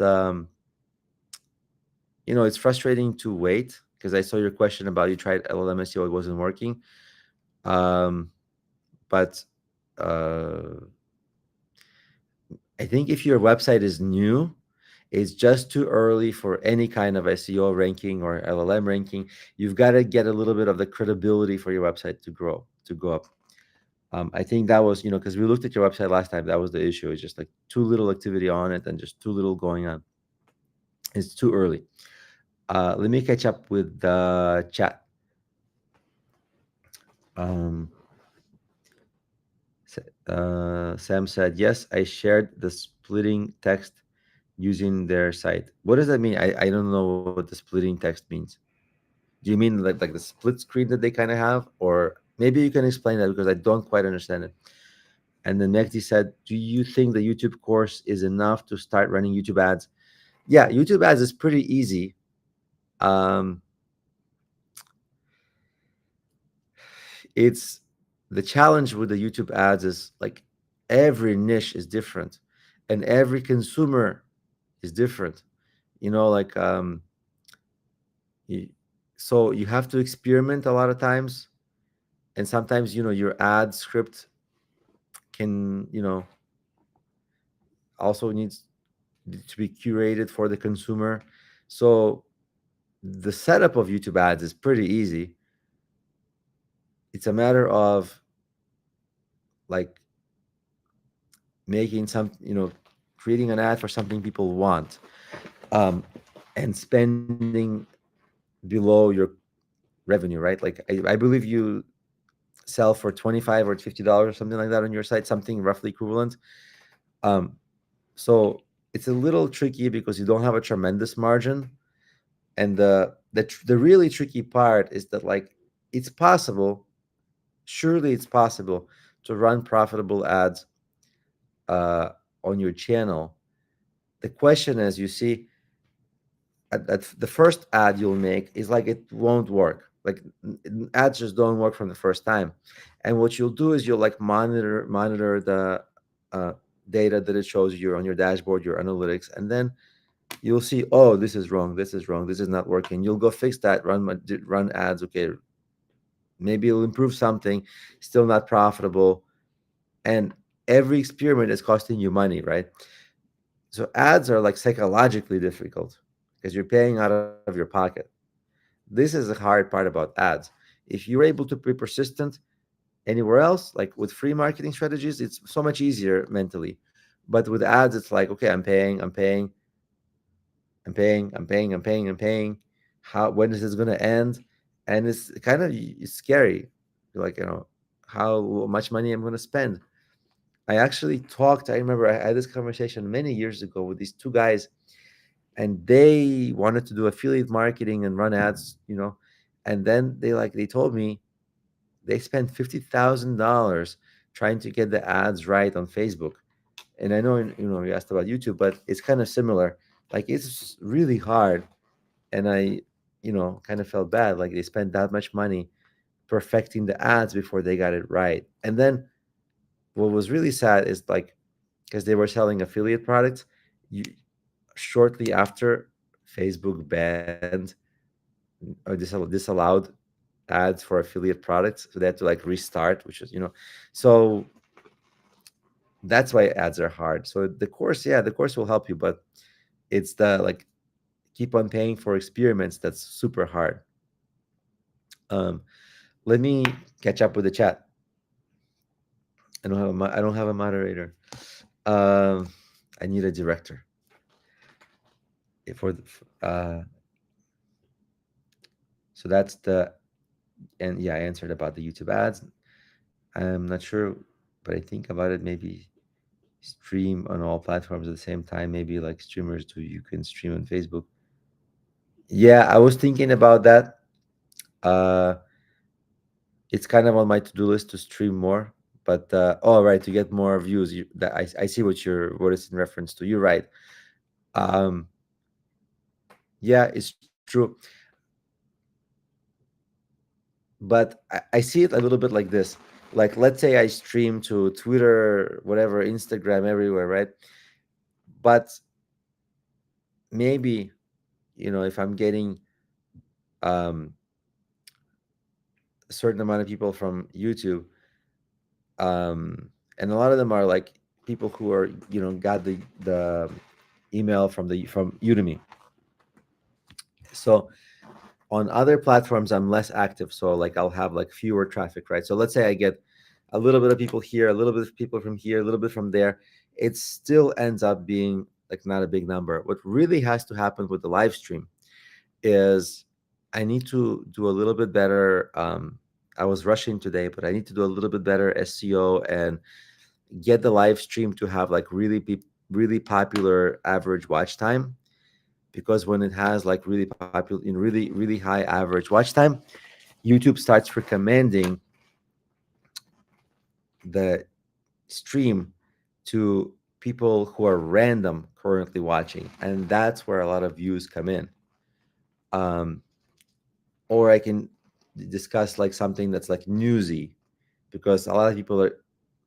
it's frustrating to wait because I saw your question about you tried LLM SEO, it wasn't working. Um, but uh, I think if your website is new, it's just too early for any kind of SEO ranking or LLM ranking. You've got to get a little bit of the credibility for your website to go up. I think that was, because we looked at your website last time, that was the issue. It's just like too little activity on it and just too little going on. It's too early. Let me catch up with the chat. Um, Sam said, yes, I shared the splitting text using their site. What does that mean? I don't know what the splitting text means. Do you mean like the split screen that they kind of have? Or maybe you can explain that because I don't quite understand it. And then Mehdi said, do you think the YouTube course is enough to start running YouTube ads? Yeah, YouTube ads is pretty easy. Um, it's the challenge with the YouTube ads is like every niche is different and every consumer is different. You know, like you, so you have to experiment a lot of times, and sometimes your ad script can also needs to be curated for the consumer. So the setup of YouTube ads is pretty easy. It's a matter of like making some, creating an ad for something people want, um, and spending below your revenue, right? Like I believe you sell for 25 or $50 or something like that on your site, something roughly equivalent. Um, so it's a little tricky because you don't have a tremendous margin. And the really tricky part is that like it's possible, surely it's possible to run profitable ads uh, on your channel. The question is, you see, at the first ad you'll make is like it won't work. Like ads just don't work from the first time. And what you'll do is you'll like monitor the uh, data that it shows you on your dashboard, your analytics, and then you'll see, oh, this is wrong, this is wrong, this is not working. You'll go fix that, run ads. Okay, maybe it'll improve something, still not profitable. And every experiment is costing you money, right? So ads are like psychologically difficult because you're paying out of your pocket. This is the hard part about ads. If you're able to be persistent anywhere else, like with free marketing strategies, it's so much easier mentally. But with ads, it's like, okay, I'm paying. How, when is this going to end? And it's kind of it's scary. You're like, how much money I'm going to spend. I remember I had this conversation many years ago with these two guys, and they wanted to do affiliate marketing and run ads, and then they told me they spent $50,000 trying to get the ads right on Facebook. And I know, you asked about YouTube, but it's kind of similar. Like it's really hard, and I, kind of felt bad. Like they spent that much money perfecting the ads before they got it right. And then what was really sad is like, because they were selling affiliate products, you shortly after Facebook banned or disallowed ads for affiliate products, so they had to like restart, which is, so that's why ads are hard. So the course, yeah, the course will help you, but it's the like keep on paying for experiments that's super hard. Um, let me catch up with the chat. I don't have a moderator. Um, I need a director for the, so that's the, and yeah, I answered about the YouTube ads. I'm not sure, but I think about it. Maybe stream on all platforms at the same time. Maybe like streamers do. You can stream on Facebook. Yeah, I was thinking about that. Uh, it's kind of on my to-do list to stream more. But oh, right, to get more views. I see what it's in reference to. You're right. Um, yeah, it's true. But I see it a little bit like this. Like, let's say I stream to Twitter, whatever, Instagram, everywhere, right? But maybe, if I'm getting um, a certain amount of people from YouTube, and a lot of them are like people who are, got the email from Udemy. So on other platforms I'm less active, so like I'll have like fewer traffic, right? So let's say I get a little bit of people here, a little bit of people from here, a little bit from there. It still ends up being like not a big number. What really has to happen with the live stream is I need to do a little bit better I was rushing today, but I need to do a little bit better SEO and get the live stream to have like really popular average watch time, because when it has like really popular in really high average watch time, YouTube starts recommending the stream to people who are random currently watching, and that's where a lot of views come in. um, or I can discuss like something that's like newsy, because a lot of people are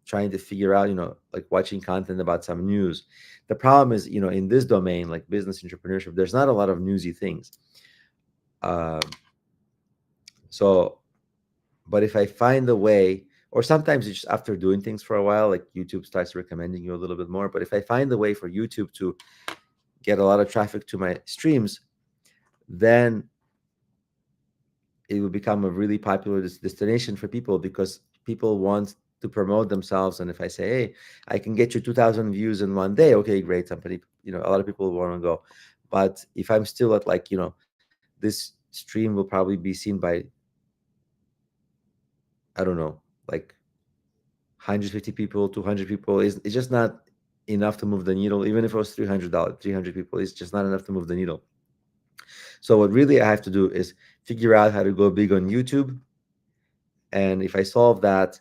trying to figure out, like watching content about some news. The problem is, in this domain, like business entrepreneurship, there's not a lot of newsy things. um, so but if I find a way, or sometimes it's just after doing things for a while, like YouTube starts recommending you a little bit more. But if I find a way for YouTube to get a lot of traffic to my streams, then it will become a really popular destination for people, because people want to promote themselves. And if I say, hey, I can get you 2,000 views in one day, okay, great. Somebody, a lot of people want to go. But if I'm still at like, this stream will probably be seen by, I don't know, like 150 people, 200 people, is it's just not enough to move the needle. Even if it was $300, 300 people, it's just not enough to move the needle. So what really I have to do is figure out how to go big on YouTube. And if I solve that,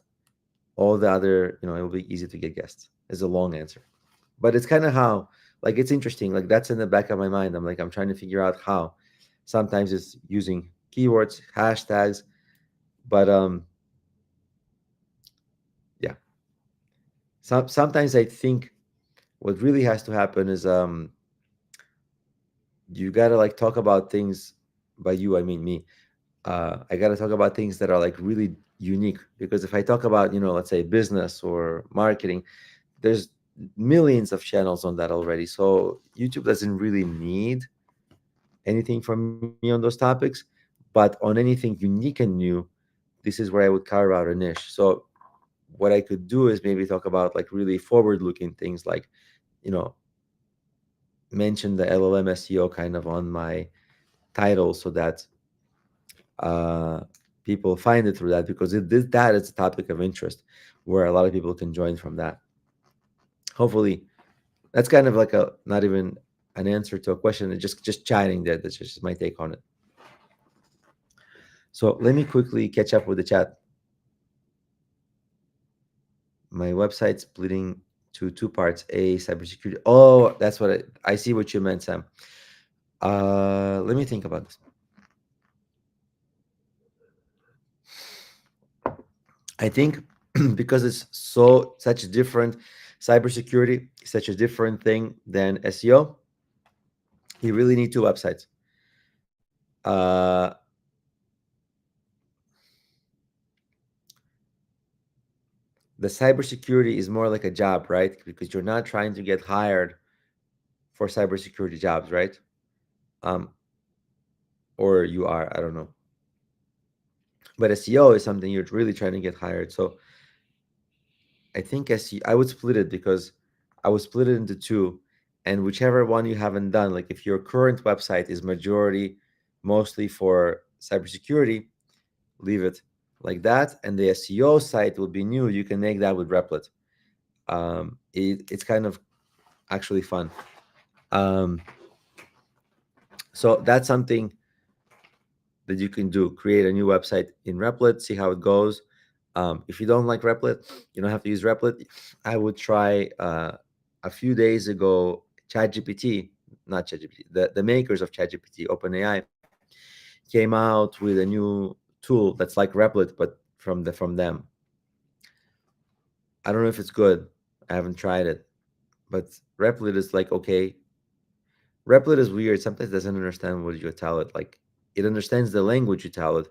all the other, it will be easy to get guests. Is a long answer, but it's kind of how, like, it's interesting. Like, that's in the back of my mind. I'm trying to figure out how. Sometimes it's using keywords, hashtags, but yeah. Sometimes I think what really has to happen is you gotta like talk about things. By you, I mean me. I gotta talk about things that are like really unique, because if I talk about, let's say business or marketing, there's millions of channels on that already. So YouTube doesn't really need anything from me on those topics. But on anything unique and new, this is where I would carve out a niche. So what I could do is maybe talk about like really forward looking things, like, you know mention the LLM SEO kind of on my title, so that uh, people find it through that, because that is a topic of interest where a lot of people can join from that. Hopefully, that's kind of like a not even an answer to a question. It's just chatting there. That's just my take on it. So let me quickly catch up with the chat. My website's splitting to two parts: A, cybersecurity. Oh, that's what I see what you meant, Sam. Let me think about this. I think because it's such a different, cybersecurity is such a different thing than SEO. You really need two websites. Uh, the cybersecurity is more like a job, right? Because you're not trying to get hired for cybersecurity jobs, right? Um, or you are, I don't know. But SEO is something you're really trying to get hired. So I think SEO, I would split it, because I would split it into two, and whichever one you haven't done, like if your current website is mostly for cybersecurity, leave it like that, and the SEO site will be new. You can make that with Replit. It's kind of actually fun. Um, so that's something that you can do. Create a new website in Replit, see how it goes. If you don't like Replit, you don't have to use Replit. I would try a few days ago, ChatGPT, not ChatGPT, the makers of ChatGPT, OpenAI, came out with a new tool that's like Replit, but from them. I don't know if it's good. I haven't tried it, but Replit is like okay. Replit is weird. Sometimes it doesn't understand what you tell it. Like, it understands the language you tell it,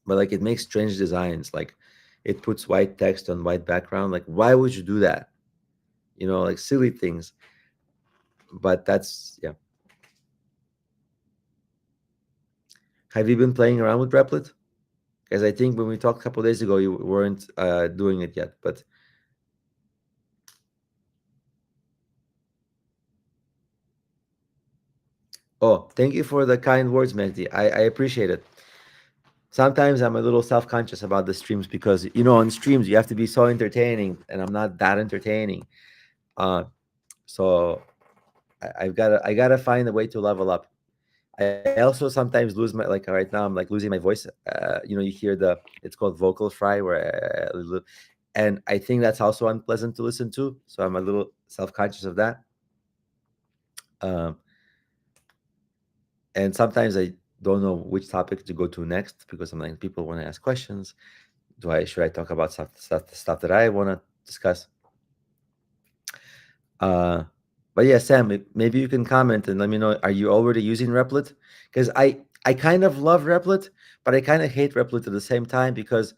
but like it makes strange designs. Like, it puts white text on white background. Like, why would you do that? Like silly things. But that's, yeah. Have you been playing around with Replit? Because I think when we talked a couple days ago, you weren't doing it yet. But oh, thank you for the kind words, Mehdi. I appreciate it. Sometimes I'm a little self-conscious about the streams because on streams you have to be so entertaining, and I'm not that entertaining. So I gotta find a way to level up. I also sometimes lose my, like right now I'm like losing my voice. You hear it's called vocal fry, where and I think that's also unpleasant to listen to. So I'm a little self-conscious of that. Um, and sometimes I don't know which topic to go to next because I'm like, people want to ask questions. Should I talk about stuff that I want to discuss? Uh, but yeah, Sam, maybe you can comment and let me know. Are you already using Replit? Because I kind of love Replit, but I kind of hate Replit at the same time because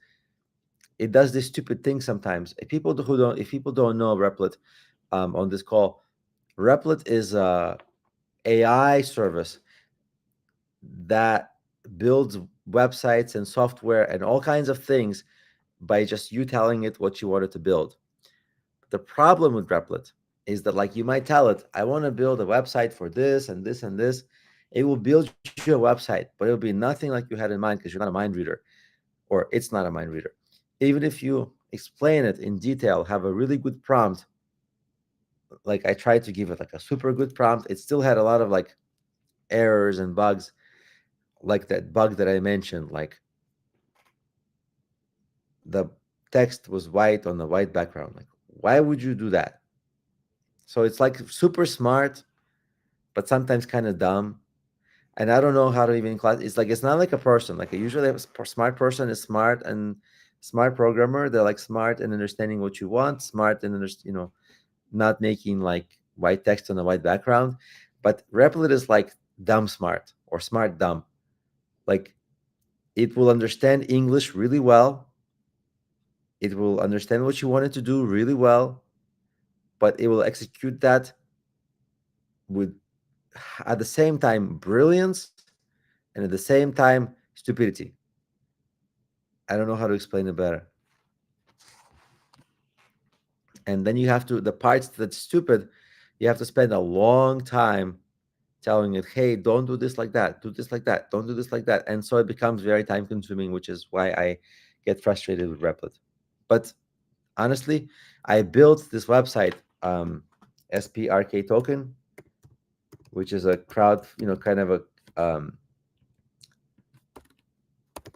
it does this stupid thing sometimes. If people don't know Replit, on this call, Replit is a AI service that builds websites and software and all kinds of things by just you telling it what you wanted to build. The problem with Replit is that, like, you might tell it, I want to build a website for this and this and this. It will build you a website, but it'll be nothing like you had in mind because you're not a mind reader, or it's not a mind reader. Even if you explain it in detail, have a really good prompt, like I tried to give it like a super good prompt, it still had a lot of like errors and bugs, like that bug that I mentioned, like the text was white on the white background. Like, why would you do that? So it's like super smart, but sometimes kind of dumb. And I don't know how to even class. It's like it's not like a person. Like usually a smart person is smart and smart programmer. They're like smart and understanding what you want, smart and not making like white text on a white background. But Replit is like dumb smart or smart dumb. Like it will understand English really well. It will understand what you wanted to do really well, but it will execute that with, at the same time, brilliance, and at the same time stupidity. I don't know how to explain it better. And then you have to, the parts that's stupid, you have to spend a long time telling it, hey, don't do this like that, do this like that, don't do this like that. And so it becomes very time consuming, which is why I get frustrated with Replit. But honestly, I built this website, SPRK token, which is a crowd, kind of a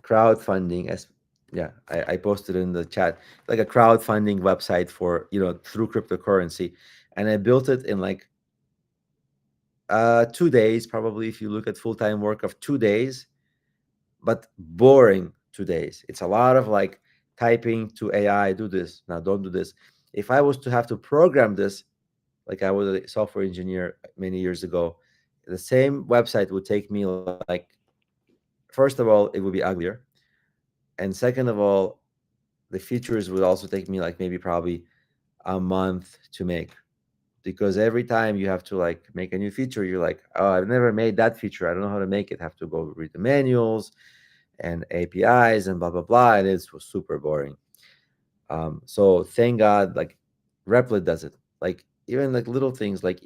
crowdfunding. As Yeah, I posted in the chat, like a crowdfunding website for, through cryptocurrency. And I built it in like 2 days, probably, if you look at full-time work of 2 days, but boring 2 days. It's a lot of like typing to AI, do this, now don't do this. If I was to have to program this, like I was a software engineer many years ago, the same website would take me like, first of all, it would be uglier. And second of all, the features would also take me like maybe probably a month to make, because every time you have to like make a new feature, you're like, oh, I've never made that feature, I don't know how to make it, have to go read the manuals and APIs and blah blah blah, and it's super boring. So thank God, like Replit does it. Like even like little things, like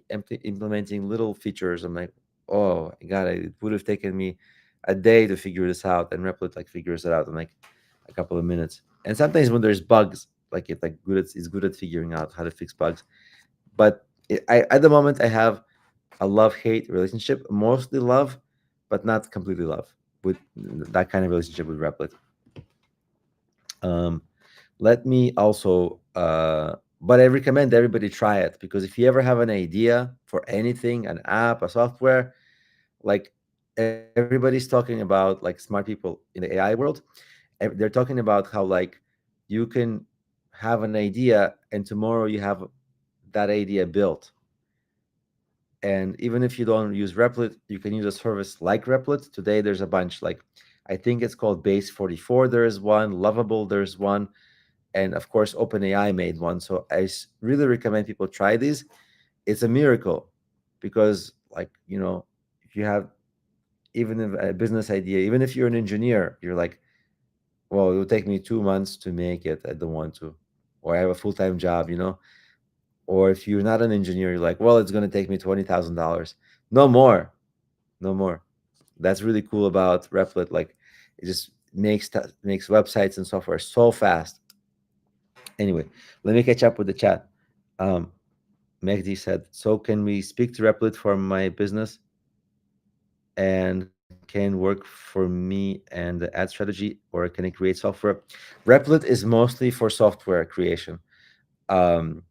implementing little features. I'm like, oh God, it would have taken me a day to figure this out, and Replit like figures it out in like a couple of minutes. And sometimes when there's bugs, like it's good at figuring out how to fix bugs. But at the moment I have a love hate relationship, mostly love, but not completely love, with that kind of relationship with Replit. Um, Let me also, but I recommend everybody try it, because if you ever have an idea for anything, an app, a software, like everybody's talking about, like smart people in the AI world, they're talking about how like you can have an idea and tomorrow you have that idea built. And even if you don't use Replit, you can use a service like Replit. Today there's a bunch, like I think it's called Base 44. There is one, Lovable. There's one, and of course OpenAI made one. So I really recommend people try these. It's a miracle, because like if you have even a business idea, even if you're an engineer, you're like, well, it will take me 2 months to make it, I don't want to, or I have a full-time job, or if you're not an engineer, you're like, well, it's going to take me $20,000. No more, no more. That's really cool about Replit. Like makes websites and software so fast. Anyway, let me catch up with the chat. Um, Megdi said, "So can we speak to Replit for my business and can work for me and the ad strategy, or can it create software?" Replit is mostly for software creation. Um,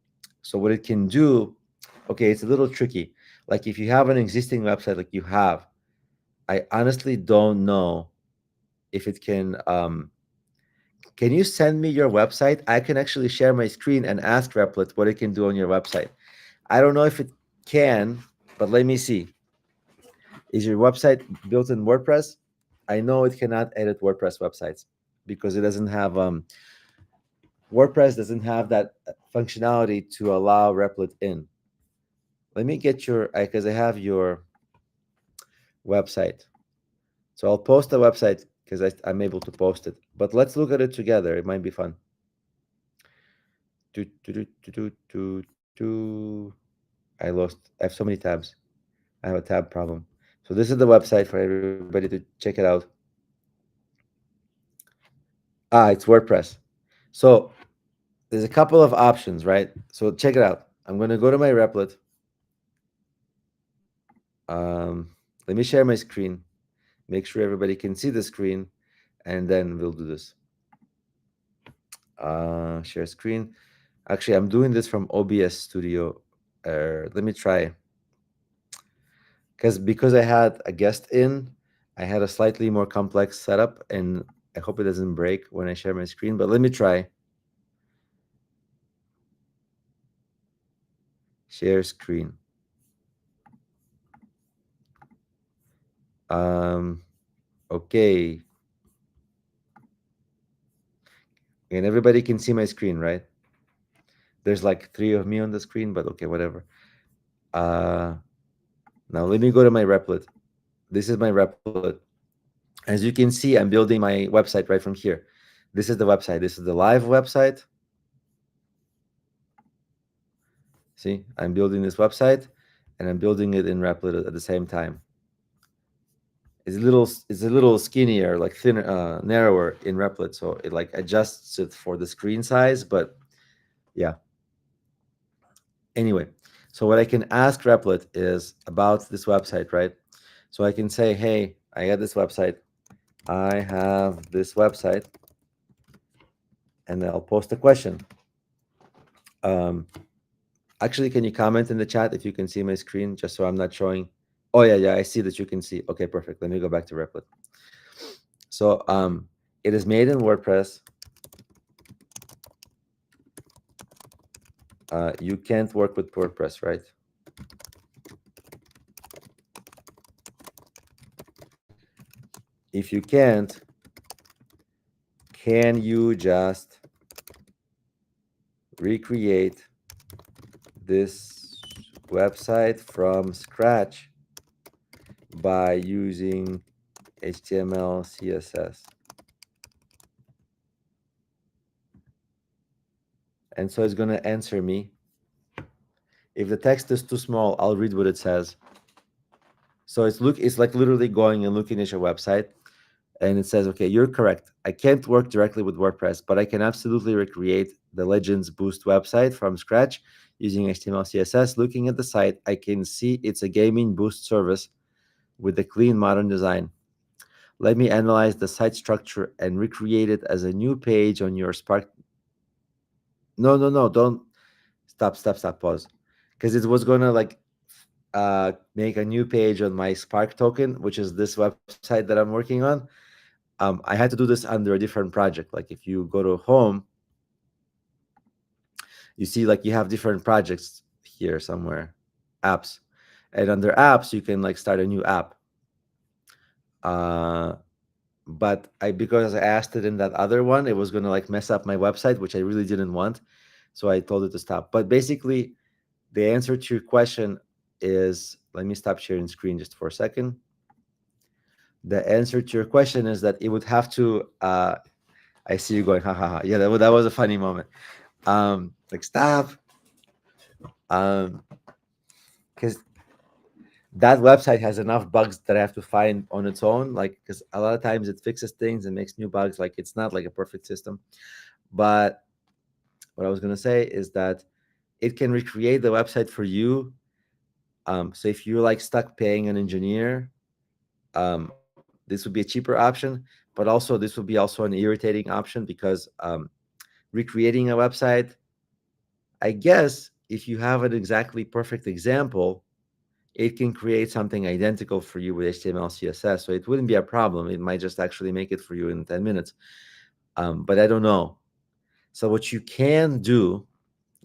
so what it can do, okay, it's a little tricky. Like if you have an existing website, like you have, I honestly don't know if it can. Can you send me your website? I can actually share my screen and ask Replit what it can do on your website. I don't know if it can, but let me see. Is your website built in WordPress? I know it cannot edit WordPress websites because it doesn't have WordPress doesn't have that functionality to allow Replit in. Let me get your because I have your website. So I'll post the website because I'm able to post it. But let's look at it together. It might be fun. Do, do, do, do, do, do, do. I lost. I have so many tabs. I have a tab problem. So this is the website for everybody to check it out. It's WordPress. So there's a couple of options, right? So check it out. I'm going to go to my Replit. Um, Let me share my screen. Make sure everybody can see the screen, and then we'll do this. Share screen. Actually, I'm doing this from OBS Studio. Let me try. Because I had a guest in, I had a slightly more complex setup, and I hope it doesn't break when I share my screen. But let me try. Share screen. Um, okay. And everybody can see my screen, right? There's like 3 of me on the screen, but okay, whatever. Now let me go to my Replit. This is my Replit. As you can see, I'm building my website right from here. This is the website. This is the live website. See, I'm building this website, and I'm building it in Replit at the same time. It's a little skinnier, like thinner, narrower in Replit, so it like adjusts it for the screen size. But yeah. Anyway, so what I can ask Replit is about this website, right? So I can say, hey, I got this website. I have this website, and I'll post a question. Um, Actually, can you comment in the chat if you can see my screen, just so I'm not showing? Oh yeah, I see that you can see. Okay, perfect. Let me go back to Replit. So it is made in WordPress. You can't work with WordPress, right? If you can't, can you just recreate this website from scratch by using HTML, CSS? And so it's going to answer me. If the text is too small, I'll read what it says. So it's like literally going and looking at your website, and it says, okay, you're correct. I can't work directly with WordPress, but I can absolutely recreate the Legends Boost website from scratch using HTML, CSS. Looking at the site, I can see it's a gaming boost service with a clean, modern design. Let me analyze the site structure and recreate it as a new page on your Spark. No, don't stop, pause. Because it was going to like make a new page on my Spark token, which is this website that I'm working on. I had to do this under a different project. Like if you go to home, you see like you have different projects here somewhere, apps, and under apps you can like start a new app. But because I asked it in that other one, it was gonna like mess up my website, which I really didn't want, so I told it to stop. But basically, the answer to your question is, let me stop sharing screen just for a second. The answer to your question is that it would have to. I see you going, ha ha ha. Yeah, that was a funny moment. Like stop. Because that website has enough bugs that I have to find on its own, like because a lot of times it fixes things and makes new bugs. Like it's not like a perfect system. But what I was gonna say is that it can recreate the website for you. So if you're like stuck paying an engineer, this would be a cheaper option. But also, this would be also an irritating option because recreating a website, I guess, if you have an exactly perfect example, it can create something identical for you with HTML, CSS. So it wouldn't be a problem. It might just actually make it for you in 10 minutes. But I don't know. So what you can do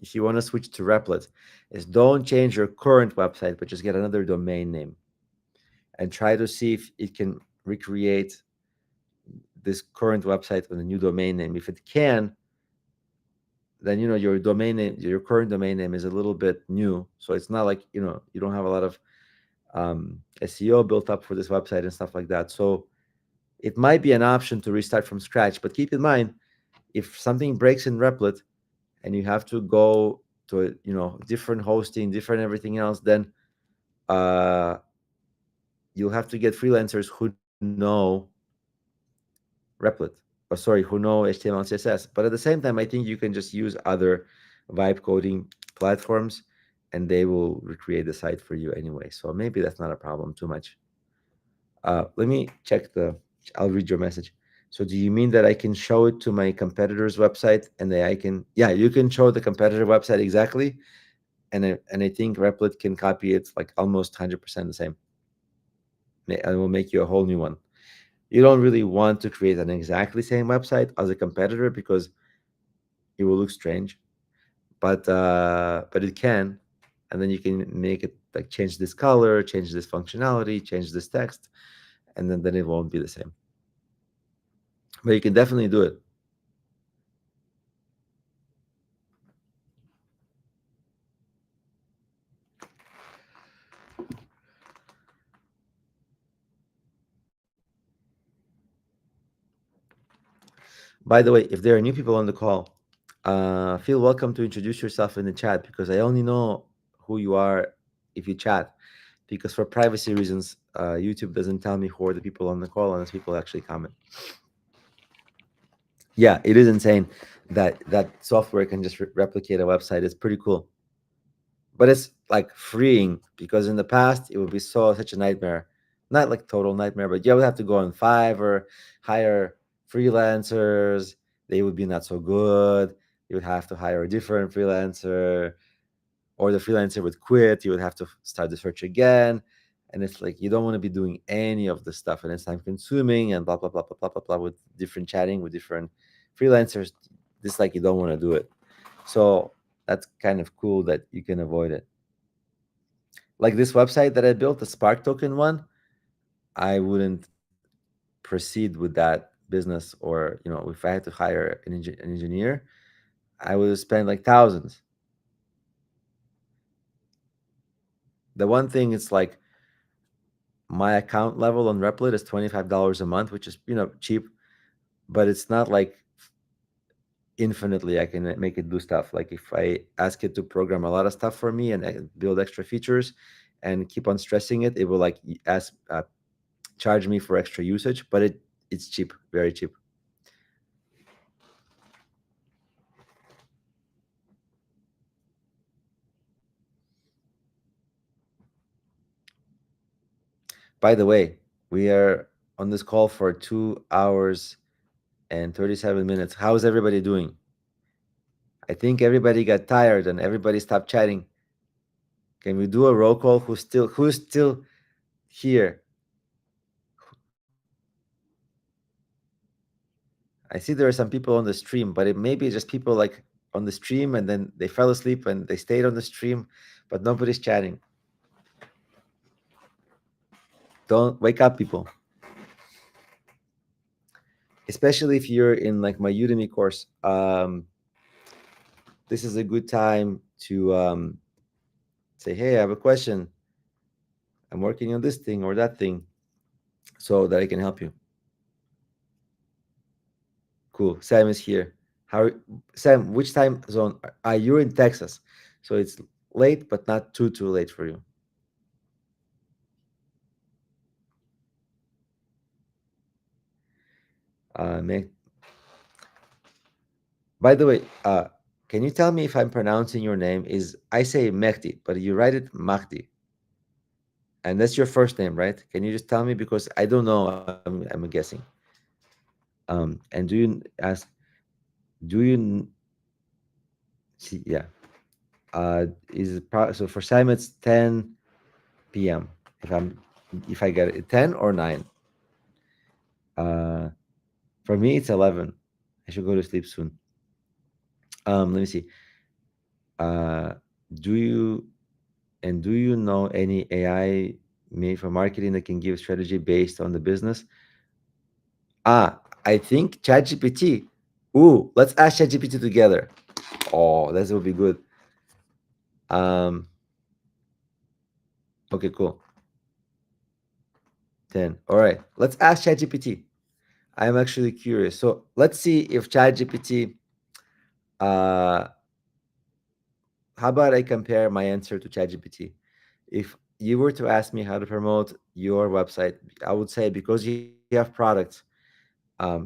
if you want to switch to Replit is don't change your current website, but just get another domain name and try to see if it can recreate this current website with a new domain name. If it can, then your domain name, your current domain name is a little bit new. So it's not like you don't have a lot of SEO built up for this website and stuff like that. So it might be an option to restart from scratch. But keep in mind, if something breaks in Replit and you have to go to different hosting, different everything else, then uh, you'll have to get freelancers who know Replit, or sorry, who know HTML and CSS. But at the same time, I think you can just use other vibe coding platforms, and they will recreate the site for you anyway. So maybe that's not a problem too much. Let me check the. I'll read your message. So do you mean that I can show it to my competitor's website and then I can? Yeah, you can show the competitor website exactly, and I think Replit can copy it like almost 100% the same. And will make you a whole new one. You don't really want to create an exactly same website as a competitor because it will look strange. But it can, and then you can make it like change this color, change this functionality, change this text, and then it won't be the same. But you can definitely do it. By the way, if there are new people on the call, feel welcome to introduce yourself in the chat because I only know who you are if you chat. Because for privacy reasons, YouTube doesn't tell me who are the people on the call unless people actually comment. Yeah, it is insane that that software can just replicate a website. It's pretty cool, but it's like freeing because in the past it would be such a nightmare. Not like total nightmare, but you would have to go on Fiverr, hire freelancers. They would be not so good. You would have to hire a different freelancer, or the freelancer would quit. You would have to start the search again. And it's like you don't want to be doing any of this stuff, and it's time consuming and blah blah blah blah blah blah blah with different chatting with different freelancers. This like you don't want to do it. So that's kind of cool that you can avoid it. Like this website that I built, the Spark token one, I wouldn't proceed with that business, or if I had to hire an engineer, I would spend like thousands. The one thing is like my account level on Replit is $25 a month, which is cheap, but it's not like infinitely I can make it do stuff. Like if I ask it to program a lot of stuff for me and build extra features and keep on stressing it, it will like ask charge me for extra usage, but it's cheap, very cheap. By the way, we are on this call for 2 hours and 37 minutes. How's everybody doing? I think everybody got tired and everybody stopped chatting. Can we do a roll call? Who's still here? I see there are some people on the stream, but it may be just people like on the stream and then they fell asleep and they stayed on the stream, but nobody's chatting. Don't wake up, people. Especially if you're in like my Udemy course. This is a good time to say, hey, I have a question. I'm working on this thing or that thing so that I can help you. Cool. Sam is here. Sam, which time zone? You're in Texas. So it's late, but not too late for you. Make, by the way, can you tell me if I'm pronouncing your name? Is I say Mehdi, but you write it Mahdi, and that's your first name, right? Can you just tell me because I don't know. I'm guessing. And do you ask? Do you see? Yeah. So for Simon it's 10 p.m. If I'm if I get it 10 or 9. Uh, for me it's 11. I should go to sleep soon. Let me see. Uh, do you do you know any AI made for marketing that can give strategy based on the business? Ah, I think ChatGPT. Ooh, let's ask ChatGPT together. Oh, that will be good. Um, okay, cool. 10. All right, let's ask ChatGPT. I'm actually curious. So let's see if ChatGPT. Uh, how about I compare my answer to ChatGPT? If you were to ask me how to promote your website, I would say because you have products,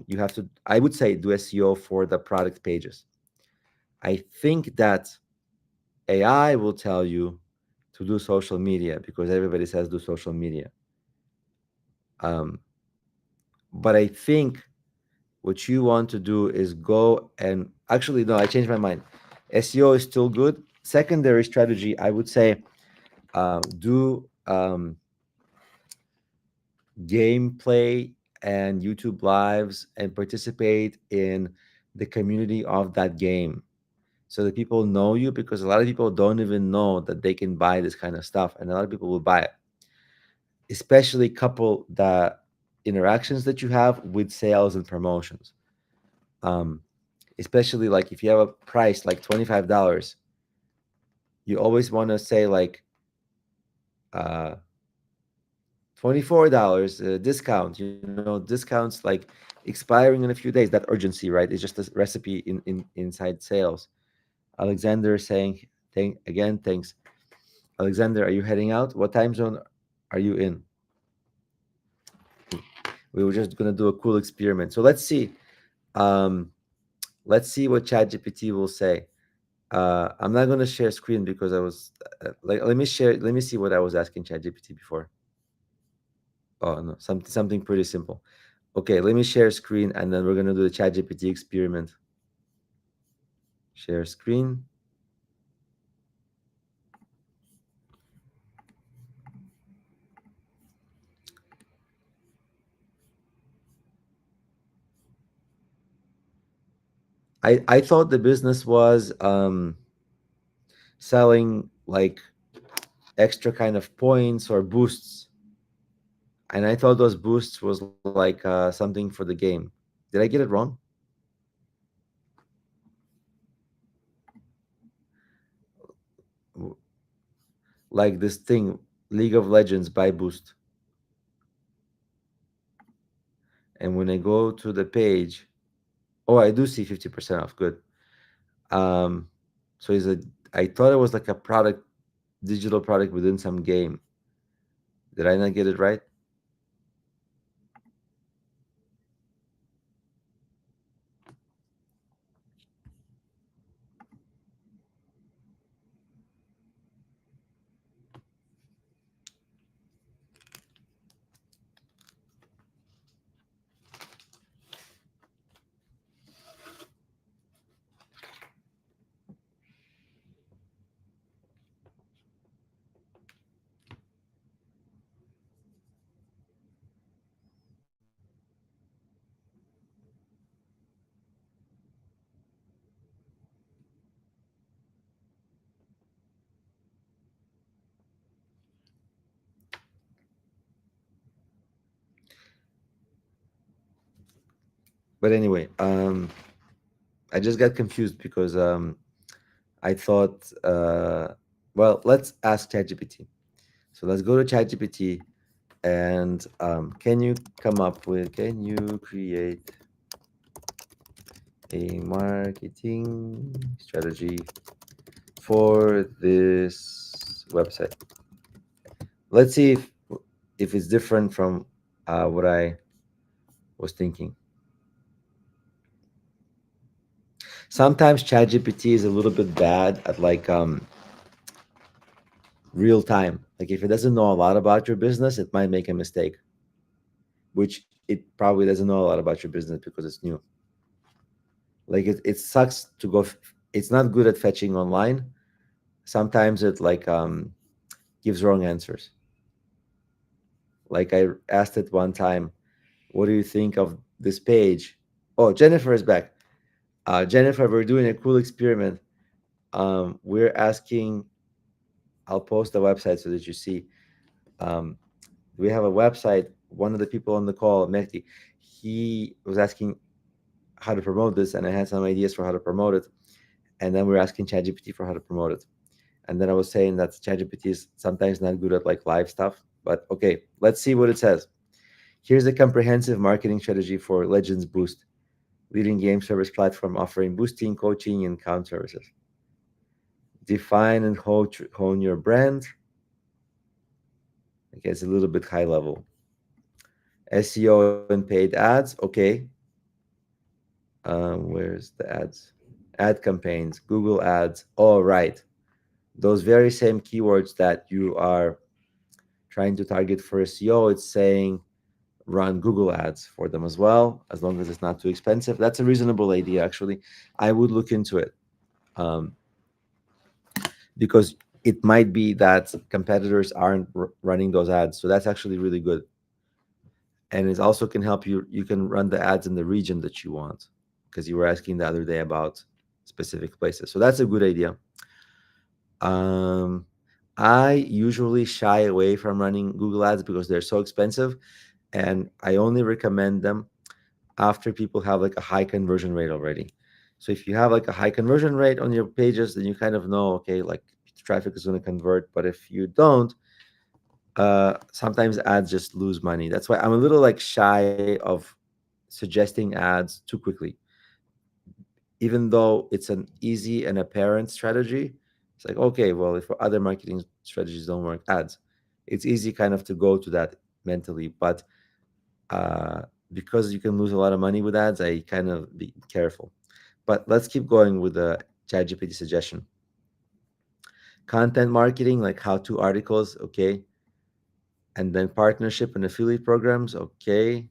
you have to. I would say do SEO for the product pages. I think that AI will tell you to do social media because everybody says do social media. Um, but I think what you want to do is go and actually no, I changed my mind. SEO is still good. Secondary strategy, I would say, do gameplay and YouTube lives and participate in the community of that game so that people know you because a lot of people don't even know that they can buy this kind of stuff and a lot of people will buy it, especially couple the interactions that you have with sales and promotions. um, Especially like if you have a price like $25, you always want to say like uh, $24 discount, discounts like expiring in a few days. That urgency, right? It's just a recipe in inside sales. Alexander is saying, thanks. Alexander, are you heading out? What time zone are you in? We were just gonna do a cool experiment. So let's see. Um, let's see what ChatGPT will say. I'm not gonna share screen because I was like, let me share. Let me see what I was asking ChatGPT before. Oh no, something pretty simple. Okay, let me share screen and then we're gonna do the ChatGPT experiment. Share screen. I thought the business was selling like extra kind of points or boosts, and I thought those boosts was like something for the game. Did I get it wrong? W- Like this thing, League of Legends buy boost, and when I go to the page, oh, I do see 50% off. Good. Um, so is a. I thought it was like a product, digital product within some game. Did I not get it right? But anyway, I just got confused because I thought, well, let's ask ChatGPT. So let's go to ChatGPT and can you create a marketing strategy for this website? Let's see if it's different from what I was thinking. sometimes ChatGPT is a little bit bad at like real time. Like if it doesn't know a lot about your business, it might make a mistake, which it probably doesn't know a lot about your business because it's new. Like it sucks to go. It's not good at fetching online. Sometimes it like gives wrong answers. Like I asked it one time, "What do you think of this page?" Oh, Jennifer is back. Jennifer, we're doing a cool experiment. We're asking. I'll post the website so that you see. Um, we have a website. One of the people on the call, Mehdi, he was asking how to promote this, and I had some ideas for how to promote it. And then we are asking ChatGPT for how to promote it. And then I was saying that ChatGPT is sometimes not good at like live stuff. But okay, let's see what it says. Here's a comprehensive marketing strategy for Legends Boost, leading game service platform offering boosting, coaching, and account services. Define and hone your brand. Okay, it's a little bit high level. SEO and paid ads. Okay. Where's the ads? Ad campaigns, Google ads. All right. Those very same keywords that you are trying to target for SEO, it's saying run Google ads for them as well, as long as it's not too expensive. That's a reasonable idea, actually. I would look into it um, because it might be that competitors aren't running those ads. So that's actually really good. And it also can help you. You can run the ads in the region that you want because you were asking the other day about specific places. So that's a good idea. Um, I usually shy away from running Google ads because they're so expensive, and I only recommend them after people have like a high conversion rate already. So if you have like a high conversion rate on your pages, then you kind of know, okay, like traffic is going to convert. But if you don't, sometimes ads just lose money. That's why I'm a little like shy of suggesting ads too quickly, even though it's an easy and apparent strategy. It's like, okay, well, if other marketing strategies don't work, ads, it's easy kind of to go to that mentally. But uh, because you can lose a lot of money with ads, I kind of be careful. But let's keep going with the ChatGPT suggestion. Content marketing, like how-to articles, okay. And then partnership and affiliate programs, okay.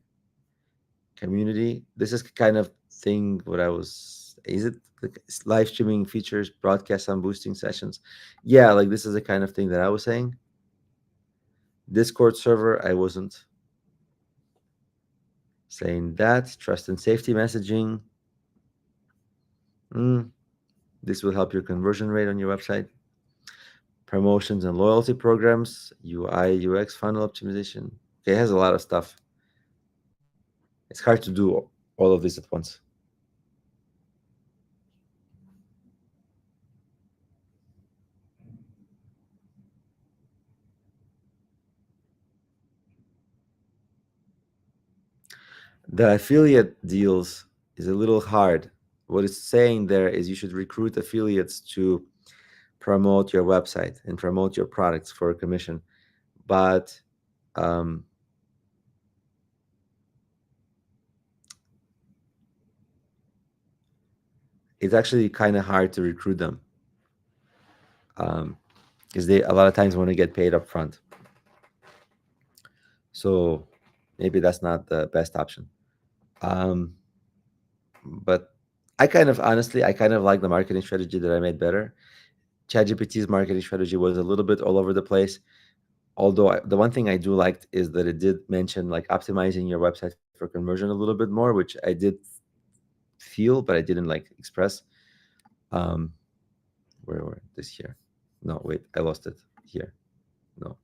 Community, this is kind of thing what I was, is it like live streaming features, broadcast and boosting sessions? Yeah, like this is the kind of thing that I was saying. Discord server, I wasn't saying that. Trust and safety messaging. Mm, this will help your conversion rate on your website. Promotions and loyalty programs, UI, UX, funnel optimization. Okay, it has a lot of stuff. It's hard to do all of this at once. The affiliate deals is a little hard. What it's saying there is you should recruit affiliates to promote your website and promote your products for a commission. But um, it's actually kind of hard to recruit them because they a lot of times want to get paid up front. So maybe that's not the best option. Um, but I kind of honestly, I kind of like the marketing strategy that I made better. ChatGPT's marketing strategy was a little bit all over the place. Although the one thing I do liked is that it did mention like optimizing your website for conversion a little bit more, which I did feel, but I didn't like express. Um, where this here? No, wait, I lost it here. No,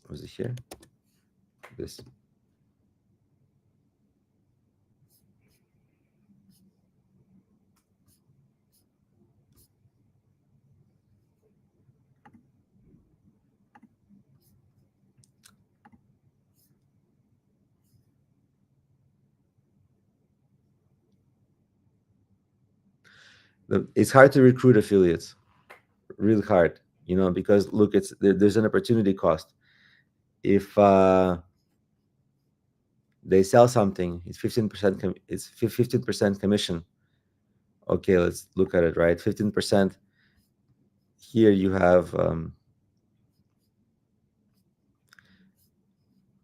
was it here? This. It's hard to recruit affiliates, really hard, because look, there's an opportunity cost. If They sell something. It's 15%. It's 15% commission. Okay, let's look at it. Right, 15%. Here you have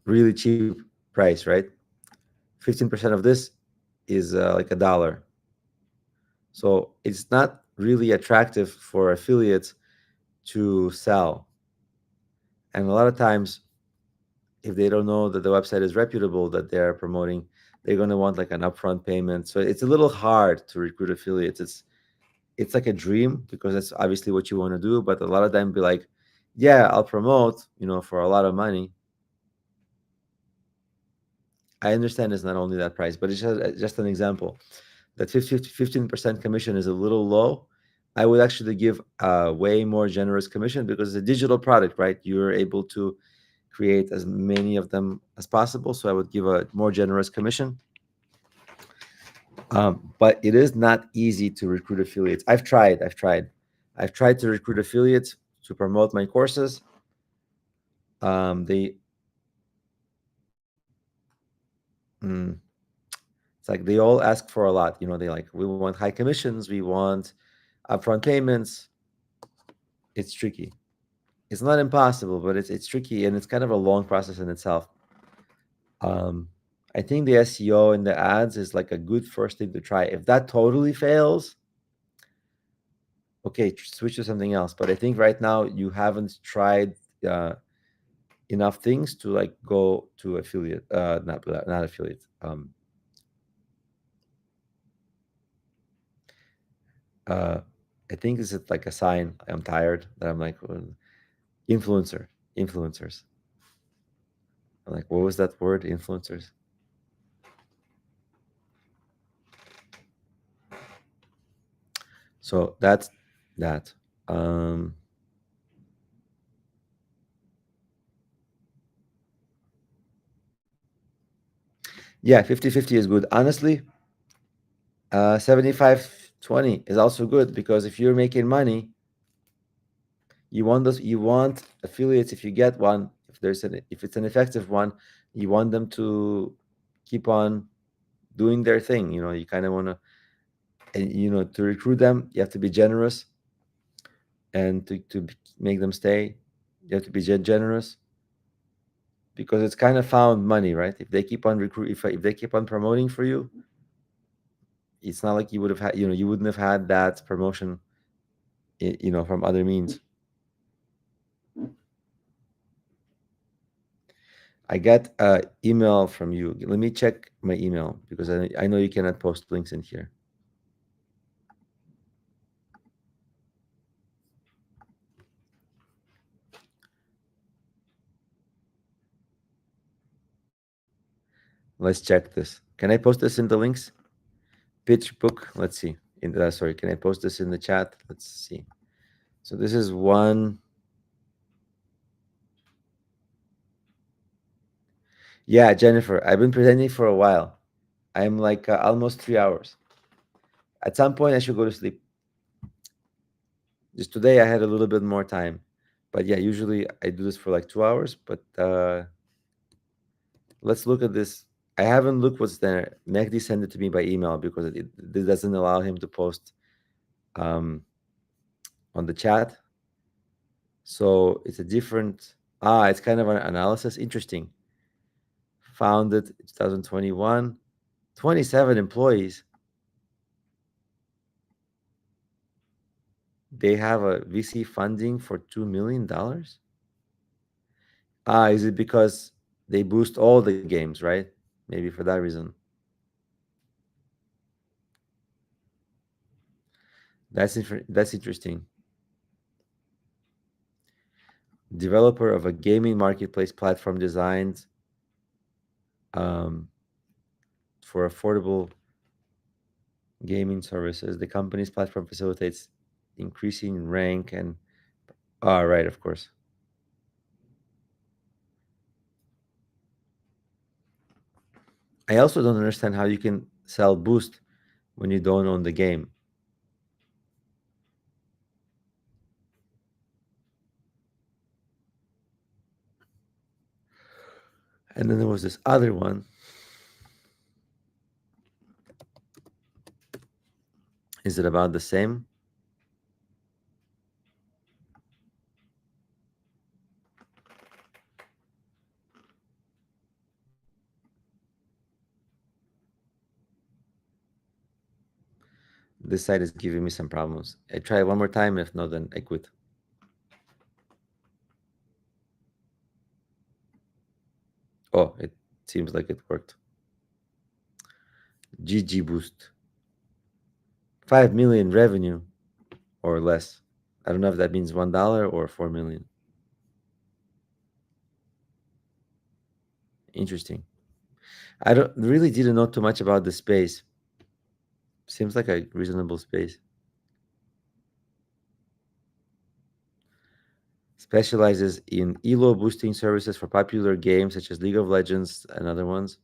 really cheap price. Right, 15% of this is like $1. So it's not really attractive for affiliates to sell. And a lot of times, if they don't know that the website is reputable that they're promoting, they're going to want like an upfront payment. So it's a little hard to recruit affiliates. It's like a dream because that's obviously what you want to do. But a lot of them be like, yeah, I'll promote, for a lot of money. I understand it's not only that price, but it's just an example. That 15% commission is a little low. I would actually give a way more generous commission because it's a digital product, right? You're able to create as many of them as possible. So I would give a more generous commission. But it is not easy to recruit affiliates. I've tried to recruit affiliates to promote my courses. They mm, it's like they all ask for a lot. They like, we want high commissions, we want upfront payments. It's tricky. It's not impossible, but it's tricky, and it's kind of a long process in itself. Um, I think the SEO and the ads is like a good first thing to try. If that totally fails, okay, switch to something else. But I think right now you haven't tried uh, enough things to like go to affiliate, not affiliate. Uh, I think this is like a sign I'm tired that I'm like influencer, influencers. I'm like, what was that word? Influencers. So that's that. Um, yeah, 50-50 is good. Honestly, 75-20 is also good because if you're making money, you want affiliates, if you get one, if it's an effective one, you want them to keep on doing their thing. You kind of want to, and to recruit them, you have to be generous, and to make them stay, you have to be generous because it's kind of found money, right? If they keep on if they keep on promoting for you, it's not like you would have had, you wouldn't have had that promotion, from other means. I got an email from you. Let me check my email because I know you cannot post links in here. Let's check this. Can I post this in the links? Pitch book. Let's see. Sorry, can I post this in the chat? Let's see. So this is one. Yeah, Jennifer, I've been presenting for a while. I'm like almost 3 hours. At some point, I should go to sleep. Just today, I had a little bit more time. But yeah, usually I do this for like 2 hours. But let's look at this. I haven't looked what's there. Mehdi sent it to me by email because it doesn't allow him to post um, on the chat. So it's a different. It's kind of an analysis. Interesting. Founded 2021, 27 employees. They have a VC funding for $2 million. Is it because they boost all the games, right? Maybe for that reason. That's interesting. Developer of a gaming marketplace platform designed um, for affordable gaming services. The company's platform facilitates increasing rank and. Right, of course. I also don't understand how you can sell boost when you don't own the game. And then there was this other one. Is it about the same? This site is giving me some problems. I try one more time. If not, then I quit. Oh, it seems like it worked. GG Boost. 5 million revenue or less. I don't know if that means $1 or 4 million. Interesting. I don't really didn't know too much about the space. Seems like a reasonable space. Specializes in elo boosting services for popular games such as League of Legends and other ones.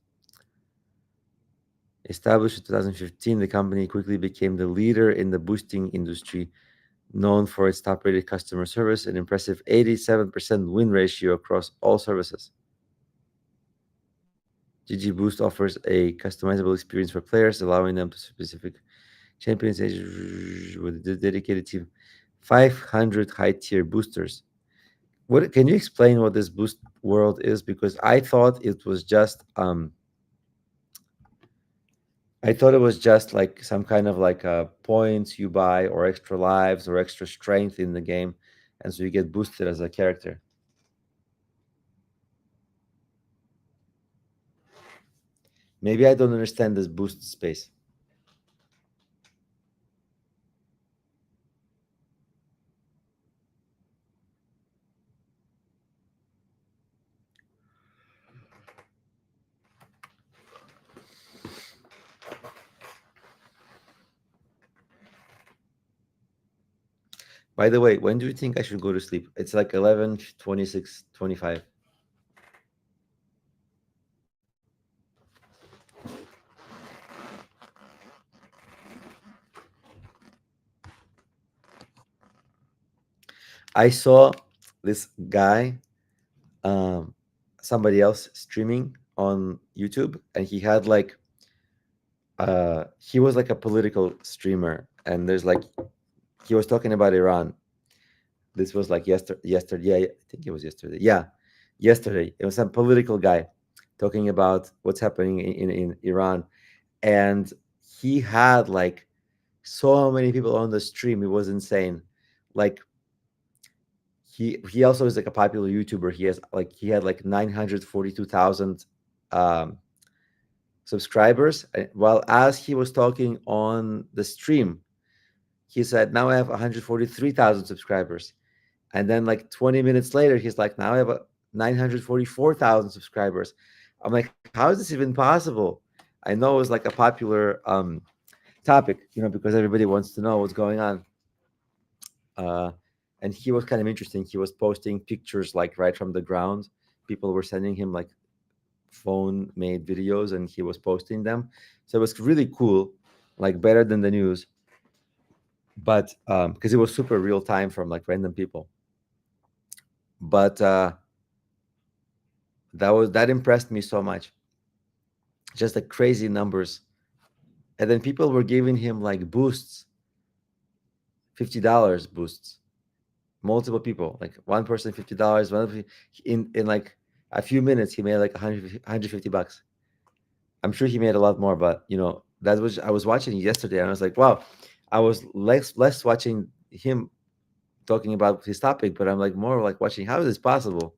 Established in 2015, the company quickly became the leader in the boosting industry, known for its top-rated customer service and impressive 87% win ratio across all services. GG Boost offers a customizable experience for players, allowing them to specific champions with a dedicated team. 500 high-tier boosters. What can you explain what this boost world is? Because I thought it was just like some kind of like points you buy or extra lives or extra strength in the game, and so you get boosted as a character. Maybe I don't understand this boost space. By the way, when do you think I should go to sleep? It's like 11, 26, 25. I saw this guy, um, somebody else streaming on YouTube, and he was like a political streamer, and there's like he was talking about Iran. This was like yesterday. Yeah, I think it was yesterday. Yeah, yesterday. It was some political guy talking about what's happening in Iran, and he had like so many people on the stream. It was insane. Like he also is like a popular YouTuber. He had like 942,000 um, subscribers. While as he was talking on the stream, he said, "Now I have 143,000 subscribers." And then like 20 minutes later, he's like, "Now I have 944,000 subscribers." I'm like, how is this even possible? I know it was like a popular topic, because everybody wants to know what's going on. Uh, and he was kind of interesting. He was posting pictures like right from the ground. People were sending him like phone made videos and he was posting them. So it was really cool, like better than the news. But because it was super real time from like random people. But that impressed me so much. Just the crazy numbers. And then people were giving him like boosts, $50 boosts. Multiple people, like one person $50, in like a few minutes he made like 150 bucks. I'm sure he made a lot more, but that was I was watching yesterday and I was like, wow. I was less watching him talking about his topic, but I'm like more like watching how is this possible.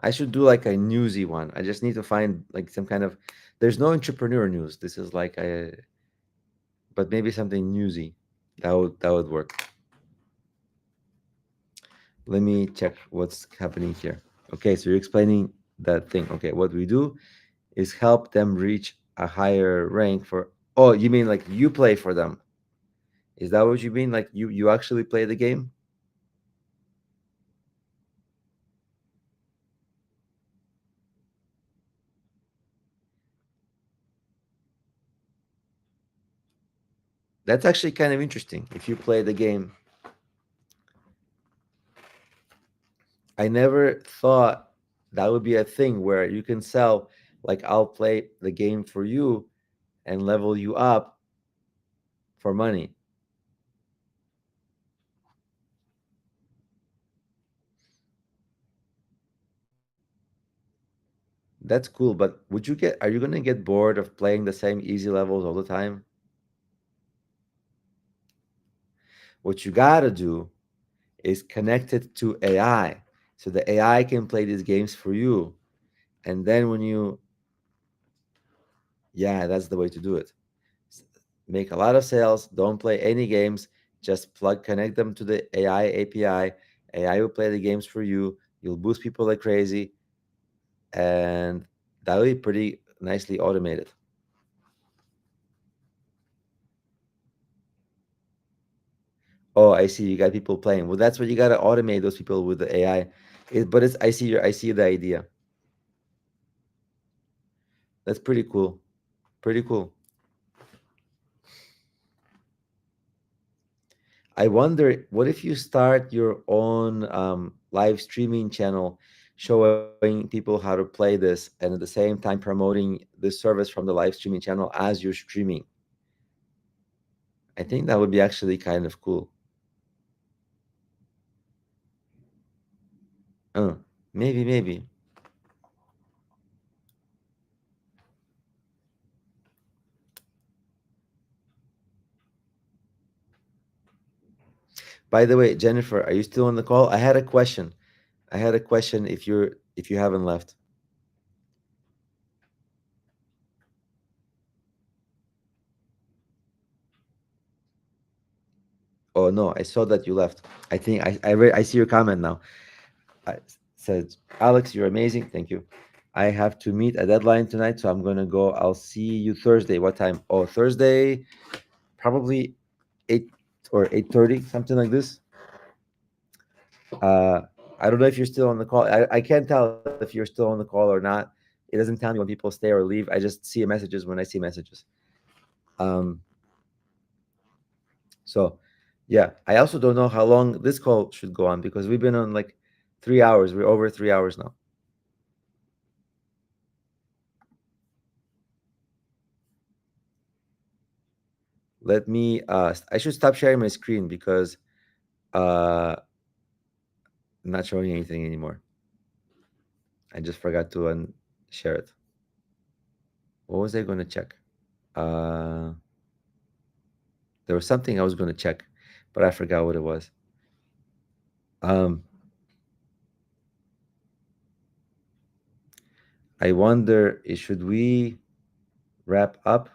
I should do like a newsy one. I just need to find like some kind of. There's no entrepreneur news. This is like a, but maybe something newsy. That would work. Let me check what's happening here. Okay, so you're explaining that thing. Okay, what we do is help them reach a higher rank for. Oh, you mean like you play for them? Is that what you mean? Like you actually play the game? That's actually kind of interesting. If you play the game, I never thought that would be a thing where you can sell, like, I'll play the game for you, and level you up for money. That's cool, but are you gonna get bored of playing the same easy levels all the time? What you gotta do is connect it to AI. So the AI can play these games for you. And then when you, yeah, that's the way to do it. S- Make a lot of sales, don't play any games, just connect them to the AI API. AI will play the games for you. You'll boost people like crazy, and that'll be pretty nicely automated. Oh, I see. You got people playing. Well, that's what you got to automate those people with the AI. But it's I see the idea. That's pretty cool. Pretty cool. I wonder, what if you start your own live streaming channel, showing people how to play this, and at the same time promoting the service from the live streaming channel as you're streaming? I think that would be actually kind of cool. Uh, maybe, maybe. By the way, Jennifer, are you still on the call? I had a question. I had a question if you haven't left. Oh no, I saw that you left. I think I see your comment now. I said, Alex, you're amazing. Thank you. I have to meet a deadline tonight, so I'm gonna go. I'll see you Thursday. What time? Oh, Thursday, probably 8 or 8:30, something like this. Uh, I don't know if you're still on the call. I can't tell if you're still on the call or not. It doesn't tell me when people stay or leave. I just see messages when I see messages. Um, so yeah, I also don't know how long this call should go on because we've been on like 3 hours. We're over 3 hours now. Let me I should stop sharing my screen because I'm not showing anything anymore. I just forgot to share it. What was I going to check? Uh, there was something I was going to check, but I forgot what it was. Um, I wonder, should we wrap up?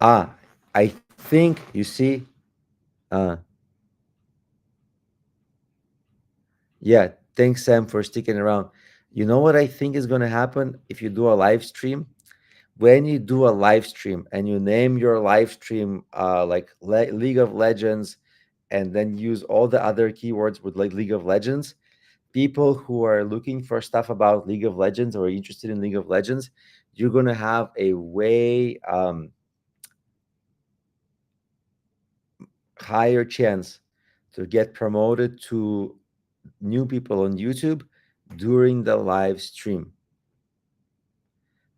Ah, I think you see. Uh, yeah, thanks, Sam, for sticking around. You know what I think is going to happen if you do a live stream? When you do a live stream and you name your live stream like League of Legends, and then use all the other keywords with like League of Legends, people who are looking for stuff about League of Legends or interested in League of Legends, you're going to have a way higher chance to get promoted to new people on YouTube during the live stream.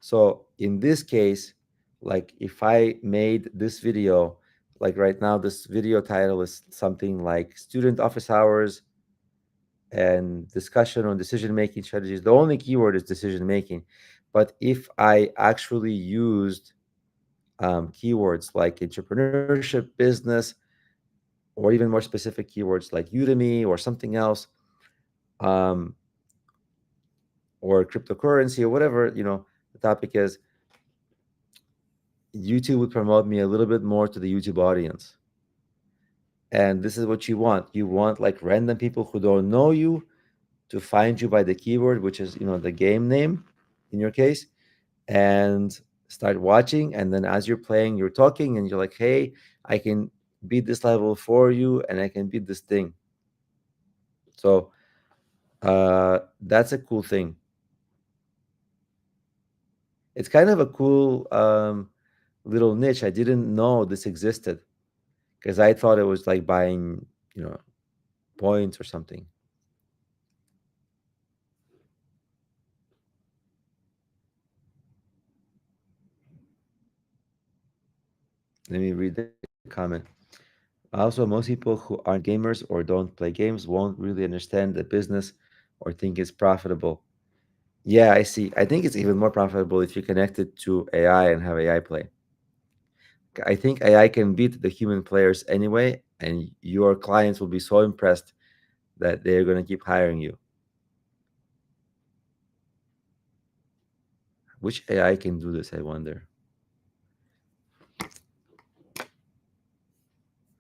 So in this case, like if I made this video, like right now, this video title is something like student office hours and discussion on decision making strategies. The only keyword is decision making. But if I actually used keywords like entrepreneurship, business, or even more specific keywords like Udemy or something else, um, or cryptocurrency or whatever, the topic is, YouTube would promote me a little bit more to the YouTube audience. And this is what you want. You want like random people who don't know you to find you by the keyword, which is, the game name in your case, and start watching. And then as you're playing, you're talking and you're like, hey, I can beat this level for you and I can beat this thing. So that's a cool thing. It's kind of a cool little niche. I didn't know this existed because I thought it was like buying, points or something. Let me read the comment. Also, most people who aren't gamers or don't play games won't really understand the business or think it's profitable. Yeah, I see. I think it's even more profitable if you connect it to AI and have AI play. I think AI can beat the human players anyway, and your clients will be so impressed that they're going to keep hiring you. Which AI can do this, I wonder?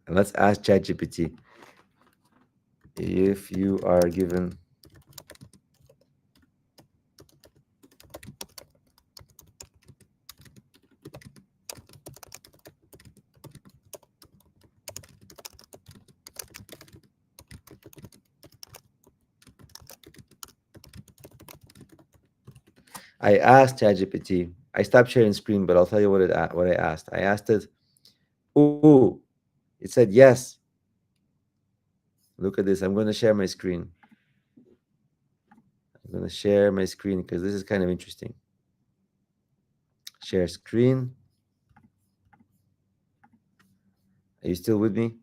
And let's ask ChatGPT if you are given. I asked ChatGPT. I stopped sharing screen, but I'll tell you what I asked. I asked it. Ooh, it said yes. Look at this. I'm going to share my screen. I'm going to share my screen because this is kind of interesting. Share screen. Are you still with me?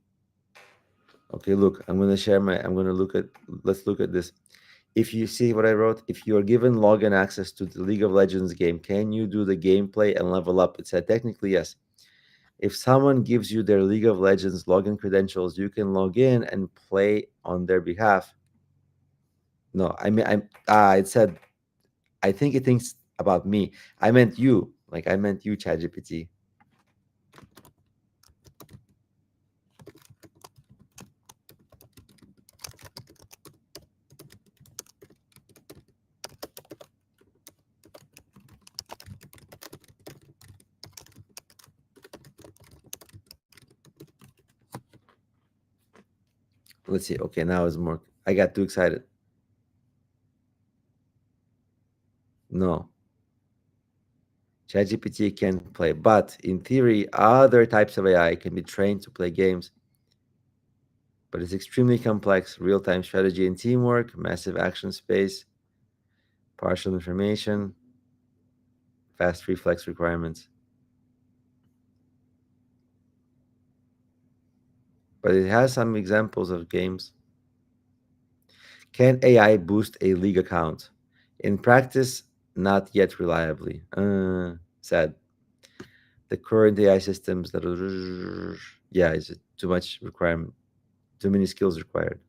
Okay, look, I'm going to look at, let's look at this. If you see what I wrote, if you are given login access to the League of Legends game, can you do the gameplay and level up? It said technically yes. If someone gives you their League of Legends login credentials, you can log in and play on their behalf. No, I mean, it said, I think it thinks about me. I meant you. Like, I meant you, ChatGPT. Let's see. Okay, now it's more. I got too excited. No, ChatGPT can't play, but in theory, other types of AI can be trained to play games. But it's extremely complex: real-time strategy and teamwork, massive action space, partial information, fast reflex requirements. But it has some examples of games. Can AI boost a league account? In practice, not yet reliably. Sad. The current AI systems that are, yeah, it's too much requirement, too many skills required.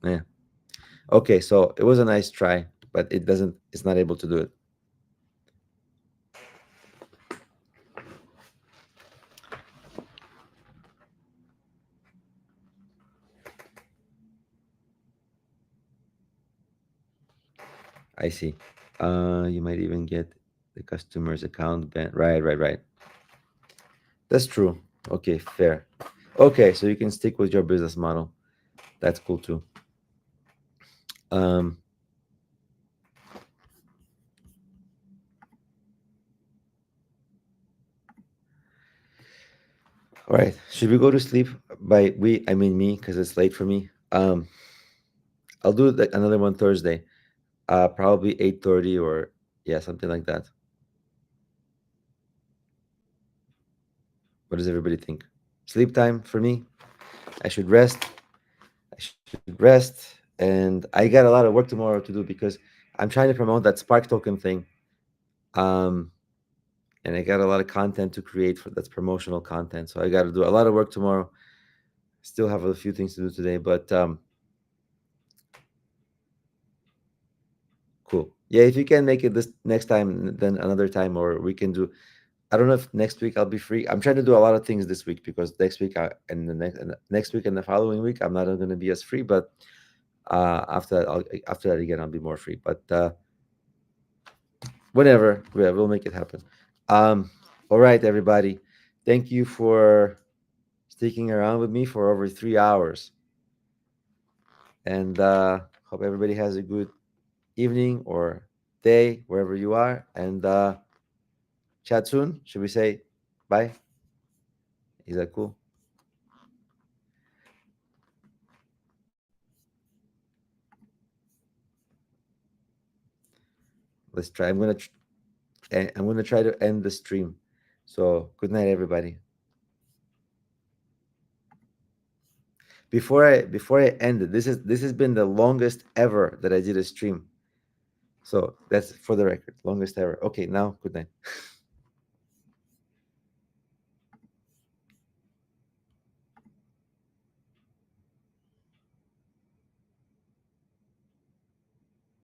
Yeah. Okay, so it was a nice try, but it's not able to do it. I see. You might even get the customer's account banned. Right, right, right. That's true. Okay, fair. Okay, so you can stick with your business model. That's cool too. Um, all right. Should we go to sleep? By we, I mean me, because it's late for me. I'll do another one Thursday. Probably 8:30 or yeah, something like that. What does everybody think? Sleep time for me. I should rest. I should rest. And I got a lot of work tomorrow to do because I'm trying to promote that Spark token thing. Um, and I got a lot of content to create for that's promotional content. So I got to do a lot of work tomorrow. Still have a few things to do today, but cool. Yeah, if you can make it this next time, then another time, or we can do. I don't know if next week I'll be free. I'm trying to do a lot of things this week because next week and the next week and the following week I'm not going to be as free. But after that again I'll be more free. But whenever, yeah, we'll make it happen. All right, everybody. Thank you for sticking around with me for over 3 hours, and hope everybody has a good evening or day wherever you are. And chat soon. Should we say bye? Is that cool? Let's try. I'm gonna try to end the stream. So good night, everybody. Before I end it, this has been the longest ever that I did a stream. So that's for the record, longest ever. Okay, now good night.